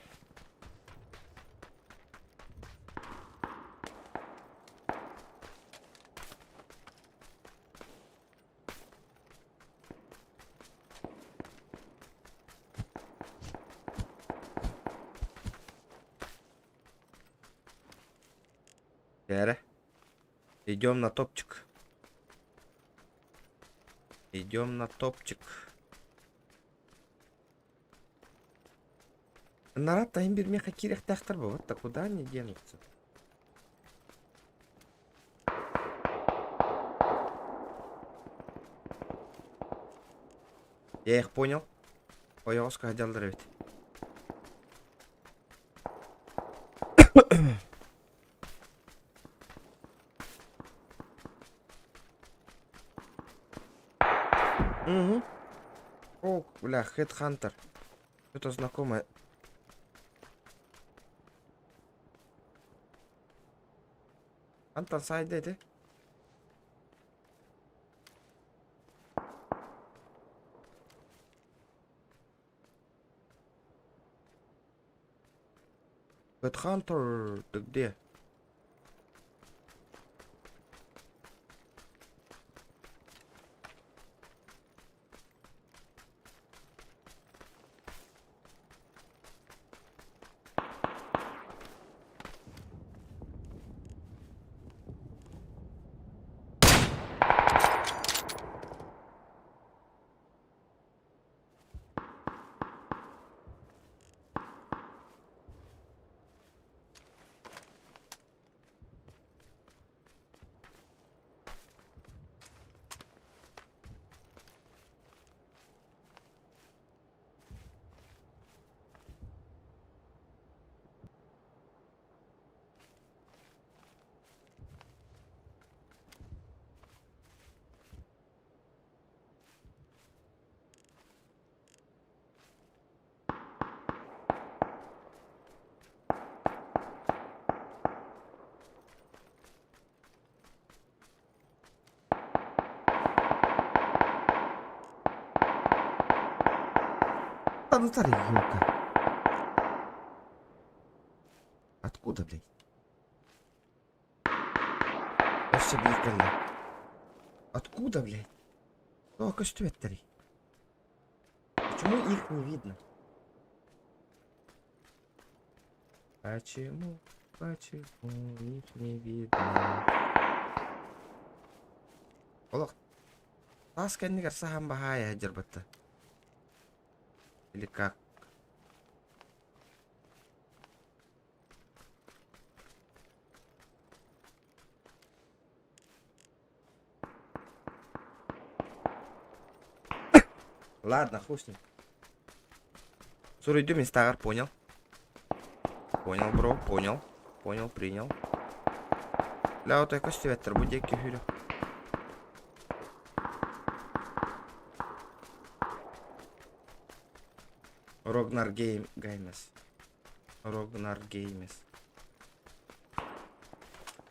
Идем на топчик. Идем на топчик. Народ тайм бир меха кирих тахтар бы. Вот так куда они денутся? Я их понял. Появился хотел драть. Угу. О, бля, Headhunter. Что-то знакомое. Антон, сайди, ты? Headhunter, ты где? ну старый, ёлка. Откуда, блядь? Вообще, блядь, откуда, блядь? Только что это? Почему их не видно? Почему их не видно? Олох. Таска не кажется, хамбахая дербата. Или как? Ладно, хуй с ним. Суры, иди местагар, понял? Понял, бро, понял. Понял, принял. Ля, вот якось ветер, будь який гюрю. Рогнар Геймес. Рогнар Геймес.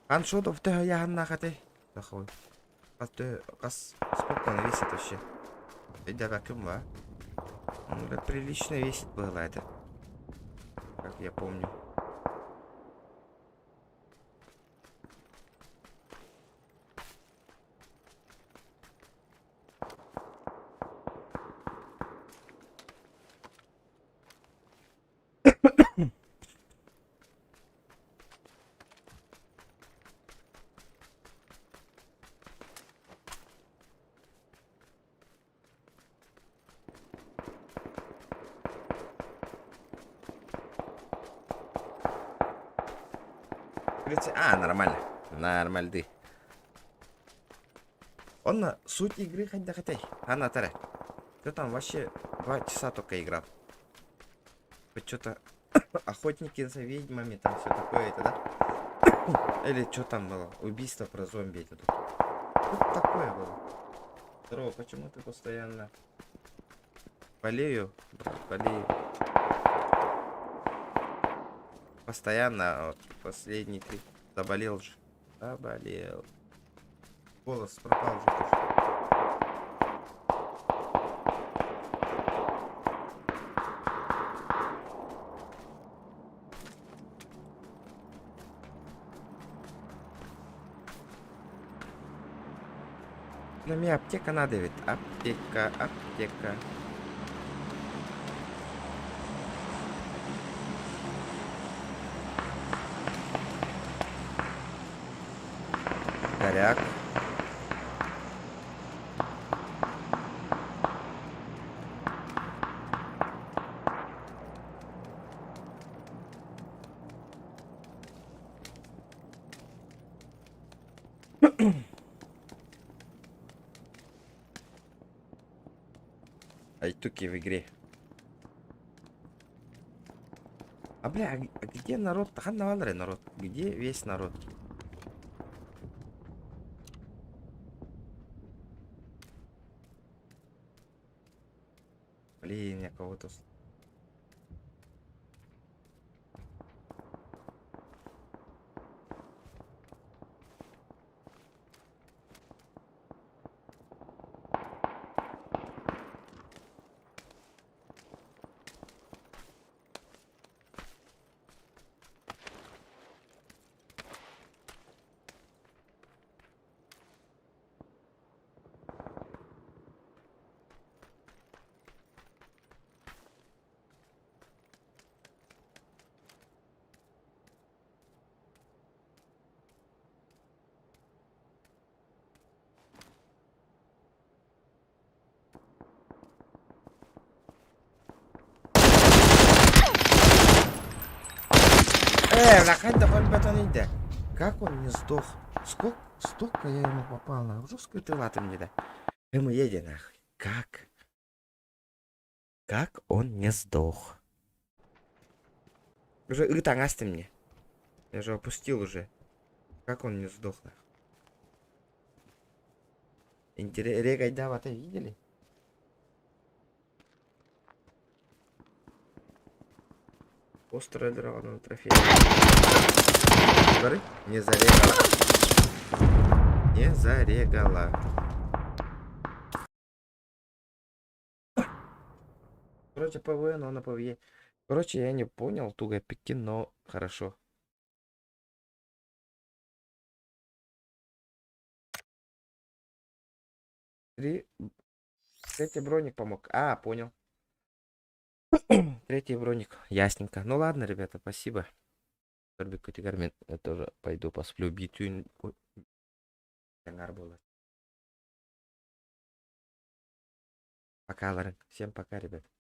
Ан что в тебя я нахаты? Захуй. Кас сколько он весит вообще? Да вакуум, а? Он прилично весит было это. Как я помню. А, нормально. Нормальды. Он на суть игры хоть да хотей. А на таре. Ты там вообще 2 часа только играл. Что-то охотники за ведьмами, там все такое это, да? Или что там было? Убийство про зомби это тут. Что такое было? Здорово, почему ты постоянно болею? Болею. Постоянно, вот, последний ты заболел же. Заболел. Голос пропал же тоже. Но мне аптека надо ведь. Аптека, аптека. Горяк. Айтуки в игре. А бля, а где народ? Ханна народ. Где весь народ? Блин, я кого-то... Нахать довольно батанида. Как он не сдох? Столько я ему попал на уже скрытывато мне, да? Мы едем нахуй. Как он не сдох? Уже итангасты мне. Я же опустил уже. Как он не сдох нахуй? Интересно, Регайдава-то видели? Острая дрова на трофей. Смотри, не зарегала. Не зарегала. Короче, ПВ, но на ПВЕ. Короче, я не понял, туго Пекин, но хорошо. Третий броник помог. А, понял. Третий броник. Ясненько. Ну ладно, ребята, спасибо. Я тоже пойду посплю. Битюнь. Пока, Ларен. Всем пока, ребят.